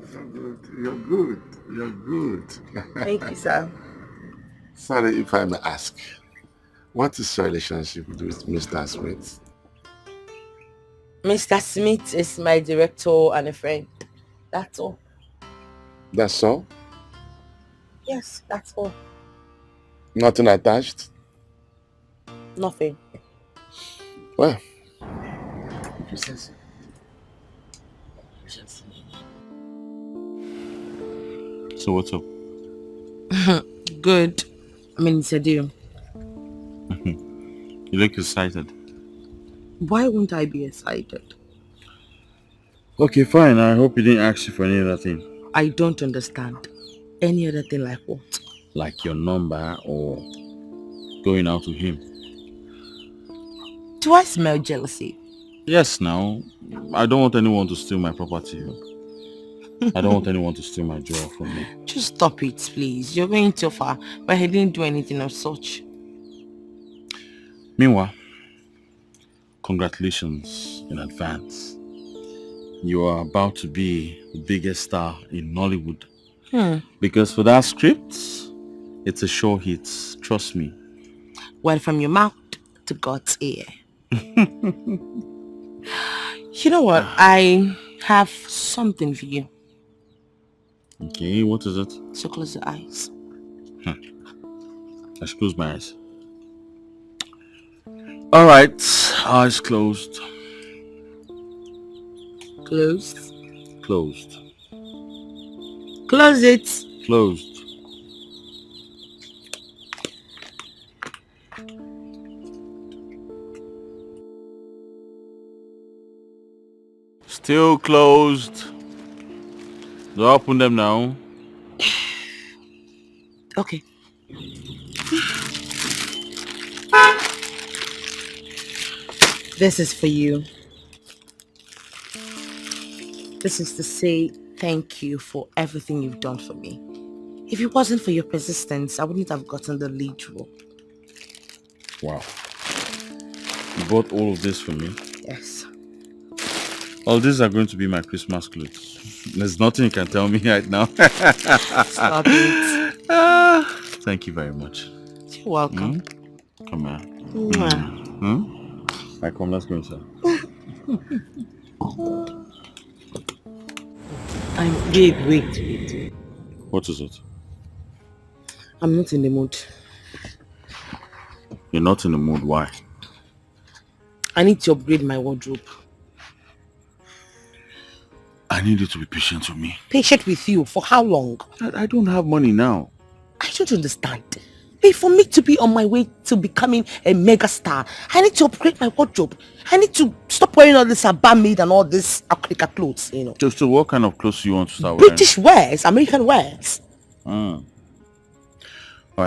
You're good. You're good. Thank you, sir. Sorry if I may ask. What is your relationship with Mr. Smith? Mr. Smith is my director and a friend. That's all. That's all? Yes, that's all. Nothing attached? Nothing. Well, So what's up? Good. I mean, it's a deal. You look excited. Why won't I be excited? Okay, fine. I hope he didn't ask you for any other thing. I don't understand. Any other thing like what? Like your number or going out with him. Do I smell jealousy? Yes, now. I don't want anyone to steal my property. I don't want anyone to steal my joy from me. Just stop it, please. You're going too far. But he didn't do anything of such. Meanwhile, congratulations in advance. You are about to be the biggest star in Nollywood. Because for that script, it's a sure hit. Trust me. Well, from your mouth to God's ear. You know what? I have something for you. Okay, what is it? So close your eyes. I should close my eyes. Alright, eyes closed. Closed. Closed. Close it. Closed. Still closed. Do I open them now? Okay. This is for you. This is to say thank you for everything you've done for me. If it wasn't for your persistence, I wouldn't have gotten the lead role. Wow. You bought all of this for me? Yes. All these are going to be my Christmas clothes. There's nothing you can tell me right now. Stop it. Thank you very much. You're welcome. Come here. Right, come, let's go inside. Wait. What is it? I'm not in the mood. You're not in the mood, why? I need to upgrade my wardrobe. I need you to be patient with me. Patient with you? For how long? I don't have money now. I don't understand. Hey, for me to be on my way to becoming a mega star, I need to upgrade my wardrobe. I need to stop wearing all this Abamid and all this Africa clothes, you know. So what kind of clothes do you want to start wearing? British wears, American wears. Alright,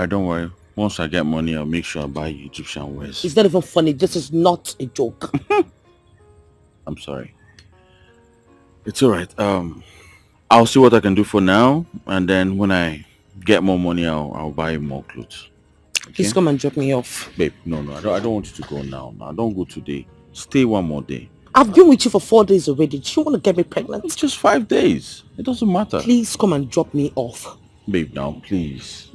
don't worry. Once I get money, I'll make sure I buy you Egyptian wears. It's not even funny. This is not a joke. I'm sorry. It's alright. I'll see what I can do for now, and then when I get more money, I'll buy you more clothes. Okay? Please come and drop me off. Babe, no, I don't want you to go now. Don't go today. Stay one more day. I've been with you for 4 days already. Do you want to get me pregnant? It's just 5 days. It doesn't matter. Please come and drop me off. Babe, now, please.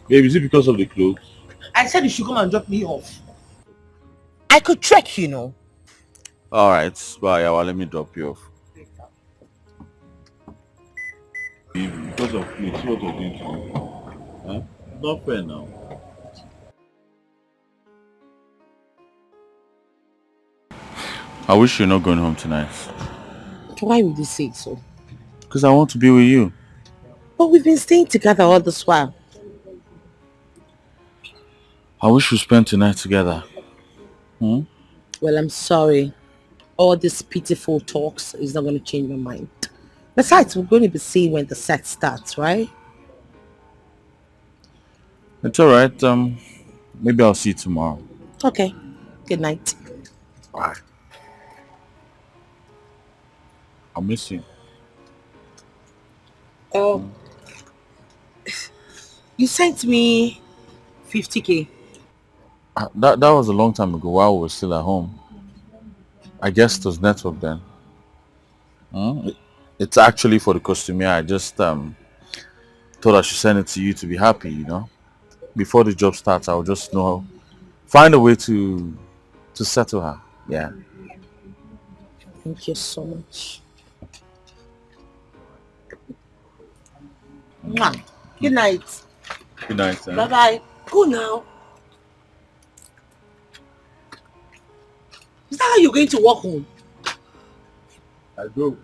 Babe, is it because of the clothes? I said you should come and drop me off. I could trek, you know. Alright, well, let me drop you off. Because of clothes, what you're doing to me? Huh? Not fair now. I wish you're not going home tonight. Why would you say so? Because I want to be with you. But we've been staying together all this while. I wish we spent tonight together. Well, I'm sorry. All this pitiful talks is not going to change my mind. Besides, we're going to be seeing when the set starts, right? It's alright. Maybe I'll see you tomorrow. Okay. Good night. Bye. I'll miss you. Oh. You sent me 50k. That was a long time ago while we were still at home. I guess it was network then. It's actually for the costume. I just thought I should send it to you to be happy, you know. before the job starts, I'll just find a way to settle her. Yeah. Thank you so much. Mwah. Good night. Good night. Bye bye. Go now. Is that how you're going to walk home? I go.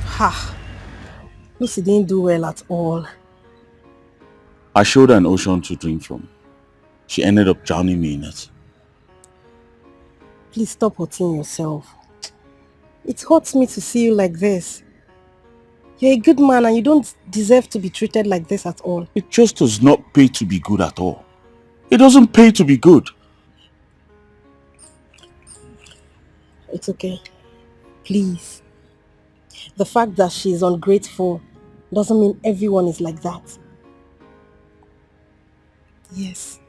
Ha. Missy didn't do well at all. I showed her an ocean to drink from. She ended up drowning me in it. Please stop hurting yourself. It hurts me to see you like this. You're a good man and you don't deserve to be treated like this at all. It just does not pay to be good at all. It doesn't pay to be good. It's okay. Please. The fact that she's ungrateful doesn't mean everyone is like that. Yes.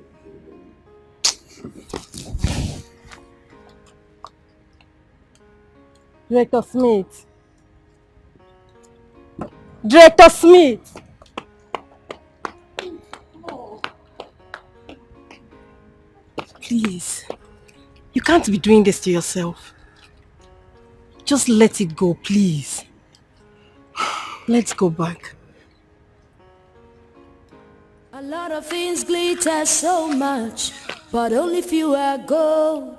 Director Smith. Director Smith. Please. You can't be doing this to yourself. Just let it go, please. Let's go back. A lot of things glitter so much, but only few are gold.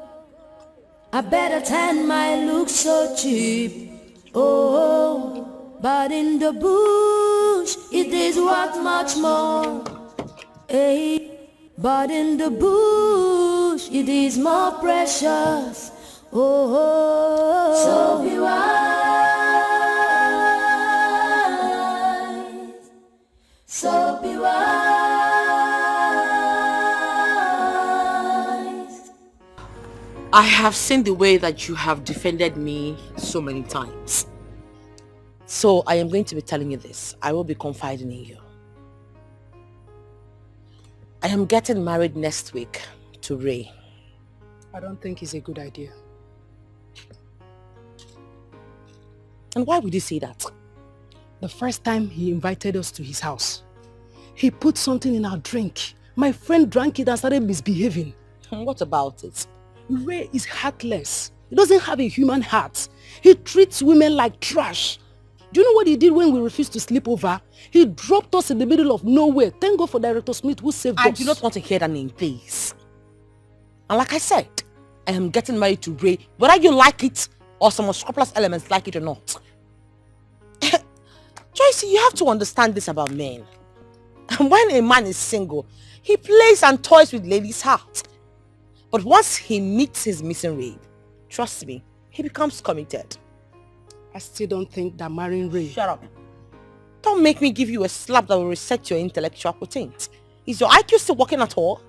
I better tan my look so cheap. Oh, but in the bush it is worth much more. Hey, but in the bush it is more precious. Oh, so be wise, so be wise. I have seen the way that you have defended me so many times. So I am going to be telling you this. I will be confiding in you. I am getting married next week to Ray. I don't think it's a good idea. And why would you say that? The first time he invited us to his house, he put something in our drink. My friend drank it and started misbehaving. What about it? Ray is heartless. He doesn't have a human heart. He treats women like trash. Do you know what he did when we refused to sleep over? He dropped us in the middle of nowhere. Thank God for Director Smith who saved us. I do not want to hear that name, please. And like I said, I am getting married to Ray, whether you like it or some unscrupulous elements like it or not. Joyce, you have to understand this about men. When a man is single, he plays and toys with ladies' heart. But once he meets his missing Ray, trust me, he becomes committed. I still don't think that marrying Ray... Shut up. Don't make me give you a slap that will reset your intellectual quotient. Is your IQ still working at all?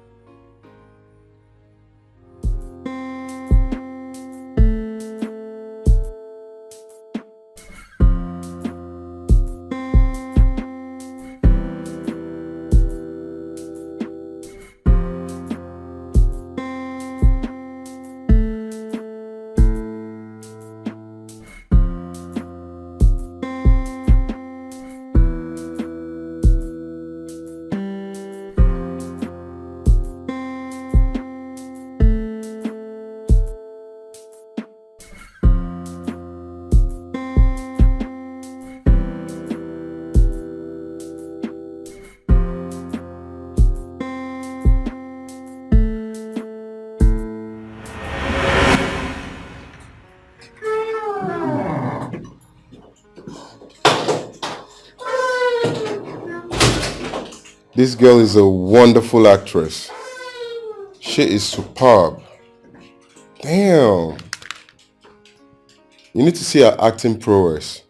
This girl is a wonderful actress. She is superb. Damn. You need to see her acting prowess.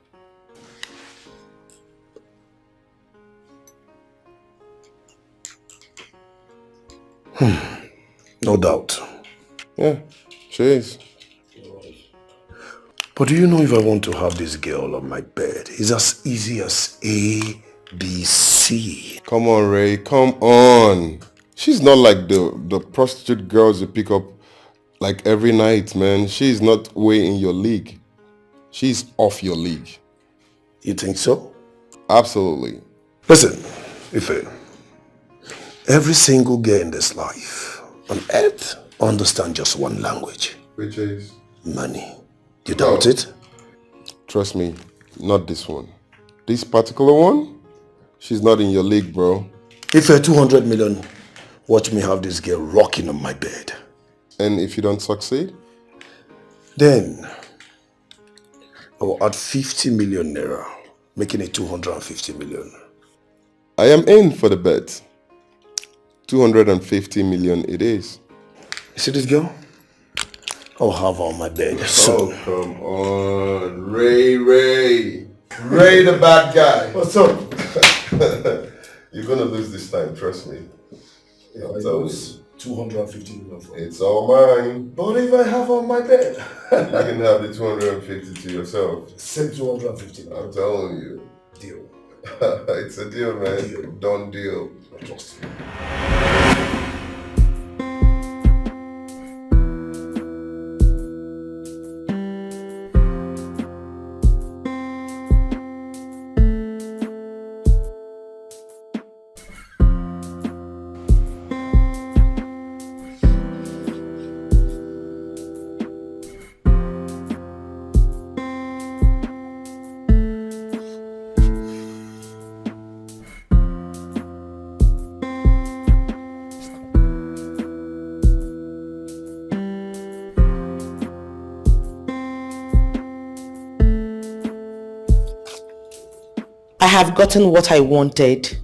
No doubt. Yeah, she is. But do you know if I want to have this girl on my bed, it's as easy as A, B, C. Come on, Ray, come on. She's not like the prostitute girls you pick up like every night, man. She's not way in your league. She's off your league. You think so? Absolutely. Listen, Ife, every single girl in this life on earth understands just one language. Which is? Money. You doubt it? Trust me, not this one. This particular one, she's not in your league, bro. If you're 200 million, watch me have this girl rocking on my bed. And if you don't succeed? Then, I will add 50 million naira, making it 250 million. I am in for the bet. 250 million it is. You see this girl? I'll have her on my bed soon. Oh, come on. Ray the bad guy. What's up? You're gonna lose this time, trust me. Yeah, I lose 250 million for It's all mine. But if I have her on my bed? You can have the 250 to yourself. Same 250 million. I'm telling you. Deal. It's a deal, man. Deal. Done deal. Trust me. I have gotten what I wanted,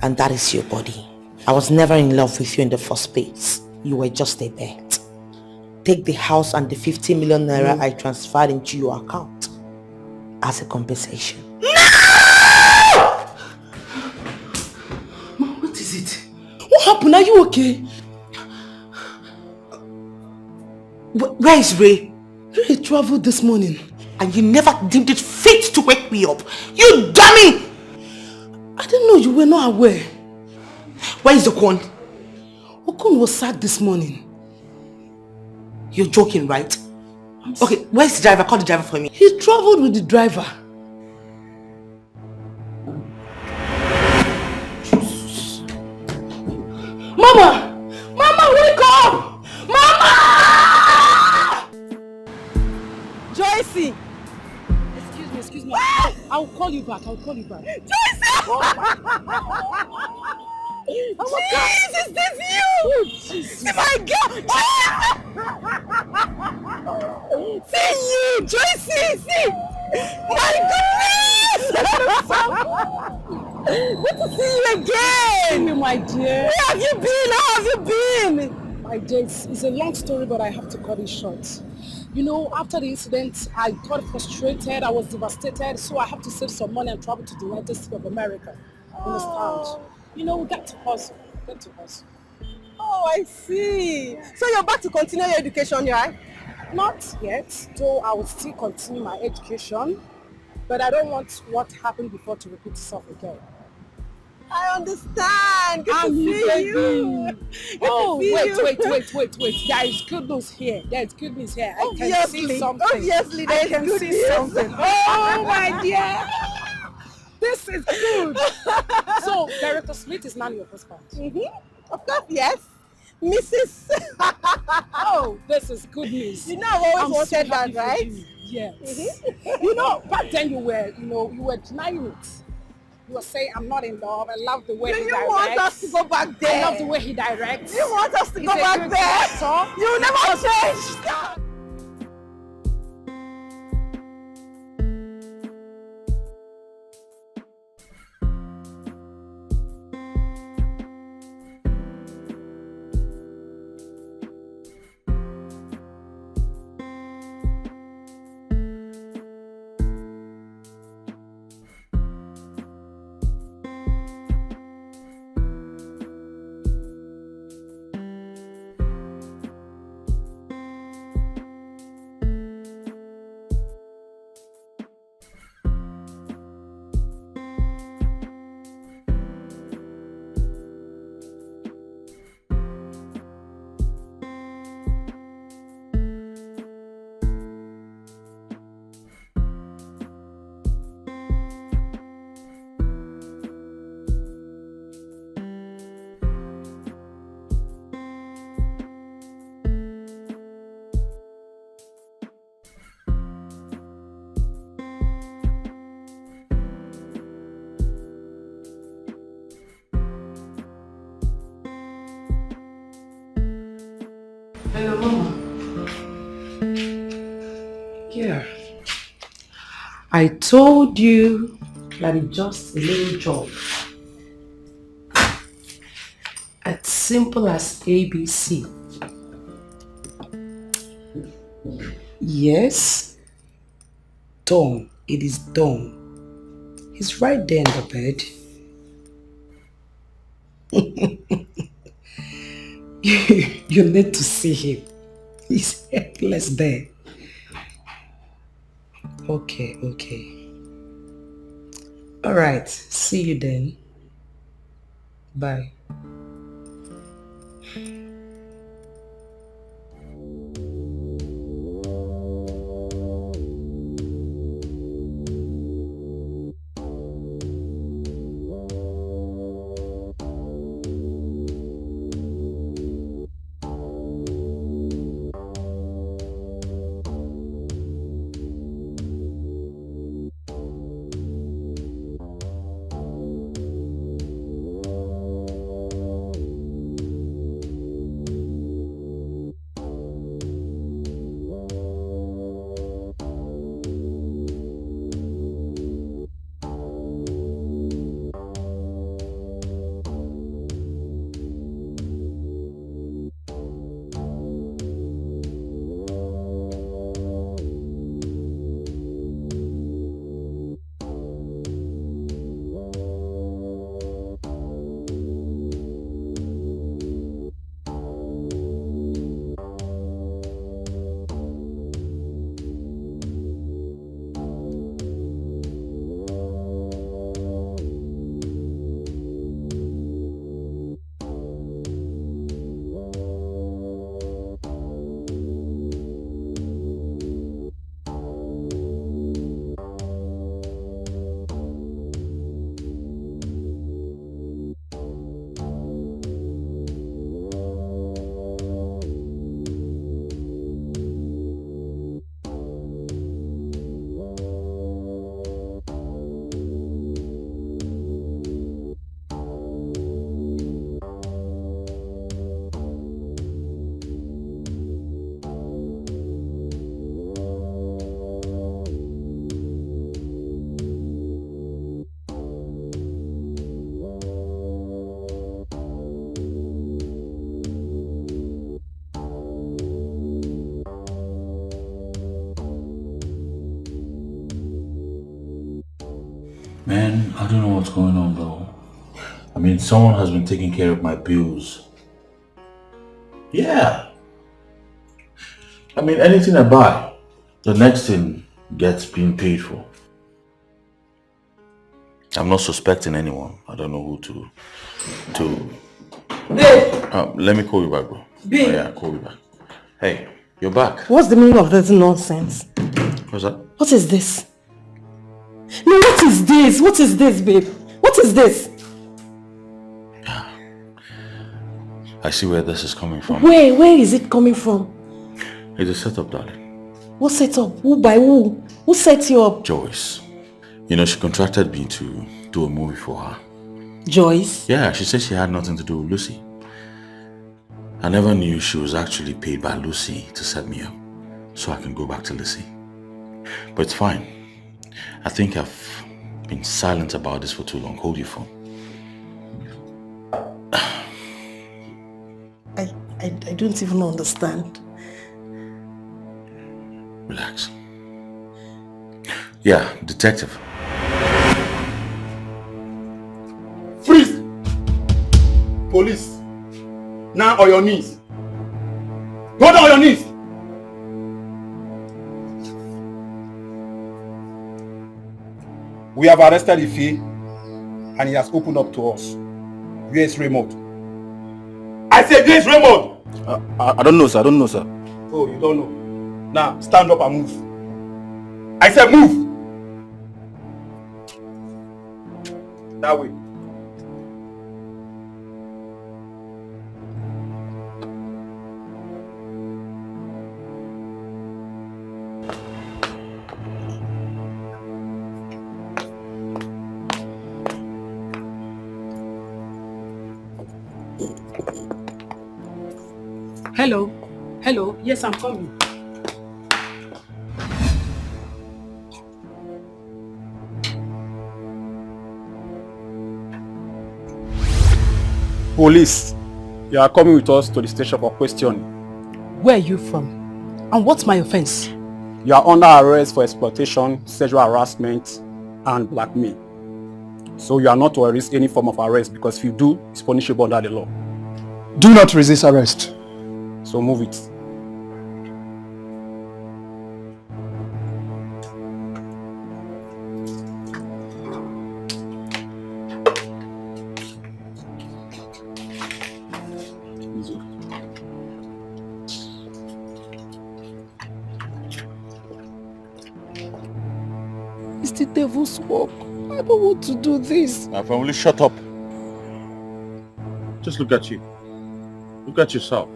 and that is your body. I was never in love with you in the first place. You were just a bet. Take the house and the 50 million naira I transferred into your account as a compensation. Mom, what is it? What happened? Are you okay? Where is Ray? Ray traveled this morning. And you never deemed it fit to wake me up. You dummy! I didn't know you were not aware. Where is Okon? Okon was sacked this morning. You're joking, right? Okay, where's the driver? Call the driver for me. He traveled with the driver. Jesus. Mama! Mama, wake up! Mama! Joycey! Excuse me. I'll call you back. Joycey! Oh my God! Is this you? See my girl! See you, Joycey! See! My goodness! Good to see you again! See you, my dear. Where have you been? How have you been? My dear, it's a long story, but I have to cut it short. You know, after the incident, I got frustrated, I was devastated, so I have to save some money and travel to the United States of America. Understand? You know, we got to hustle. Oh, I see. So you're back to continue your education, right? Not yet, though I will still continue my education, but I don't want what happened before to repeat itself again. I understand. Good to see you. Oh, wait. There is good news here. I can see something. Obviously, there is good news. Oh, my dear. This is good. So, Director Smith is now your husband. Of course, yes. Mrs. Oh, this is good news. You know, I've always wanted that, right? Yes. You know, back then you were denying it. You were saying, I'm not in love. I love the way he directs. You want us to go back there? I love the way he directs. You want us to go back there? You never change. Hello, Mama. Yeah. I told you that it's just a little job. As simple as ABC. Yes. Done. It is done. He's right there in the bed. You need to see him. He's helpless there. Okay. Alright, see you then. Bye. Man, I don't know what's going on, bro. I mean, someone has been taking care of my bills. Yeah. I mean, anything I buy, the next thing gets being paid for. I'm not suspecting anyone. I don't know who to. Let me call you back, bro. Babe. Oh, yeah, call you back. Hey, you're back. What's the meaning of this nonsense? What's that? What is this? No, what is this? What is this, babe? What is this? I see where this is coming from. Where is it coming from? It's a setup, darling. What set up? Who by who? Who set you up? Joyce. You know, she contracted me to do a movie for her. Joyce? Yeah, she said she had nothing to do with Lucy. I never knew she was actually paid by Lucy to set me up, so I can go back to Lucy. But it's fine. I think I've been silent about this for too long. Hold your phone. I don't even understand. Relax. Yeah, detective. Freeze! Police. Now on your knees. Go down on your knees. We have arrested Ife and he has opened up to us. Where is Raymond? I said, where is Raymond? I don't know, sir. I don't know, sir. Oh, you don't know. Now, stand up and move. I said move! That way. Hello. Hello, yes, I'm coming. Police, you are coming with us to the station for questioning. Where are you from? And what's my offense? You are under arrest for exploitation, sexual harassment, and blackmail. So you are not to risk any form of arrest because if you do, it's punishable under the law. Do not resist arrest. So move it. It's the devil's work. I don't want to do this. Now, family, shut up. Just look at you. Look at yourself.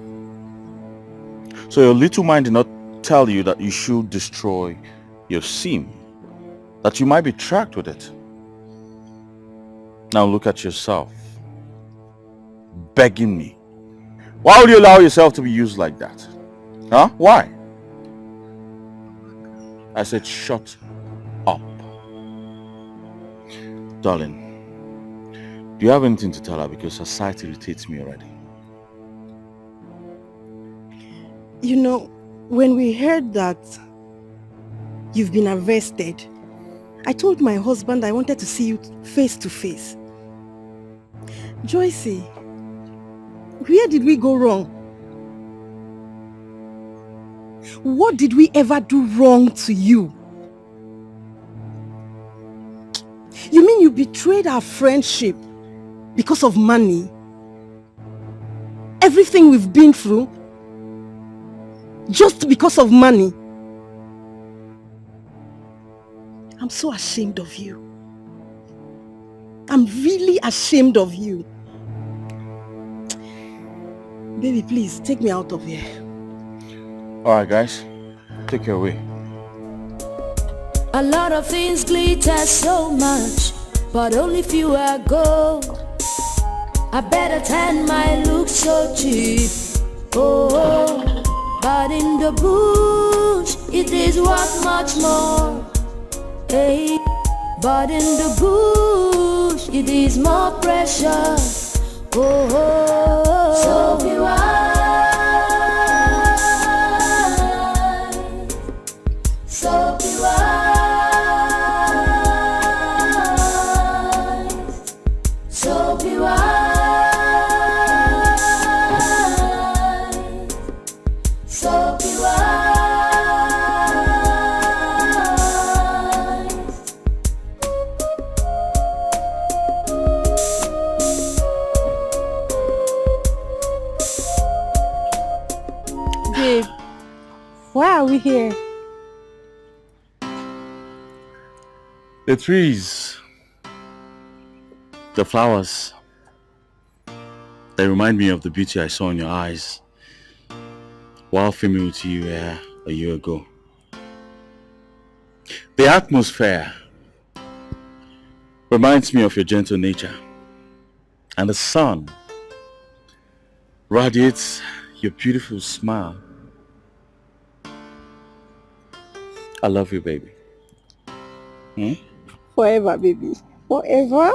So your little mind did not tell you that you should destroy your SIM, that you might be tracked with it. Now look at yourself. Begging me. Why would you allow yourself to be used like that? Huh? Why? I said shut up. Darling, do you have anything to tell her because her sight irritates me already? You know, when we heard that you've been arrested, I told my husband I wanted to see you face to face. Joycey, where did we go wrong? What did we ever do wrong to you? You mean you betrayed our friendship because of money? Everything we've been through? Just because of money? I'm so ashamed of you. I'm really ashamed of you. Baby, please, take me out of here. Alright guys, take her away. A lot of things glitter so much, but only few are gold. I better turn my look so cheap. Oh, but in the bush it is worth much more. Hey, but in the bush it is more precious. Oh, so be wise, so be wise, so be wise, so be wise. Babe, why are we here? The trees, the flowers, they remind me of the beauty I saw in your eyes while filming with you a year ago. The atmosphere reminds me of your gentle nature, and the sun radiates your beautiful smile. I love you, baby. Forever, baby. Forever.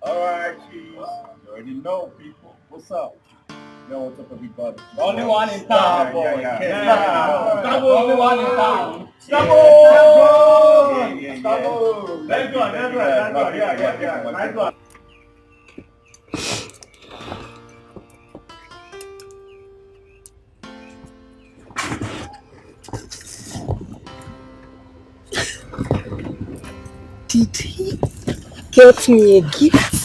Alright, cheese. You already know, people. What's up? Yo, what's up, everybody? Only one in town, boy. Only one in town. Stop! Let's go. Yeah. Nice one. Did he get me a gift?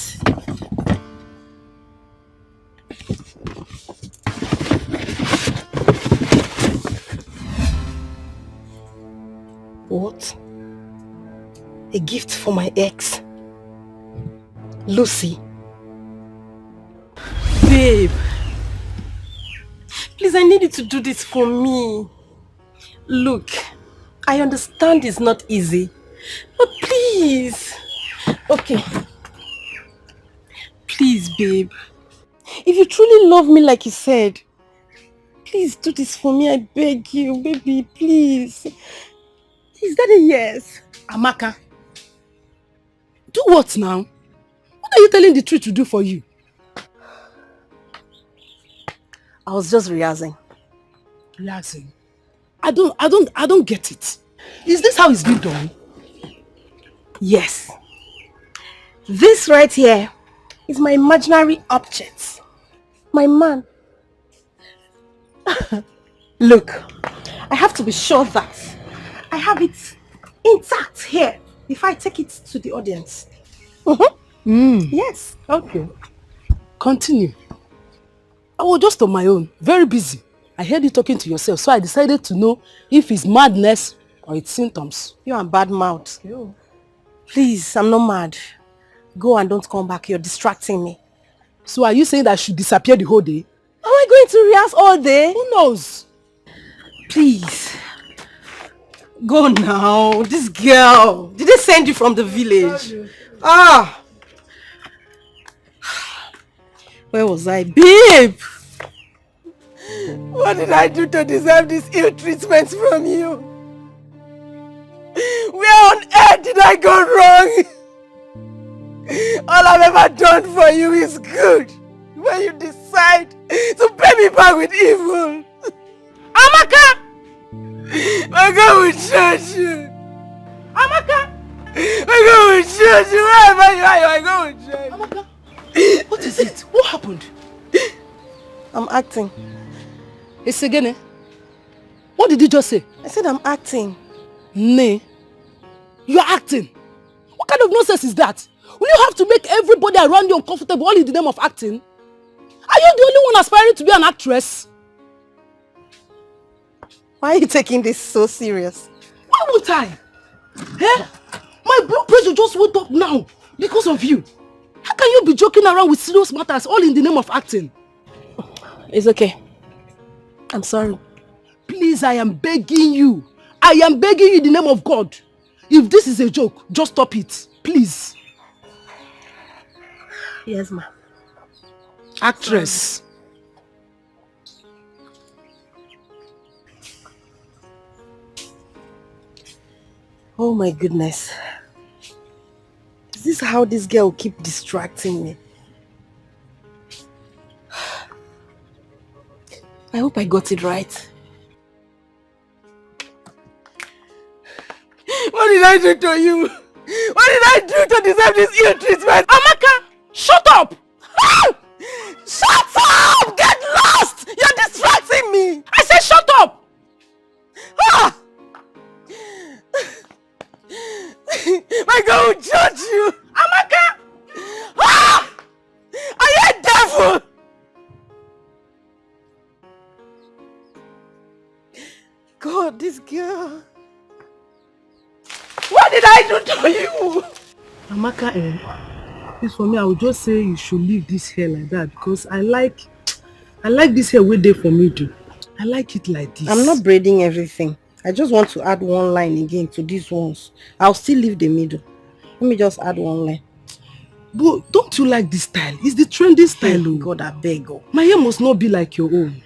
What? A gift for my ex, Lucy. Babe. Please, I need you to do this for me. Look, I understand it's not easy, but please. Okay. Please, babe. If you truly love me like you said, please do this for me, I beg you, baby, please. Is that a yes? Amaka, do what now? What are you telling the truth to do for you? I was just rehearsing. Rehearsing? I don't get it. Is this how it's been done? Yes. This right here is my imaginary object. My man. Look, I have to be sure that I have it intact here if I take it to the audience. Yes. Okay. Continue. I was just on my own, very busy. I heard you talking to yourself, so I decided to know if it's madness or it's symptoms. You're a bad mouth. Please, I'm not mad. Go and don't come back. You're distracting me. So are you saying that I should disappear the whole day? Am I going to rehearse all day? Who knows? Please. Go now. This girl. Did they send you from the village? Ah. Where was I? Babe! What did I do to deserve this ill treatment from you? Where on earth did I go wrong? All I've ever done for you is good. When you decide to pay me back with evil. Amaka! My God will judge you. Amaka! My God will judge you. Wherever you are, my God will judge you. Amaka! What is it? What happened? I'm acting. It's again, eh? What did you just say? I said I'm acting. Nay. You are acting? What kind of nonsense is that? Will you have to make everybody around you uncomfortable all in the name of acting? Are you the only one aspiring to be an actress? Why are you taking this so serious? Why would I? Eh? My blood pressure just went up now because of you. How can you be joking around with serious matters all in the name of acting? It's okay. I'm sorry. Please, I am begging you. I am begging you in the name of God. If this is a joke, just stop it. Please. Yes, ma'am. Actress. Oh my goodness. Is this how this girl keep distracting me? I hope I got it right. What did I do to you? What did I do to deserve this ill treatment? Amaka, shut up! Shut up! Get lost! You're distracting me! I said shut up! Ah! My God will judge you! Amaka! Ah! Are you a devil? God, this girl. What did I do to you? Amaka, this for me, I would just say you should leave this hair like that because I like this hair way there for me too. I like it like this. I'm not braiding everything. I just want to add one line again to these ones. I'll still leave the middle. Let me just add one line. But don't you like this style? It's the trendy style. Oh God, I beg. Oh. My hair must not be like your own.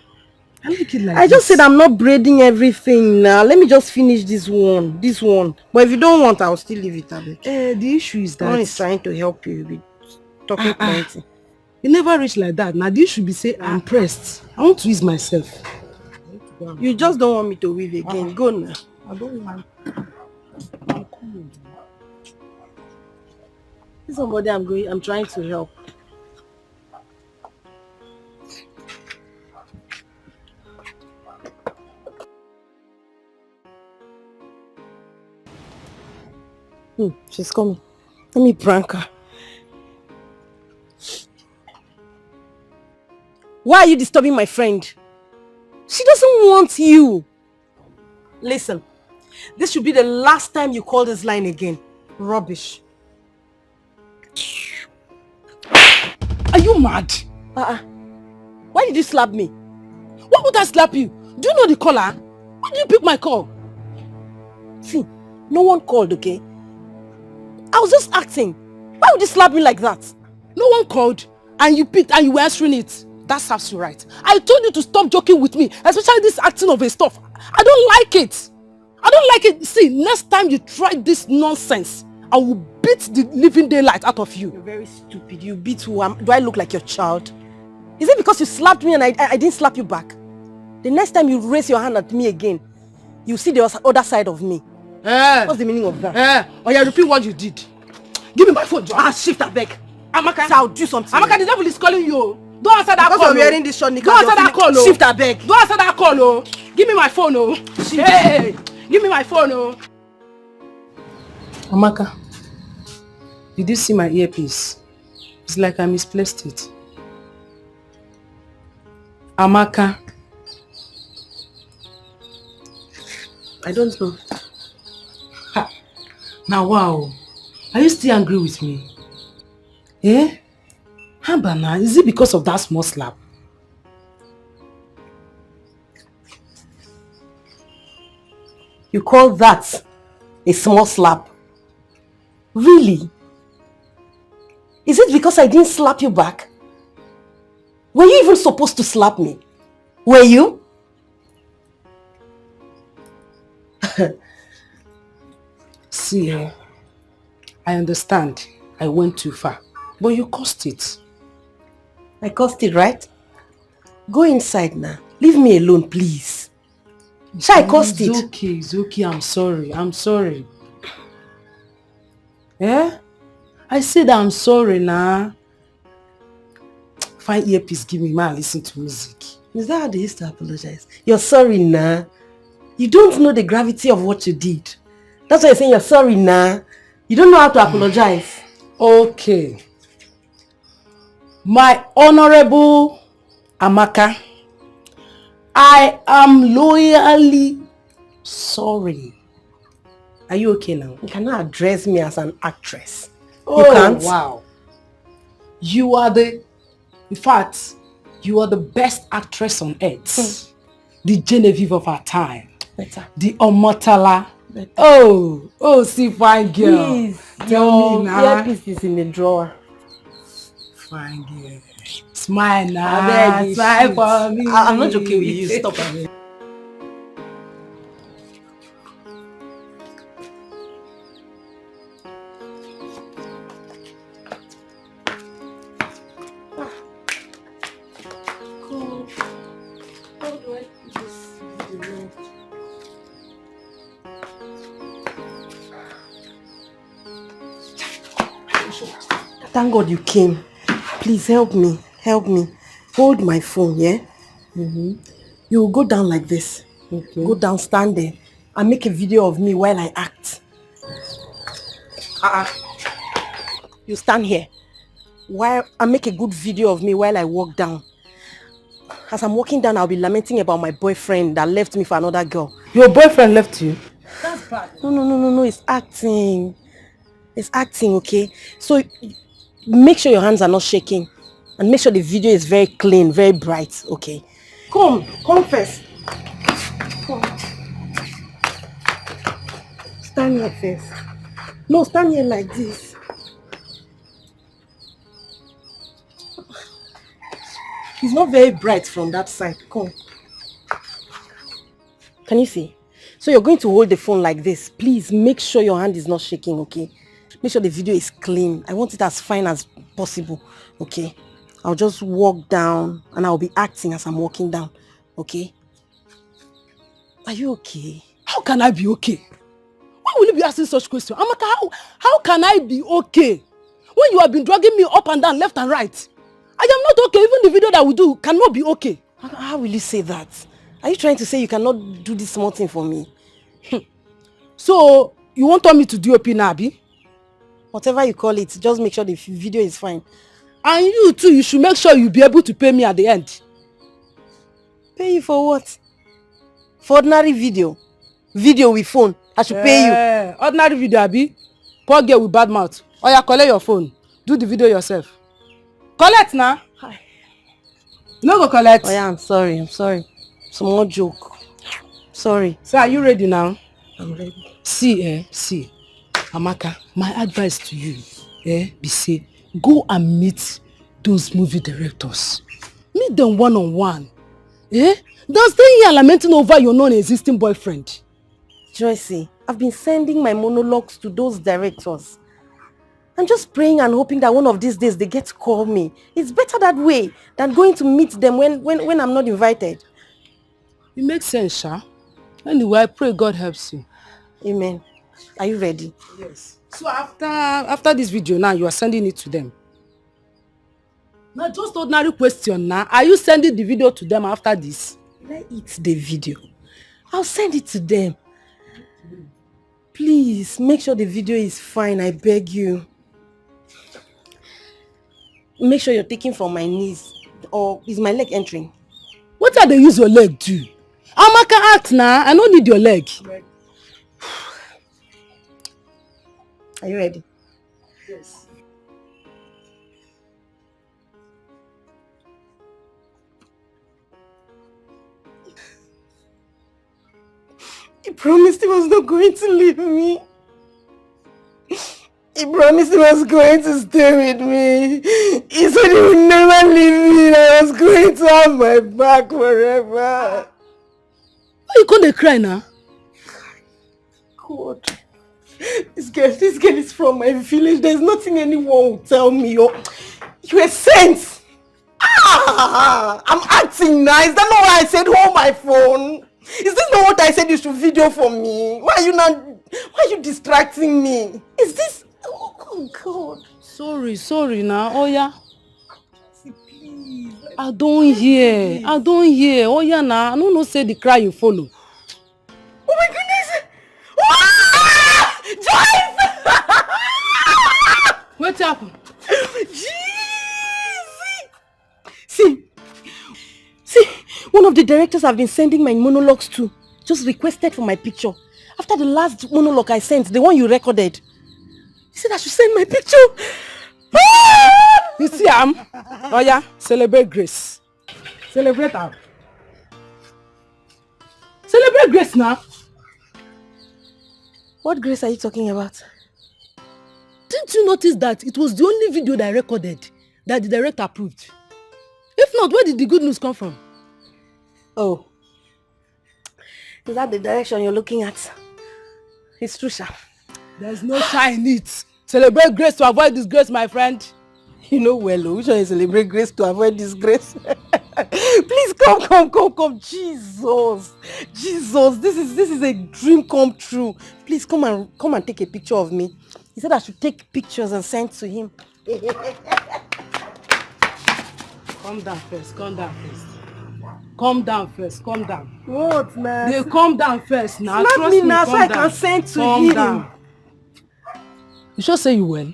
I like it like I just said I'm not braiding everything now. Let me just finish this one. This one. But if you don't want, I'll still leave it. The issue is that one is trying to help you with talking plenty. You never reach like that. Now this should be say I'm pressed. I want to ease myself. You just don't want me to weave again. Go now. I don't want. I'm coming. Somebody I'm trying to help. She's coming. Let me prank her. Why are you disturbing my friend? She doesn't want you. Listen, this should be the last time you call this line again. Rubbish. Are you mad? Why did you slap me? Why would I slap you? Do you know the caller? Why did you pick my call? See, no one called, okay? I was just acting. Why would you slap me like that? No one called and you picked and you were answering it. That serves you right. I told you to stop joking with me, especially this acting of a stuff. I don't like it. I don't like it. See, next time you try this nonsense, I will beat the living daylight out of you. You're very stupid. You beat who? Do I look like your child? Is it because you slapped me and I didn't slap you back? The next time you raise your hand at me again, you see the other side of me. What's the meaning of that? Oh yeah, repeat what you did. Give me my phone, John. Shift that back. Amaka, so I'll do something. Amaka, the devil is calling you. Don't answer that call. Because you're wearing this short knicker. Don't answer that call. Shift that back. Don't answer that call. Oh. Give me my phone. Oh. Hey, give me my phone. Oh. Amaka, did you see my earpiece? It's like I misplaced it. Amaka. I don't know. Ha. Now, wow. Are you still angry with me? Eh? Habana, is it because of that small slap? You call that a small slap? Really? Is it because I didn't slap you back? Were you even supposed to slap me? Were you? See, I understand I went too far, but you caused it. I caused it, right? Go inside now. Leave me alone, please. Shall I caused it? It's okay, I'm sorry. Eh? I said I'm sorry now. Find earpiece, give me man, listen to music. Is that how they used to apologize? You're sorry now. You don't know the gravity of what you did. That's why you're saying you're sorry now. You don't know how to apologize. Okay. My honorable Amaka, I am loyally sorry. Are you okay now? You cannot address me as an actress. Oh, you can't. Wow. You are the best actress on earth. The Genevieve of our time. Better. The Omotala. Better. Oh, see, fine girl. Please, tell me now. Earpiece is in the drawer. Fine girl. Smile now. Smile for me. I'm not joking with you. Stop it. Thank God you came. Please help me. Hold my phone, yeah? You will go down like this. Okay. Go down, stand there, and make a video of me while I act. You stand here. While I make a good video of me while I walk down. As I'm walking down, I'll be lamenting about my boyfriend that left me for another girl. Your boyfriend left you? That's bad. No. It's acting. It's acting, okay? So make sure your hands are not shaking. And make sure the video is very clean, very bright, okay? Come first. Come. Stand here first. No, stand here like this. It's not very bright from that side. Come. Can you see? So you're going to hold the phone like this. Please make sure your hand is not shaking, okay? Make sure the video is clean. I want it as fine as possible, okay? I'll just walk down and I'll be acting as I'm walking down, okay? Are you okay? How can I be okay? Why will you be asking such questions? Amaka, how can I be okay? When you have been dragging me up and down, left and right. I am not okay. Even the video that we do cannot be okay. How will you say that? Are you trying to say you cannot do this small thing for me? So, you want me to do OP now, Abi? Whatever you call it, just make sure the video is fine. And you too, you should make sure you'll be able to pay me at the end. Pay you for what? For ordinary video? Video with phone. I should pay you. Ordinary video, Abi. Poor girl with bad mouth. Oya, collect your phone. Do the video yourself. Collect now. You no go collect? Oh yeah, I'm sorry. Small joke. Sorry. So are you ready now? I'm ready. See, Amaka, my advice to you, be say, go and meet those movie directors. Meet them one-on-one. Don't stay here lamenting over your non-existing boyfriend. Joycey, I've been sending my monologues to those directors. I'm just praying and hoping that one of these days they get to call me. It's better that way than going to meet them when I'm not invited. It makes sense, Sha. Anyway, I pray God helps you. Amen. Are you ready? Yes. So after this video now, you are sending it to them. Now just ordinary question now. Are you sending the video to them after this? Let it the video. I'll send it to them. Please, make sure the video is fine, I beg you. Make sure you're taking from my knees. Or is my leg entering? What are they use your leg do? Amaka act now. I don't need your leg. Are you ready? Yes. He promised he was not going to leave me. He promised he was going to stay with me. He said he would never leave me and I was going to have my back forever. Why you can't cry now? God. This girl is from my village. There's nothing anyone will tell me. You're a saint. I'm acting nice. That's not why I said hold my phone. Is this not what I said you should video for me? Why are you distracting me? Is this... Oh God. Sorry now. Oh yeah. See, please. I don't hear. Oh yeah now. I don't know say the cry you follow. Oh my goodness. Ah! Joyce! What happened? See, one of the directors I've been sending my monologues to just requested for my picture. After the last monologue I sent, the one you recorded, he said I should send my picture. You see, oh yeah, celebrate grace. Celebrate her. Celebrate grace now. What grace are you talking about? Didn't you notice that it was the only video that I recorded that the director approved? If not, where did the good news come from? Oh. Is that the direction you're looking at? It's true, Sha. There's no shy in it. Celebrate grace to avoid disgrace, my friend. You know well, which one is celebrate grace to avoid disgrace? Please come. Jesus. This is a dream come true. Please come and take a picture of me. He said I should take pictures and send to him. Calm down first. Calm down. What, man? They calm down first now. Slap me now so I can send to him. Calm down. You sure say you well?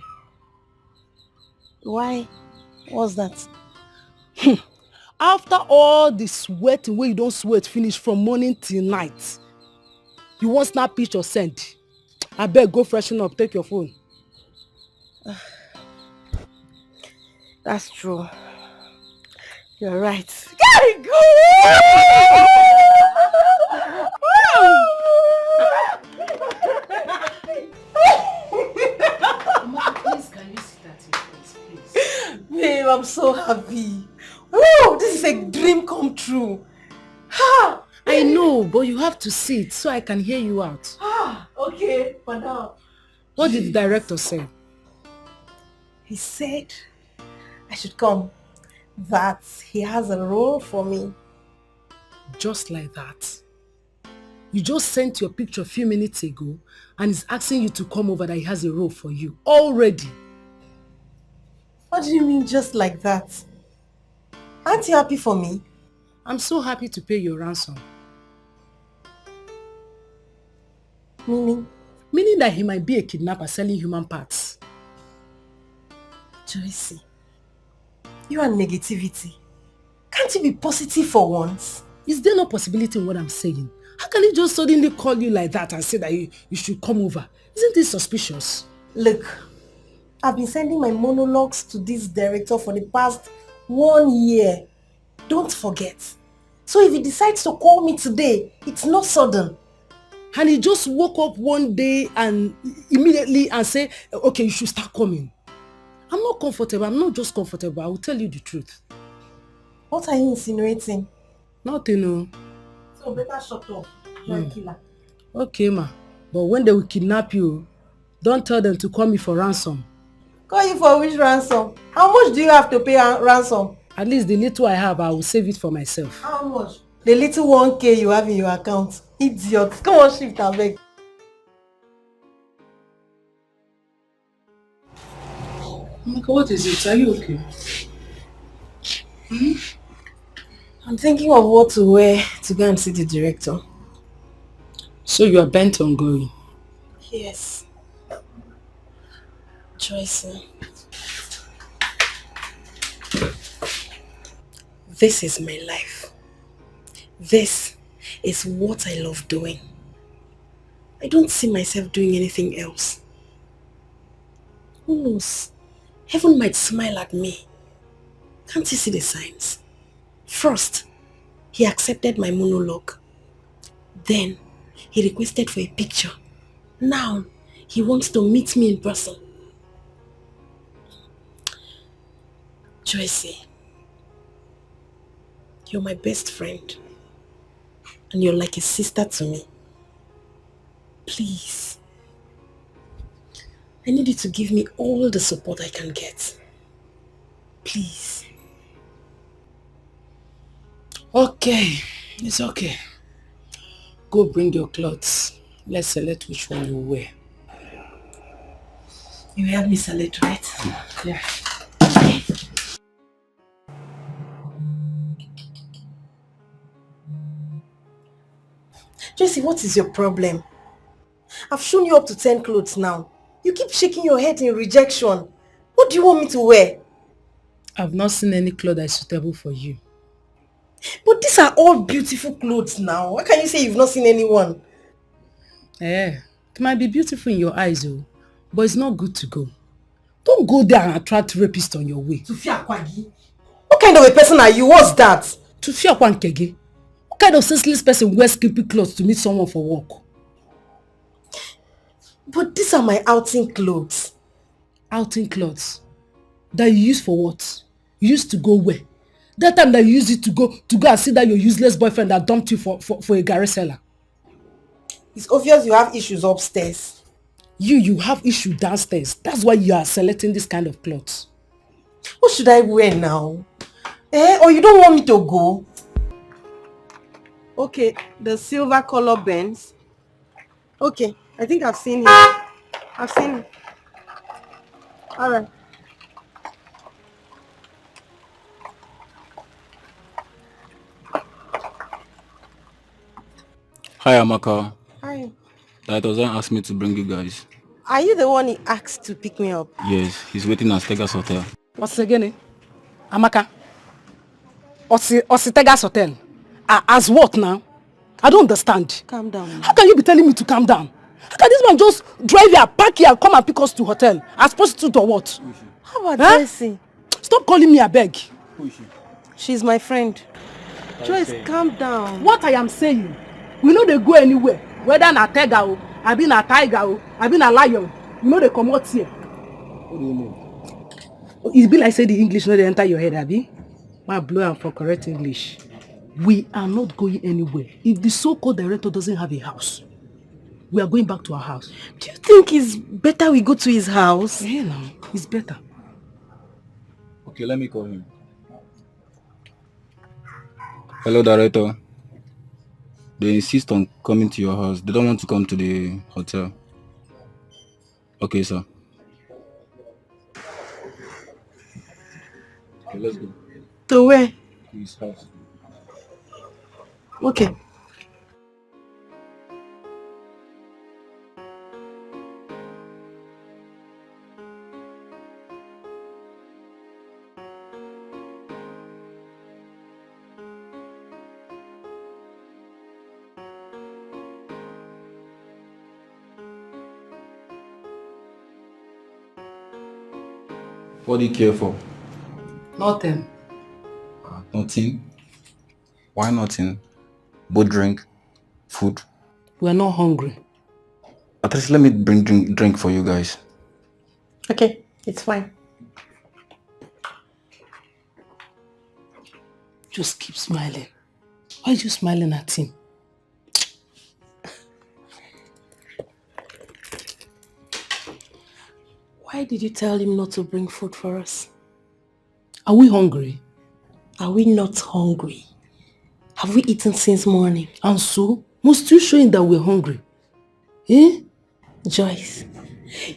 Why? What's that? After all the sweating where you don't sweat finish from morning till night, you won't snap picture send. I beg go freshen up, take your phone. That's true. You're right. Gotta go! Please, can you sit at your place, please? Babe, I'm so happy. Woo! This is a dream come true. Ha! I know, but you have to sit so I can hear you out. Okay, for now. What did the director say? He said I should come. That he has a role for me. Just like that. You just sent your picture a few minutes ago and he's asking you to come over that he has a role for you. Already. What do you mean just like that? Aren't you happy for me? I'm so happy to pay your ransom. Meaning? Meaning that he might be a kidnapper selling human parts. Joycey, you are negativity. Can't you be positive for once? Is there no possibility in what I'm saying? How can he just suddenly call you like that and say that you should come over? Isn't this suspicious? Look, I've been sending my monologues to this director for the past 1 year. Don't forget. So if he decides to call me today, it's not sudden. And he just woke up one day and immediately and say, okay, you should start coming. I'm not comfortable. I'm not just comfortable. I will tell you the truth. What are you insinuating? Nothing, no. So better shut up. You're a killer. Okay, ma. But when they will kidnap you, don't tell them to call me for ransom. Call you for which ransom? How much do you have to pay ransom? At least the little I have, I will save it for myself. How much? The little 1K you have in your account. Idiot. Come on, shift and beg. Amaka, what is it? Are you okay? I'm thinking of what to wear to go and see the director. So you are bent on going? Yes. Joyce. This is my life. This is what I love doing. I don't see myself doing anything else. Who knows? Heaven might smile at me. Can't you see the signs? First, he accepted my monologue. Then, he requested for a picture. Now, he wants to meet me in person. Joyce, you're my best friend. And you're like a sister to me. Please. I need you to give me all the support I can get. Please. Okay, it's okay. Go bring your clothes. Let's select which one you wear. You help me select, right? Yeah. Joyce, what is your problem? I've shown you up to 10 clothes now. You keep shaking your head in rejection. What do you want me to wear? I've not seen any clothes that is suitable for you. But these are all beautiful clothes now. Why can't you say you've not seen anyone? It might be beautiful in your eyes, but it's not good to go. Don't go there and attract rapists on your way. Tufia Kwagi. What kind of a person are you? What's that? Tufia Kwankege. What kind of senseless person wears skimpy clothes to meet someone for work? But these are my outing clothes. Outing clothes? That you use for what? You used to go where? That time that you used it to go and see that your useless boyfriend that dumped you for a Gary seller. It's obvious you have issues upstairs. You have issues downstairs. That's why you are selecting this kind of clothes. What should I wear now? Or you don't want me to go? Okay, the silver color Benz. Okay, I think I've seen him. I've seen him. Alright. Hi, Amaka. Hi. That doesn't ask me to bring you guys. Are you the one he asked to pick me up? Yes, he's waiting at Tegas Hotel. What's again? Amaka? Tegas Hotel? As what now? I don't understand. Calm down. How can you be telling me to calm down? How can this man just drive here, park here, and come and pick us to hotel? As prostitute or what? How about Joyce? Stop calling me, I beg. Who is she? She's my friend. Joyce, calm down. What I am saying, we know they go anywhere. Whether na Tega o, I been a tiger o, I been a lion. You know they come out here. What do you mean? It be like say the English no dey enter your head, abi? Ma blow am for correct English. We are not going anywhere. If the so-called director doesn't have a house, we are going back to our house. Do you think it's better we go to his house? Yeah, now it's better. Okay, let me call him. Hello, director. They insist on coming to your house. They don't want to come to the hotel. Okay, sir. Okay, let's go. To where? To his house. Okay. What do you care for? Nothing. Nothing? Why nothing? Both drink, food. We're not hungry. At least let me bring drink for you guys. Okay, it's fine. Just keep smiling. Why are you smiling at him? Why did you tell him not to bring food for us? Are we hungry? Are we not hungry? Have we eaten since morning? And so, must you show him that we're hungry? Eh? Joyce,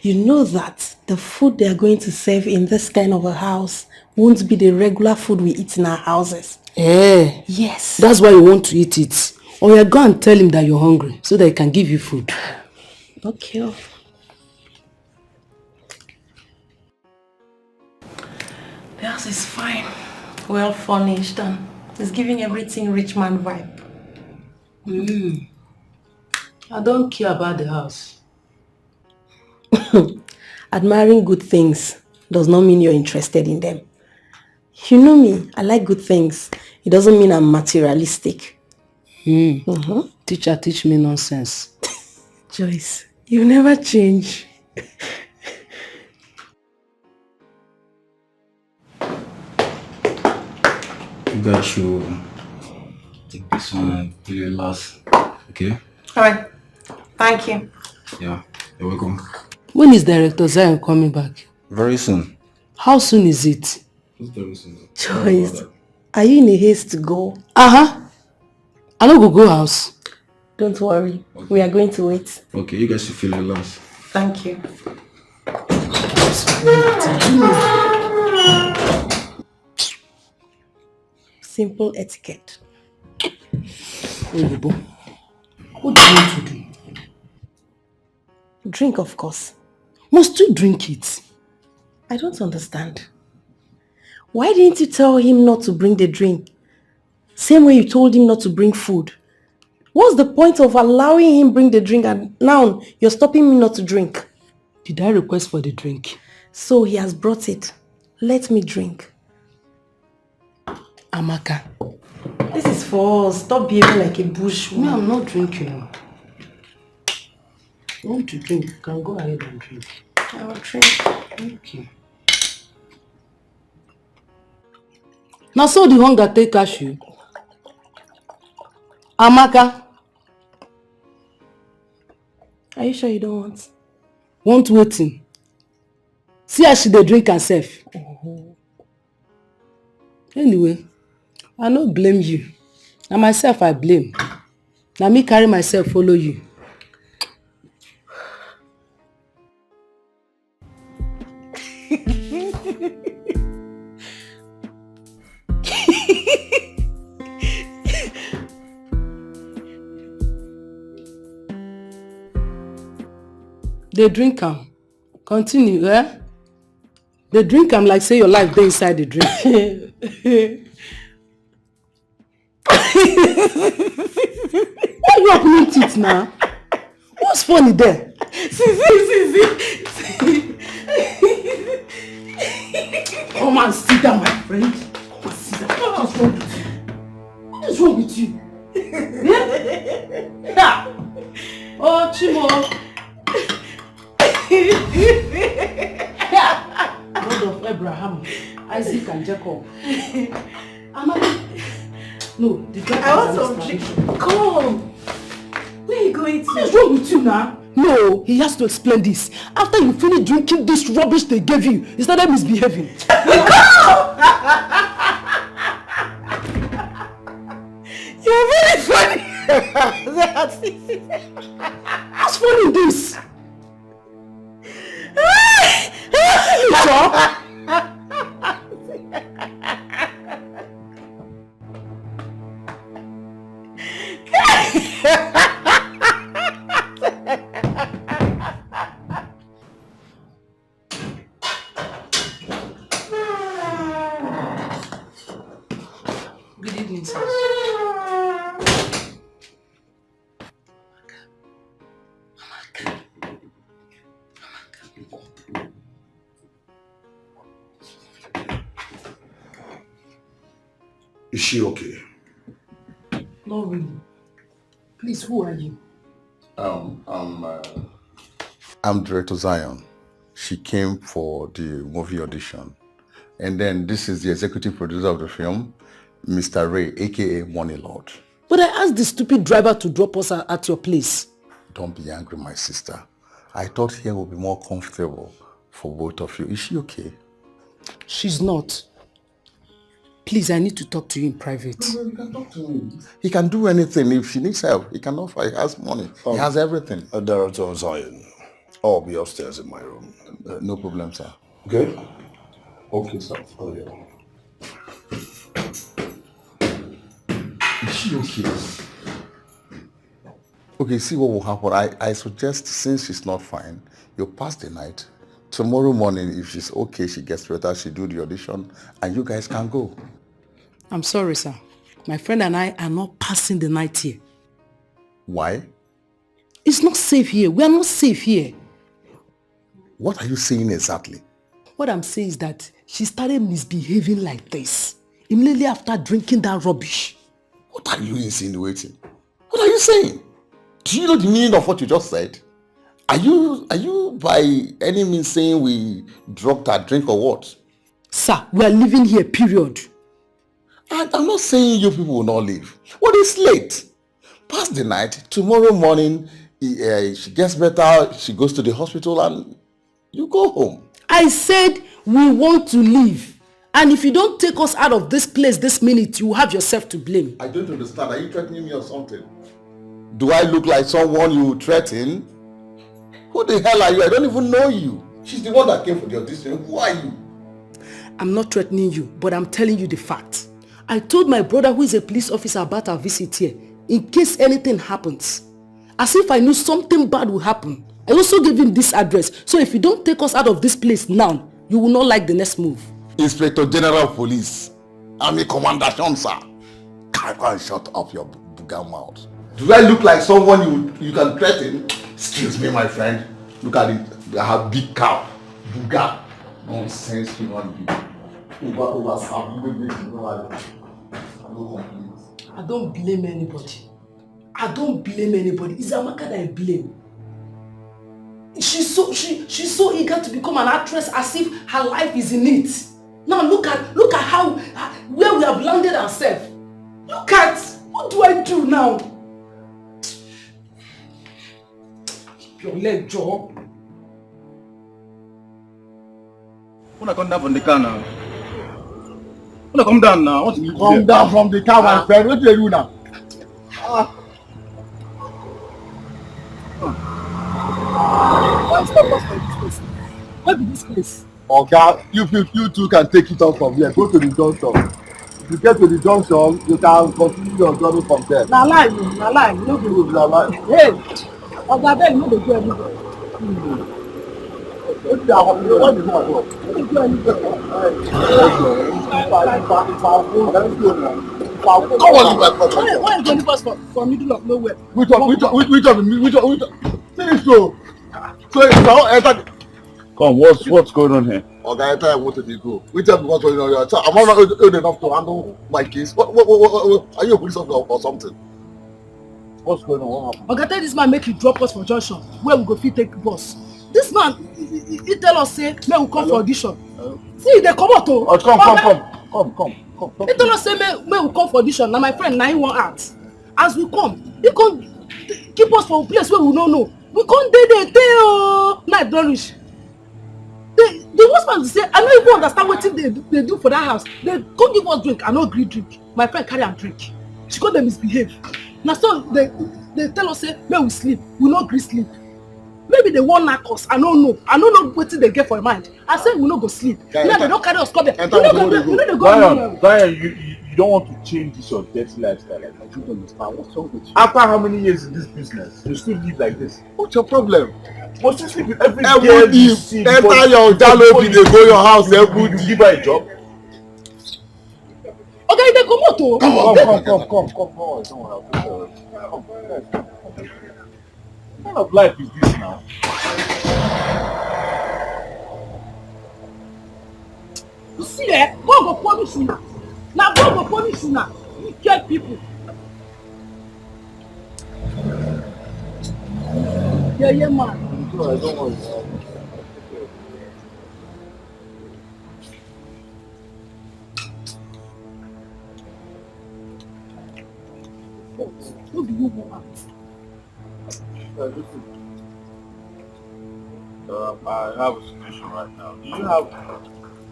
you know that the food they are going to serve in this kind of a house won't be the regular food we eat in our houses. Eh? Yes. That's why you want to eat it. Or you go and tell him that you're hungry so that he can give you food. Okay. The house is fine. Well furnished and it's giving everything rich man vibe. I don't care about the house. Admiring good things does not mean you're interested in them. You know me, I like good things. It doesn't mean I'm materialistic. Teacher, teach me nonsense. Joyce, you never change. You guys should take this one and play it last. Okay? Alright. Thank you. Yeah, you're welcome. When is Director Zion coming back? Very soon. How soon is it? It's very soon. Joyce, are you in a haste to go? I don't go house. Don't worry, we are going to wait. Okay, you guys should feel it last. Thank you. Simple etiquette. What do you want to do? Drink, of course. Must you drink it? I don't understand. Why didn't you tell him not to bring the drink? Same way you told him not to bring food. What's the point of allowing him bring the drink and now you're stopping me not to drink? Did I request for the drink? So he has brought it. Let me drink. Amaka. This is for us. Stop behaving like a bush woman. No, I'm not drinking. You want to drink? You can go ahead and drink. I will drink. Okay. Now so the hunger take cash you. Amaka. Are you sure you don't want? Want waiting. See how she dey drink herself. Anyway, I no blame you. Na myself I blame. Na me carry myself follow you. They drink am. Continue, eh? They drink am like say your life dey inside the drink. Why you opening teeth now? What's funny there? See. Come and sit down, my friend. Come and sit down. What is wrong with you? Yeah? Oh, Chimo. God of Abraham, Isaac and Jacob. No, the drink. I want some drink. Come. Where are you going to? What is wrong with you now? No, he has to explain this. After you finish drinking this rubbish they gave you, he started misbehaving. You're very funny. What's funny in this? You sure? Good evening, sir. Is she okay? Not really. Please, who are you? I'm Director Zion. She came for the movie audition. And then this is the executive producer of the film, Mr. Ray, aka Money Lord. But I asked the stupid driver to drop us at your place. Don't be angry, my sister. I thought here would be more comfortable for both of you. Is she okay? She's not. Please, I need to talk to you in private. No, you can talk to me. He can do anything. If she needs help, he can offer. He has money. He has everything. Director Zion, I'll be upstairs in my room. No problem, sir. Okay? Okay, sir. Oh, yeah. Is she okay? Okay, see what will happen. I suggest, since she's not fine, you pass the night. Tomorrow morning, if she's okay, she gets better, she do the audition, and you guys can go. I'm sorry, sir. My friend and I are not passing the night here. Why? It's not safe here. We are not safe here. What are you saying exactly? What I'm saying is that she started misbehaving like this immediately after drinking that rubbish. What are you insinuating? What are you saying? Do you know the meaning of what you just said? Are you by any means saying we drugged her drink or what? Sir, we are living here, period. I'm not saying you people will not leave. Well, it's late. Pass the night. Tomorrow morning, she gets better, she goes to the hospital and you go home. I said we want to leave. And if you don't take us out of this place this minute, you have yourself to blame. I don't understand. Are you threatening me or something? Do I look like someone you threaten? Who the hell are you? I don't even know you. She's the one that came for the audition. Who are you? I'm not threatening you, but I'm telling you the fact. I told my brother, who is a police officer, about our visit here, in case anything happens. As if I knew something bad will happen. I also gave him this address, so if you don't take us out of this place now, you will not like the next move. Inspector General of Police. I'm a commander, sir. Can go and shut up your booger mouth. Do I look like someone you can threaten? Excuse me, my friend. Look at it. I have big cow. Booger. Nonsense human being. I don't blame anybody. I don't blame anybody. It's Amaka that I blame. She's so eager to become an actress as if her life is in it. Now look at how where we have landed ourselves. Look at what do I do now? Keep your leg, Joe. When I come down from the car now. When I come down now, what do you do? Come down from the car, my friend. What do you do now? Where be this place? Okay, you two can take it off from here. Go to the junction. If you get to the junction, you can continue your journey from there. Na lie, you no go na lie. Hey, Oga abeg, you no dey go anywhere. What do you want? Why you go leave us for middle of nowhere? Which one? Finish go. So if now enter. Come, what's going on here? Okay, enter and what did you go? Which one what's going on here? So I'm not old enough to handle my case. What, are you a police officer or something? What's going on? What happened? Oga, tell this man make you drop us for junction where we go fit take bus. This man, he tell us say make we come for audition. See, they come out o. Come. He tell us say make we come for audition. Na my friend na him wan act. As we come, he come keep us for a place where we no know. We come dey o. Night don reach. The worst part is say I no even understand wetin they do for that house. They come give us drink, I no gree drink. My friend carry am drink. She come dey misbehave. Na so they tell us say make we sleep. We no gree sleep. Maybe they wan knack us. I no know wetin they get for mind. I say we no go sleep. Now they don carry us come here. We no dey go anywhere. Zion, you don't want to change this your dirty lifestyle. Like, I don't understand. What's wrong with you? After how many years in this business, you still live like this? What's your problem? Must you sleep with every girl you see? Enter your jalopi, they go your house every day. You give her a job? Okay, they come out o. Come. What kind of life is this now? You see, God go punish you now. Now God go punish you now. You get people. Yeah, man. No, I don't want Who do you want? I have a situation right now. Do you have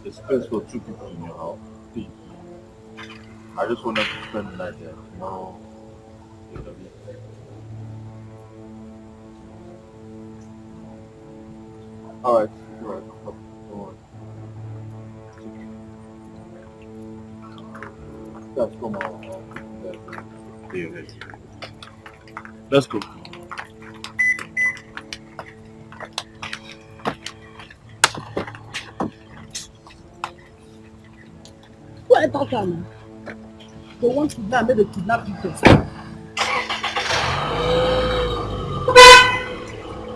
a space for 2 people in your house? Please. I just want them to spend the night there. No. Alright. Alright. No problem. Don't worry. Let's come on. Yeah. Let's go. Who attack her now? They want to kidnap, make they kidnap people.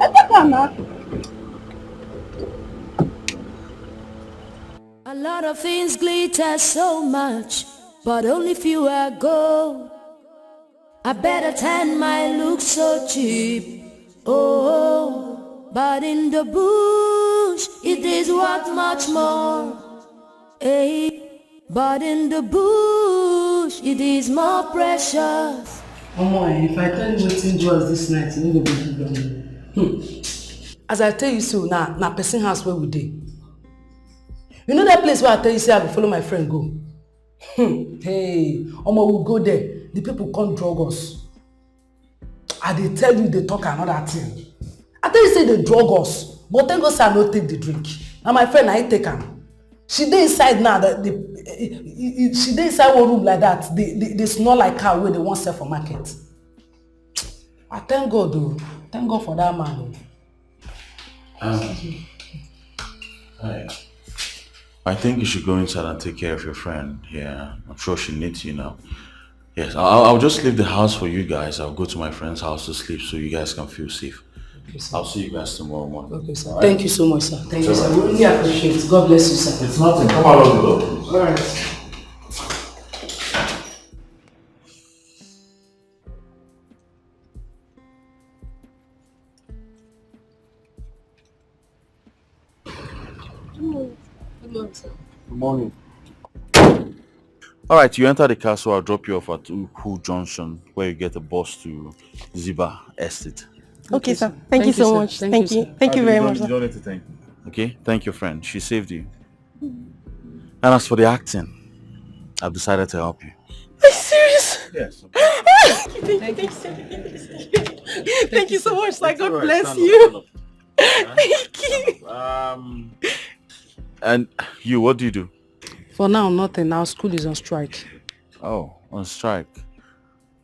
Attack her now. A lot of things glitter so much, but only few are gold. I better tan my look so cheap. Oh, but in the bush it is worth much more. Hey, but in the bush it is more precious. Omo, if I tell you wetin do us this night, you no go believe me. As I tell you so, na person house where we dey. You know that place where I tell you say I go follow my friend go? Hey, Omo, we go there. The people can't drug us. And they tell you they talk another thing. I tell you say they drug us, but thank God say I no take the drink. And my friend, I take am. She dey inside now. She dey inside one room like that. They smell like cow where they want sell for market. I thank God though. Thank God for that man. I think you should go inside and take care of your friend. Yeah, I'm sure she needs you now. Yes, I'll just leave the house for you guys. I'll go to my friend's house to sleep so you guys can feel safe. Okay, I'll see you guys tomorrow morning. Okay, sir. Right. Thank you so much, sir. Thank you, sir. We really appreciate it. God bless you, sir. It's nothing. Come out of the door, please. All right. Good morning, sir. Good morning. All right, you enter the car, so I'll drop you off at Uku Junction, where you get a bus to Ziba Estate. Okay, sir. Thank you so much. Thank you. Thank you very much, sir. You don't need to thank me. Okay, thank your friend. She saved you. And as for the acting, I've decided to help you. Are you serious? Yes. Thank you so much, sir. God Right, bless stand you. up. Thank you. And you, what do you do? For now, nothing. Our school is on strike. Oh, on strike.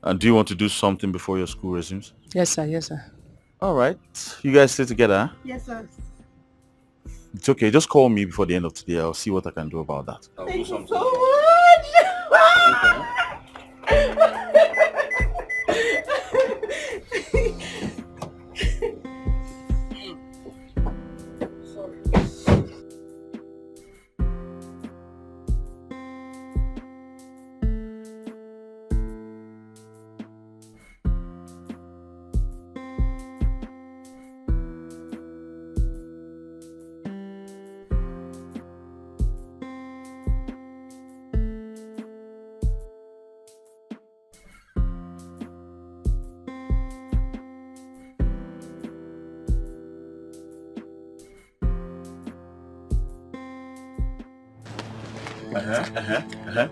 And do you want to do something before your school resumes? Yes, sir. Yes, sir. All right. You guys stay together, huh? Yes, sir. It's okay. Just call me before the end of today. I'll see what I can do about that. Thank you so much.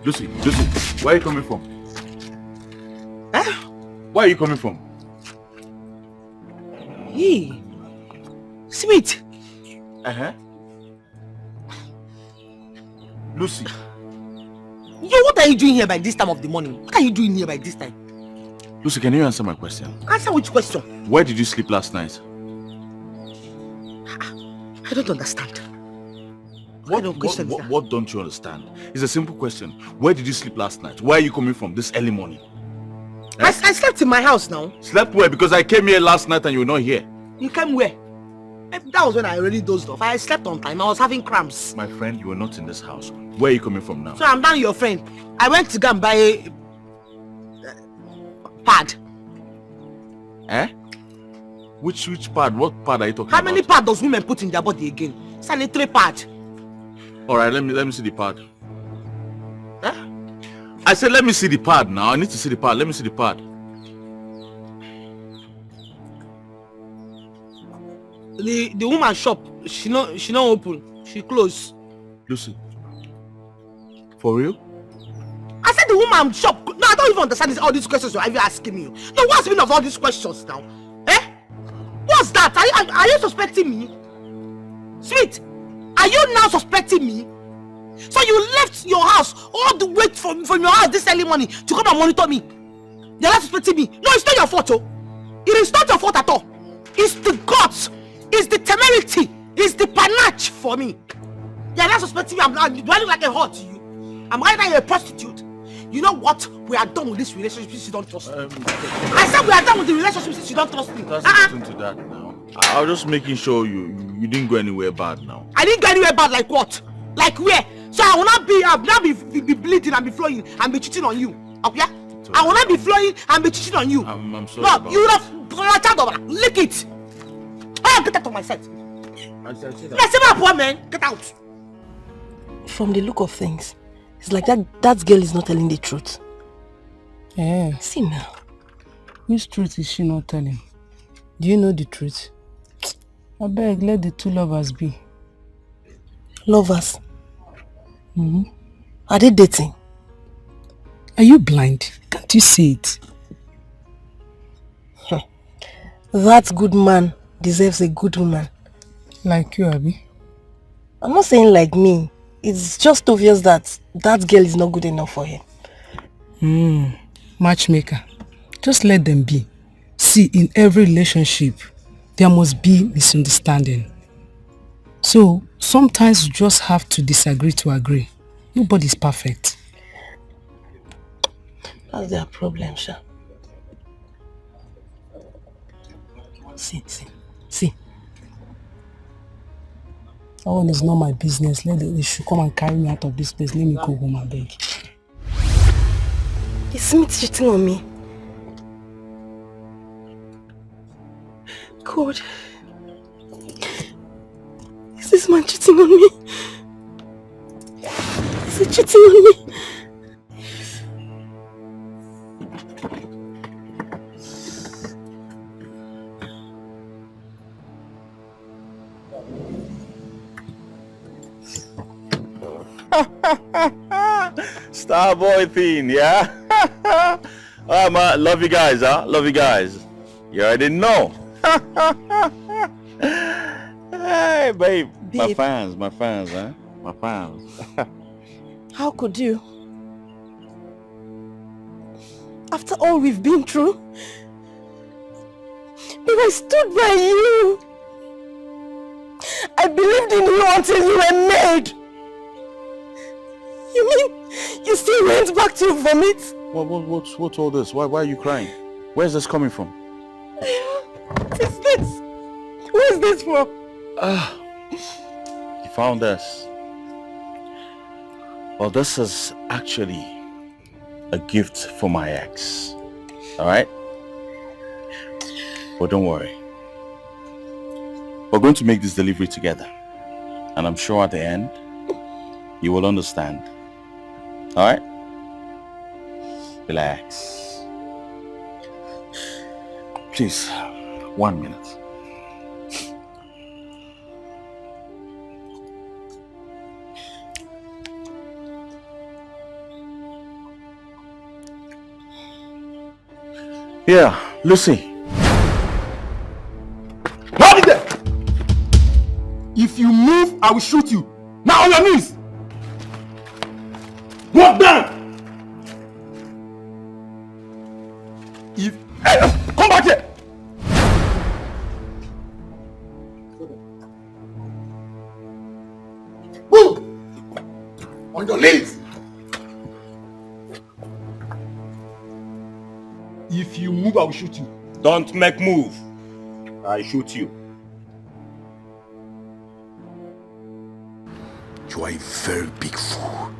Lucy, where are you coming from? Where are you coming from? Hey, Smith. Lucy. Yo, what are you doing here by this time of the morning? What are you doing here by this time? Lucy, can you answer my question? Answer which question? Where did you sleep last night? I don't understand. What don't you understand? It's a simple question. Where did you sleep last night? Where are you coming from this early morning? I slept in my house now. Slept where? Because I came here last night and you were not here. You came where? That was when I already dozed off. I slept on time. I was having cramps. My friend, you are not in this house. Where are you coming from now? So I'm not your friend. I went to go and buy a pad. Eh? Which pad? What pad are you talking How about? many pads does women put in their body again? Sanitary pad. Alright, let me see the pad. Eh? I said let me see the pad now. I need to see the pad. Let me see the pad. The woman shop, she not open. She closed. Lucy. For real? I said the woman shop. No, I don't even understand all these questions you're asking me. No, what's the meaning of all these questions now? Eh? What's that? Are you suspecting me? Sweet, are you now suspecting me? So you left your house all the way from your house this early morning to come and monitor me? You're not suspecting me? No, it's not your fault, oh. It is not your fault at all. It's the guts. It's the temerity. It's the panache for me. You're not suspecting me. Do I look like a whore to you? I'm either a prostitute. You know what? We are done with this relationship since you don't trust me. I said we are done with the relationship since you don't trust me. That's nothing to that now. I was just making sure you didn't go anywhere bad now. I didn't go anywhere bad like what? Like where? So I will not be bleeding and be flowing and be cheating on you. Okay? I will not be flowing and be cheating on you. I'm sorry. No, you will not lick it. Oh, get out of my sight. I said Let's see my poor man. Get out. From the look of things, it's like that girl is not telling the truth. Yeah. See now. Which truth is she not telling? Do you know the truth? I beg, let the two lovers be. Lovers? Mm-hmm. Are they dating? Are you blind? Can't you see it? That good man deserves a good woman. Like you, Abby? I'm not saying like me. It's just obvious that girl is not good enough for him. Matchmaker. Just let them be. See, in every relationship, there must be misunderstanding. So, sometimes you just have to disagree to agree. Nobody's perfect. That's their problem, Sha. See. That one is not my business. They should come and carry me out of this place. Let me go home, I beg. Is Smith cheating on me? God. Is this man cheating on me? Is he cheating on me? Starboy thing, yeah? Alright, man. Love you guys, huh? Love you guys. You already know. Hey, babe. My fans, huh? My fans. How could you? After all we've been through? But I stood by you. I believed in you until you were made. You mean you still went back to vomit? What's all this? Why are you crying? Where's this coming from? What is this? Who is this for? You found this. Well, this is actually a gift for my ex. Alright? But don't worry. We're going to make this delivery together. And I'm sure at the end, you will understand. Alright? Relax. Please, 1 minute. Yeah, Lucy. Hold it there! If you move, I will shoot you. Now on your knees! Walk down! Hey, come back here! Move! On your knees! If you move, I will shoot you. Don't make move. I shoot you. you are a very big fool.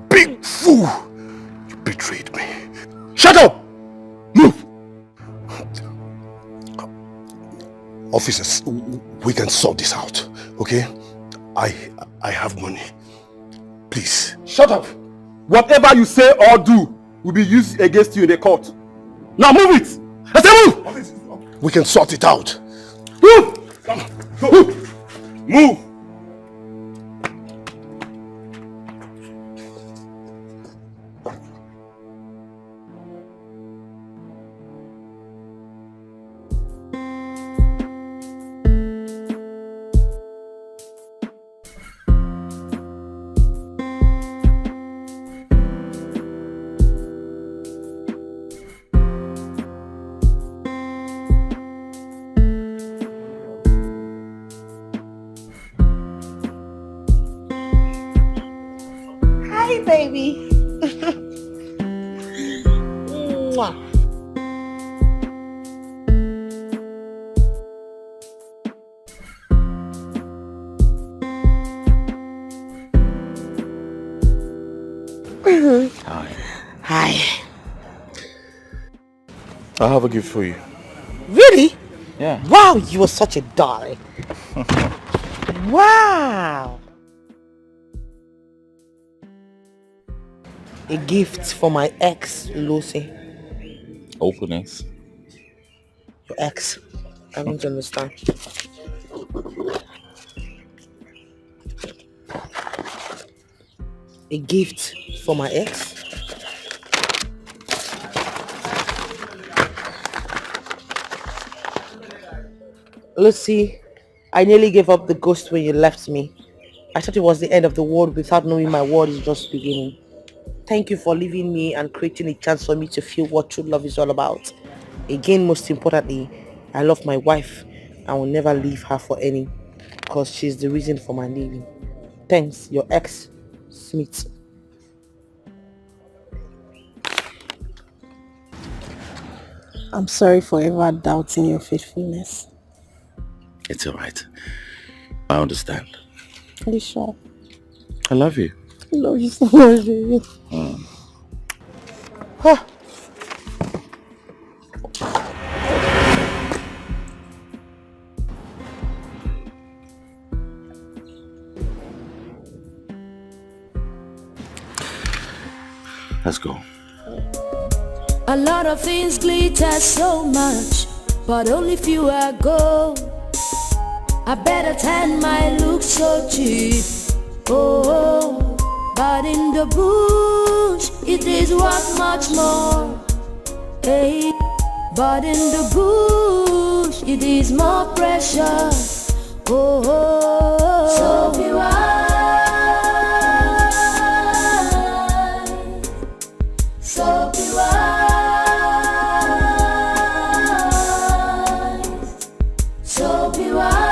Big fool! You betrayed me. Shut up! Move! Officers, we can sort this out, okay? I have money. Please. Shut up! Whatever you say or do will be used against you in the court. Now move it! I say move! We can sort it out. Move! Come on. Move! Move! Baby. Mwah. Hi. I have a gift for you. Really? Yeah. Wow, you are such a darling. Wow. A gift for my ex, Lucy. Open it. Your ex. I don't understand. A gift for my ex? Lucy, I nearly gave up the ghost when you left me. I thought it was the end of the world without knowing my world is just beginning. Thank you for leaving me and creating a chance for me to feel what true love is all about. Again, most importantly, I love my wife and will never leave her for any, because she's the reason for my leaving. Thanks, your ex, Smith. I'm sorry for ever doubting your faithfulness. It's alright. I understand. Are you sure? I love you. I love you so much, baby. Huh. Let's go. A lot of things glitter so much, but only few are gold. I better tan my look so cheap. Oh, but in the bush it is worth much more. Hey, but in the bush it is more precious. Oh, so be wise, so be wise, so be wise.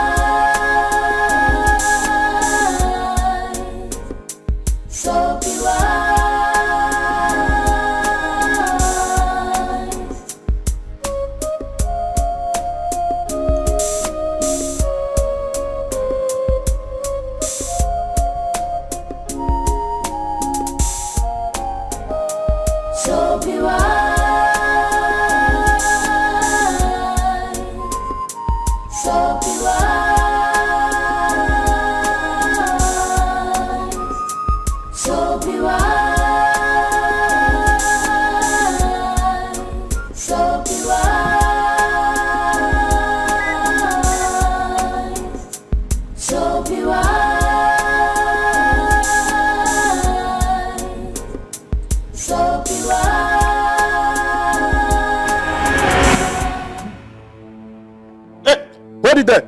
There.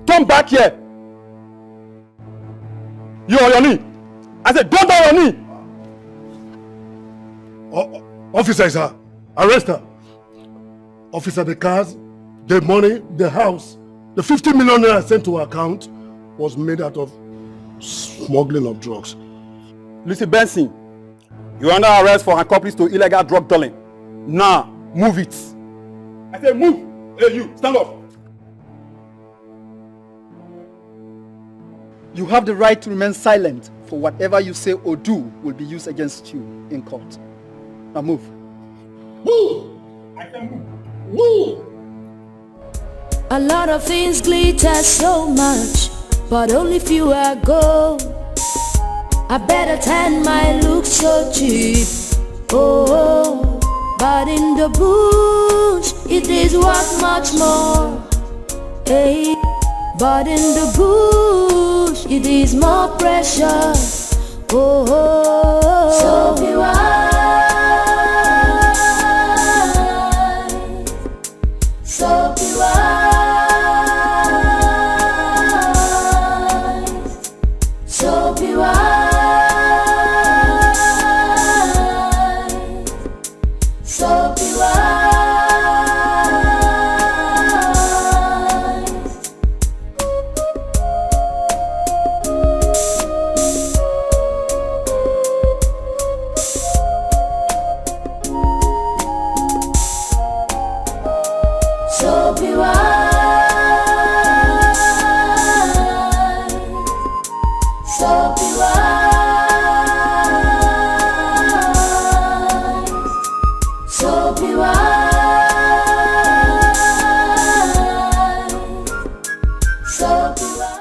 Come back here. You on your knee. I said, go down on your knee. Officer, sir, arrest her. Officer, the cars, the money, the house, the 50 million naira sent to her account was made out of smuggling of drugs. Lucy Benson, you are under arrest for accomplice to illegal drug dealing. Now, move it. I said, move. Hey, you, stand up. You have the right to remain silent, for whatever you say or do will be used against you in court. Now move. Move! I can move. Move! A lot of things glitter so much, but only few are gold. I better tan my look so cheap. Oh, but in the bush it is worth much more. Hey, but in the bush it is more precious. Oh.